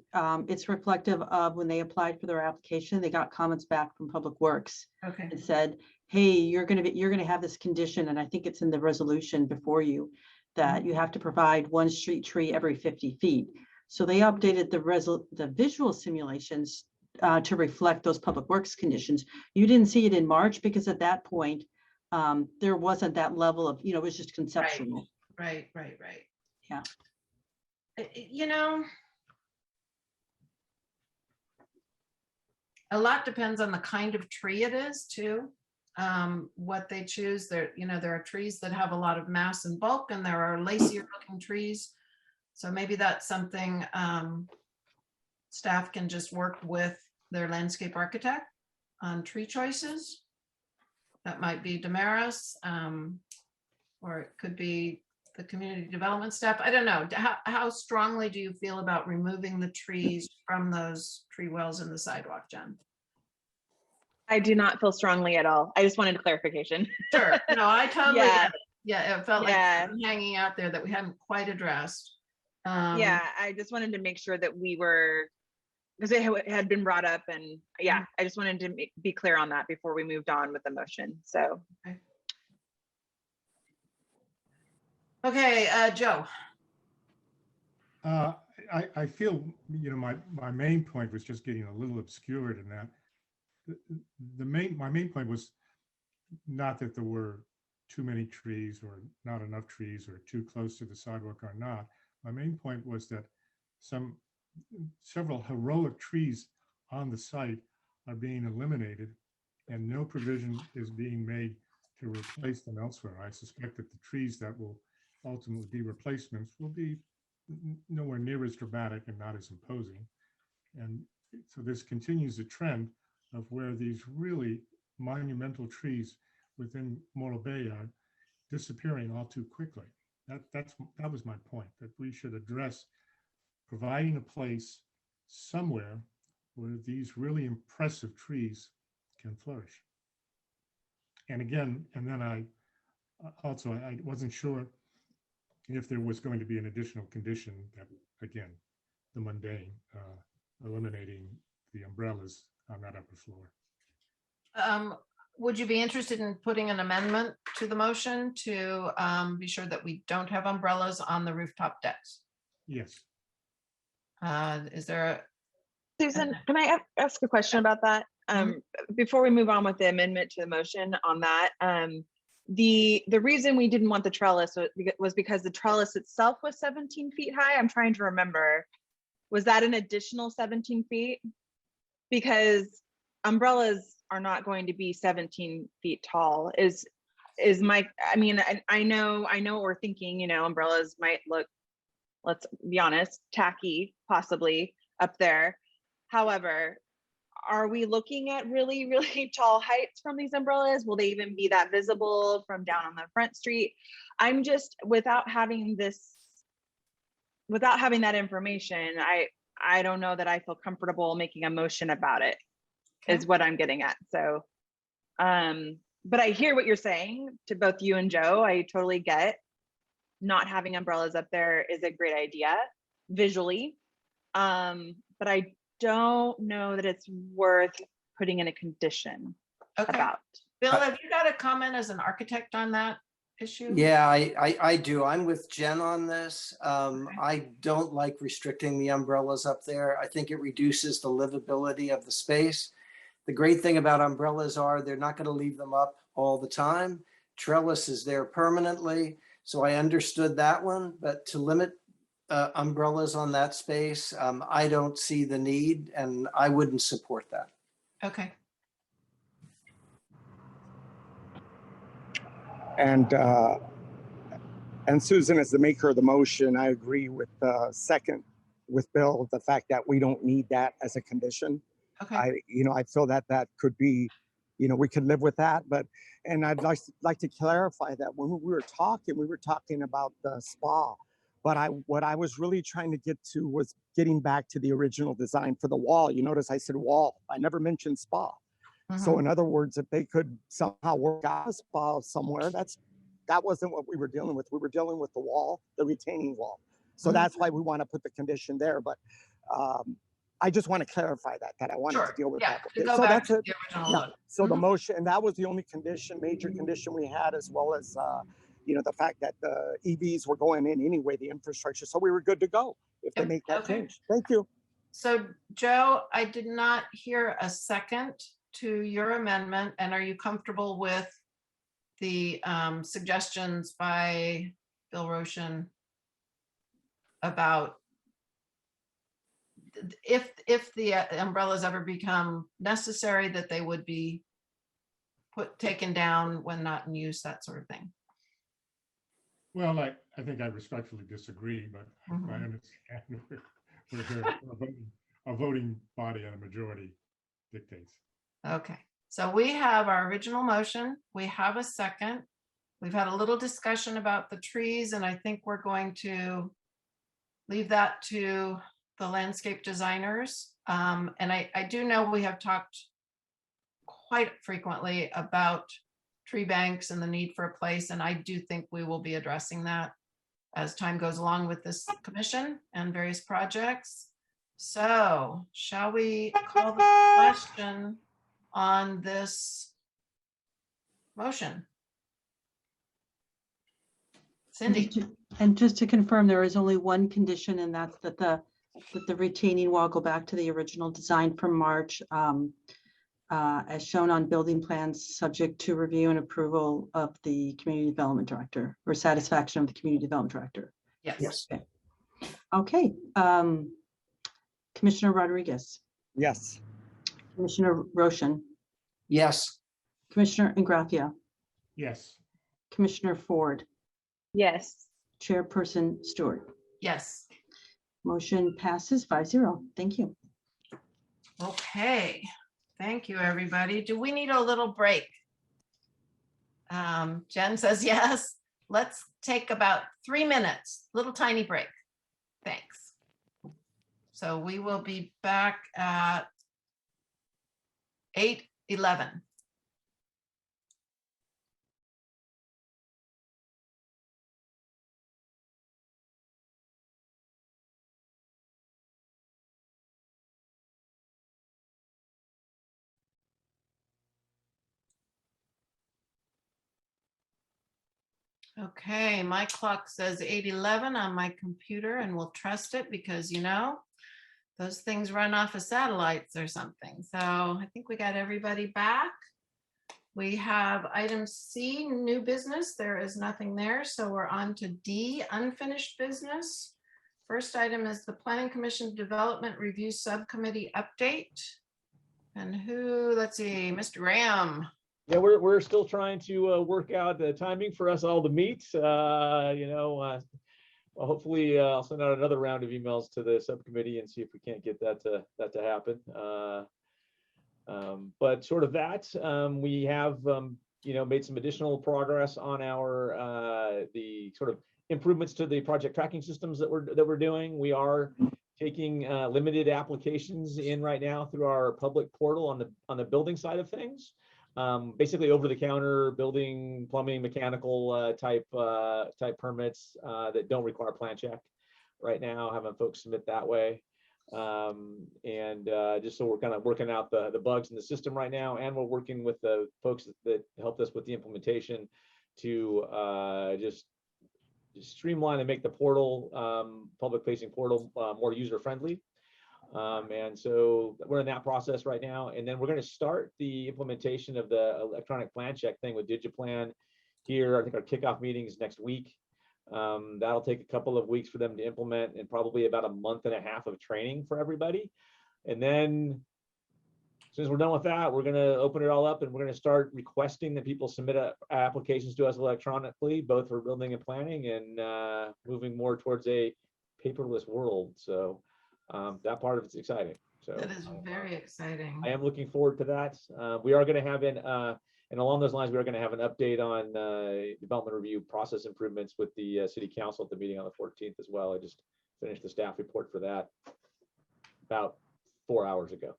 it's reflective of when they applied for their application, they got comments back from Public Works. Okay. And said, hey, you're gonna have this condition, and I think it's in the resolution before you, that you have to provide one street tree every 50 feet. So they updated the visual simulations to reflect those Public Works conditions. You didn't see it in March because at that point, there wasn't that level of, you know, it was just conceptual. Right. Yeah. You know, a lot depends on the kind of tree it is too. What they choose. There, you know, there are trees that have a lot of mass and bulk, and there are lacier looking trees. So maybe that's something staff can just work with their landscape architect on tree choices. That might be Damaris, or it could be the community development staff. I don't know. How strongly do you feel about removing the trees from those tree wells in the sidewalk, Jen? I do not feel strongly at all. I just wanted clarification. Sure. No, I totally Yeah. get it. Yeah, it felt like something hanging out there that we hadn't quite addressed. Yeah, I just wanted to make sure that we were, because it had been brought up, and yeah, I just wanted to be clear on that before we moved on with the motion. So. Okay, Joe. I feel, you know, my main point was just getting a little obscured in that. My main point was not that there were too many trees or not enough trees or too close to the sidewalk or not. My main point was that several heroic trees on the site are being eliminated and no provision is being made to replace them elsewhere. I suspect that the trees that will ultimately be replacements will be nowhere near as dramatic and not as imposing. And so this continues the trend of where these really monumental trees within Morro Bay are disappearing all too quickly. That was my point, that we should address providing a place somewhere where these really impressive trees can flourish. And again, and then I wasn't sure if there was going to be an additional condition that, again, the mundane, eliminating the umbrellas on that upper floor. Would you be interested in putting an amendment to the motion to be sure that we don't have umbrellas on the rooftop decks? Yes. Is there Susan, can I ask a question about that? Before we move on with the amendment to the motion on that, the reason we didn't want the trellis was because the trellis itself was 17 feet high. I'm trying to remember, was that an additional 17 feet? Because umbrellas are not going to be 17 feet tall. I mean, I know what we're thinking, you know, umbrellas might look, let's be honest, tacky, possibly up there. However, are we looking at really, really tall heights from these umbrellas? Will they even be that visible from down on the front street? I'm just, without having that information, I don't know that I feel comfortable making a motion about it, is what I'm getting at. So, but I hear what you're saying to both you and Joe. I totally get. not having umbrellas up there is a great idea visually. But I don't know that it's worth putting in a condition Okay. about. Bill, have you got a comment as an architect on that issue? Yeah, I do. I'm with Jen on this. I don't like restricting the umbrellas up there. I think it reduces the livability of the space. The great thing about umbrellas are they're not going to leave them up all the time. Trellis is there permanently. So I understood that one, but to limit umbrellas on that space, I don't see the need and I wouldn't support that. Okay. And Susan, as the maker of the motion, I agree with second with Bill, the fact that we don't need that as a condition. Okay. I feel that that could be, we could live with that, and I'd like to clarify that when we were talking about the spa, but what I was really trying to get to was getting back to the original design for the wall. You notice I said wall, I never mentioned spa. So in other words, if they could somehow work out a spa somewhere, that wasn't what we were dealing with. We were dealing with the wall, the retaining wall. So that's why we want to put the condition there. But I just want to clarify that I wanted to deal with that. So that's it. So the motion, and that was the only major condition we had, as well as the fact that the EVs were going in anyway, the infrastructure. So we were good to go if they make that change. Thank you. So Joe, I did not hear a second to your amendment. And are you comfortable with the suggestions by Bill Roshan about if the umbrellas ever become necessary, that they would be taken down when not in use, that sort of thing? Well, I think I respectfully disagree, but I understand we're here, a voting body and a majority dictates. Okay, so we have our original motion. We have a second. We've had a little discussion about the trees, and I think we're going to leave that to the landscape designers. And I do know we have talked quite frequently about tree banks and the need for a place, and I do think we will be addressing that as time goes along with this commission and various projects. So shall we call the question on this motion? Cindy. And just to confirm, there is only one condition, and that's that the retaining wall go back to the original design from March, as shown on building plans, subject to review and approval of the community development director, or satisfaction of the community development director. Yes. Okay. Commissioner Rodriguez. Yes. Commissioner Roshan. Yes. Commissioner Ingraffia. Yes. Commissioner Ford. Yes. Chairperson Stewart. Yes. Motion passes 5-0. Thank you. Okay. Thank you, everybody. Do we need a little break? Jen says yes. Let's take about 3 minutes, little tiny break. Thanks. So we will be back at 8:11. Okay, my clock says 8:11 on my computer, and we'll trust it because, those things run off of satellites or something. So I think we got everybody back. We have item C, new business. There is nothing there. So we're on to D, unfinished business. First item is the Planning Commission Development Review Subcommittee update. And let's see, Mr. Graham. Yeah, we're still trying to work out the timing for us all to meet. Hopefully I'll send out another round of emails to the subcommittee and see if we can't get that to happen. But short of that, we have made some additional progress on our the sort of improvements to the project tracking systems that we're doing. We are taking limited applications in right now through our public portal on the building side of things. basically over-the-counter building, plumbing, mechanical type permits that don't require plan check right now, having folks submit that way. Just so we're kind of working out the bugs in the system right now, and we're working with the folks that helped us with the implementation to just streamline and make the portal, public-facing portal, more user-friendly. And so we're in that process right now. And then we're going to start the implementation of the electronic plan check thing with DigiPlan here. I think our kickoff meeting is next week. That'll take a couple of weeks for them to implement, and probably about a month and a half of training for everybody. And then as soon as we're done with that, we're going to open it all up, and we're going to start requesting that people submit applications to us electronically, both for building and planning, and moving more towards a paperless world. So that part of it's exciting. So That is very exciting. I am looking forward to that. We are going to have and along those lines, we are going to have an update on development review process improvements with the city council at the meeting on the 14th as well. I just finished the staff report for that about 4 hours ago.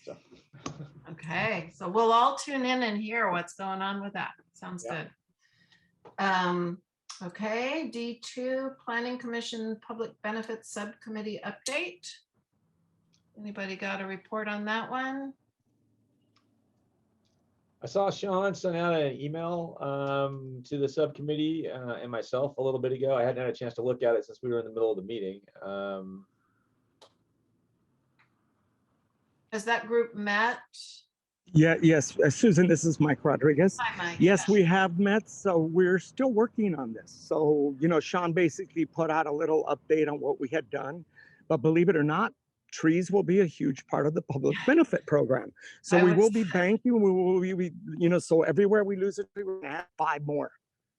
So. Okay, so we'll all tune in and hear what's going on with that. Sounds good. Okay, D2, Planning Commission Public Benefits Subcommittee update. Anybody got a report on that one? I saw Sean send out an email to the subcommittee and myself a little bit ago. I hadn't had a chance to look at it since we were in the middle of the meeting. Has that group met? Yes, Susan, this is Mike Rodriguez. Hi, Mike. Yes, we have met, so we're still working on this. So, Sean basically put out a little update on what we had done, but believe it or not, trees will be a huge part of the public benefit program. So we will be banking, we will be, so everywhere we lose a tree, we're gonna have 5 more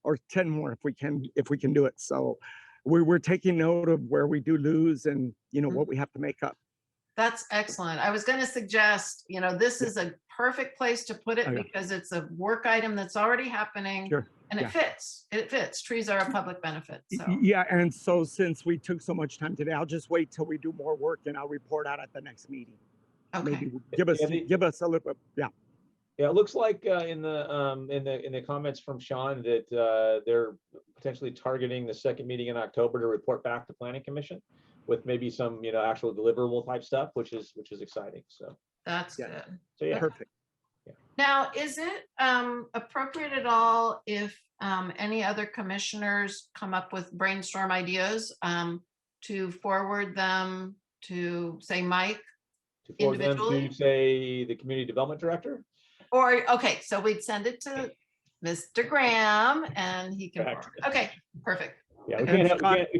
or 10 more if we can do it. So we're taking note of where we do lose and, what we have to make up. That's excellent. I was going to suggest, this is a perfect place to put it because it's a work item that's already happening. Sure. And it fits. It fits. Trees are a public benefit. So. Yeah, and so since we took so much time today, I'll just wait till we do more work and I'll report out at the next meeting. Okay. Maybe give us a little bit. Yeah. Yeah, it looks like in the comments from Sean that they're potentially targeting the second meeting in October to report back to Planning Commission with maybe some actual deliverable type stuff, which is exciting. So that's good. So yeah, perfect. Now, is it appropriate at all if any other commissioners come up with brainstorm ideas to forward them to, say, Mike? To forward them to, say, the community development director? Or, okay, so we'd send it to Mr. Graham and he can forward. Okay, perfect. Yeah, we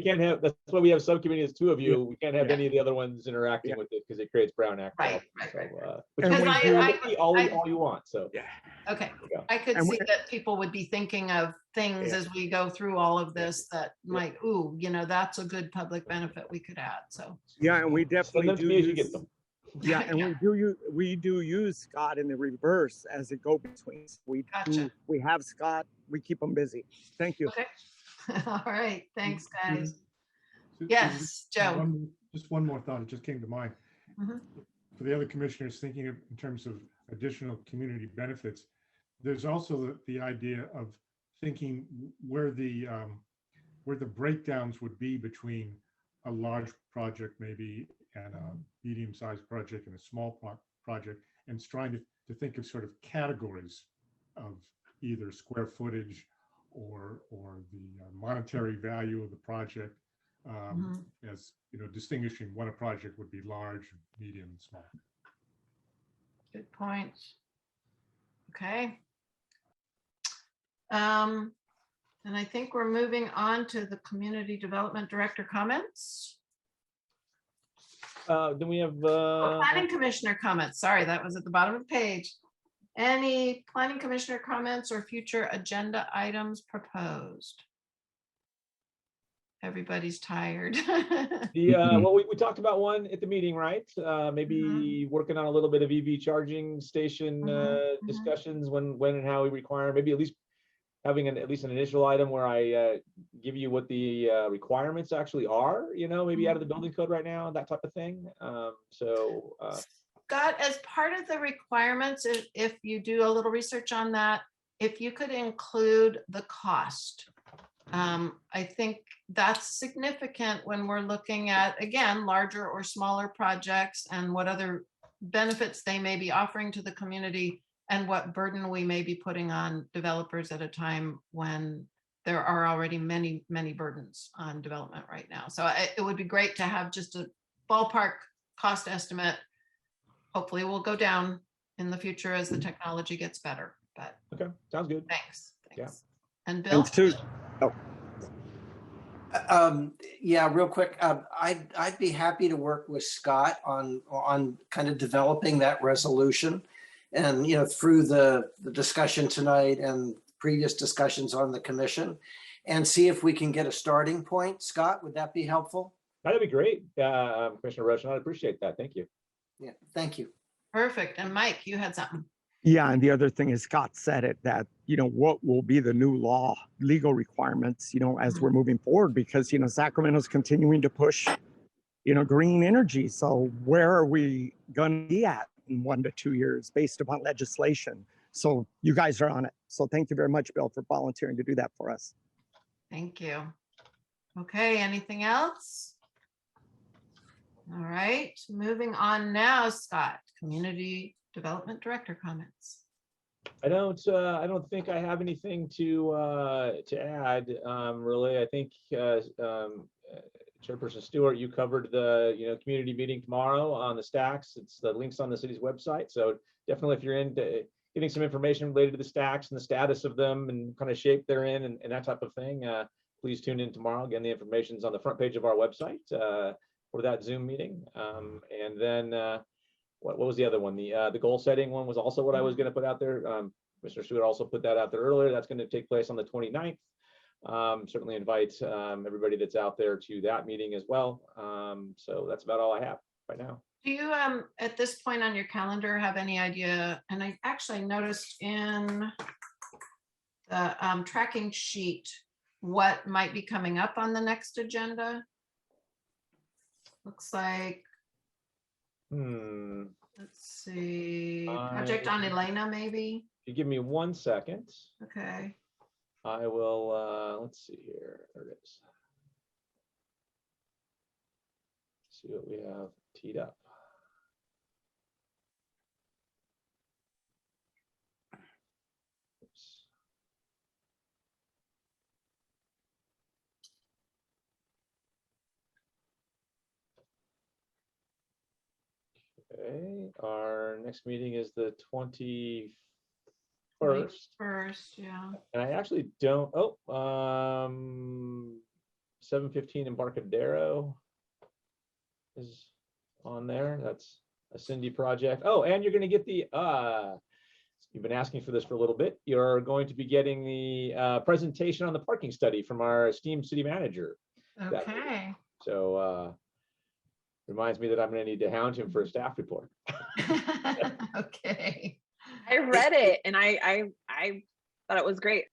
can't have, that's why we have subcommittee as 2 of you. We can't have any of the other ones interacting with it because it creates Brown Act. Right. All you want, so. Yeah. Okay, I could see that people would be thinking of things as we go through all of this that might, that's a good public benefit we could add, so. Yeah, and we definitely do get them. Yeah, and we do use Scott in the reverse as it go between. We have Scott, we keep them busy. Thank you. Okay. All right, thanks, guys. Yes, Joe. Just one more thought, it just came to mind. Mhm. For the other commissioners thinking in terms of additional community benefits, there's also the idea of thinking where the breakdowns would be between a large project maybe and a medium-sized project and a small project, and trying to think of sort of categories of either square footage or the monetary value of the project, as distinguishing when a project would be large, medium, and small. Good point. Okay. And I think we're moving on to the Community Development Director comments. Then we have Planning Commissioner comments. Sorry, that was at the bottom of the page. Any Planning Commissioner comments or future agenda items proposed? Everybody's tired. Well, we talked about one at the meeting, right? Maybe working on a little bit of EV charging station discussions when and how we require, maybe at least having at least an initial item where I give you what the requirements actually are, maybe out of the building code right now, that type of thing. Scott, as part of the requirements, if you do a little research on that, if you could include the cost. I think that's significant when we're looking at, again, larger or smaller projects and what other benefits they may be offering to the community and what burden we may be putting on developers at a time when there are already many, many burdens on development right now. So it would be great to have just a ballpark cost estimate. Hopefully we'll go down in the future as the technology gets better, but. Okay, sounds good. Thanks. Yeah. And Bill? And Sue, Yeah, real quick, I'd be happy to work with Scott on kind of developing that resolution. And, through the discussion tonight and previous discussions on the commission, and see if we can get a starting point. Scott, would that be helpful? That'd be great. Commissioner Roshan, I appreciate that. Thank you. Yeah, thank you. Perfect. And Mike, you had something. yeah, and the other thing is Scott said it, that, what will be the new legal requirements, as we're moving forward, because, Sacramento's continuing to push, green energy. So where are we going to be at in 1 to 2 years based upon legislation? So you guys are on it. So thank you very much, Bill, for volunteering to do that for us. Thank you. Okay, anything else? All right, moving on now, Scott, Community Development Director comments. I don't think I have anything to add. Really, I think Chairperson Stewart, you covered the community meeting tomorrow on the stacks. It's the links on the city's website. So definitely, if you're into getting some information related to the stacks and the status of them and kind of shape they're in and that type of thing, please tune in tomorrow. Again, the information's on the front page of our website for that Zoom meeting. And then what was the other one? The goal setting one was also what I was going to put out there. Mr. Stewart also put that out there earlier. That's going to take place on the 29th. Certainly invite everybody that's out there to that meeting as well. So that's about all I have right now. Do you, at this point on your calendar, have any idea? And I actually noticed in the tracking sheet what might be coming up on the next agenda. Looks like, let's see, project on Elena, maybe? If you give me 1 second. Okay. I will, let's see here. There it is. See what we have teed up. Oops. Okay, our next meeting is the 21st. 21st, yeah. And I actually don't, 7:15 Embarcadero is on there. That's a Cindy project. Oh, and you're going to get you've been asking for this for a little bit. You're going to be getting the presentation on the parking study from our esteemed city manager. Okay. So reminds me that I'm going to need to hound him for a staff report. Okay. I read it and I thought it was great.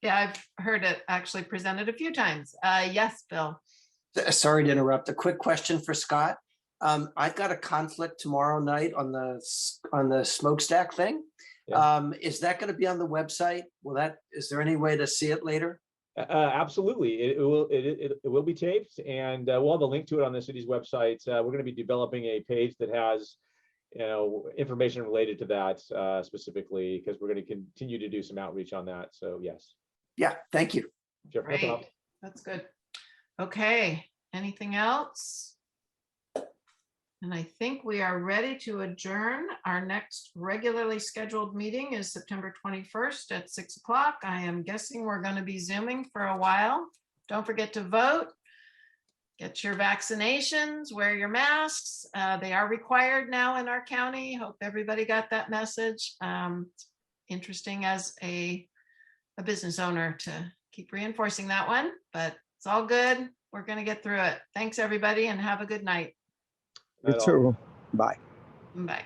Yeah, I've heard it actually presented a few times. Yes, Bill. Sorry to interrupt. A quick question for Scott. I've got a conflict tomorrow night on the smokestack thing. Yeah. Is that going to be on the website? Is there any way to see it later? Absolutely. It will be taped, and we'll have a link to it on the city's website. We're going to be developing a page that has information related to that specifically, because we're going to continue to do some outreach on that. So yes. Yeah, thank you. Sure, no problem. That's good. Okay, anything else? And I think we are ready to adjourn. Our next regularly scheduled meeting is September 21st at 6 o'clock. I am guessing we're going to be Zooming for a while. Don't forget to vote. Get your vaccinations, wear your masks. They are required now in our county. Hope everybody got that message. Interesting as a business owner to keep reinforcing that one, but it's all good. We're going to get through it. Thanks, everybody, and have a good night. You too. Bye. Bye.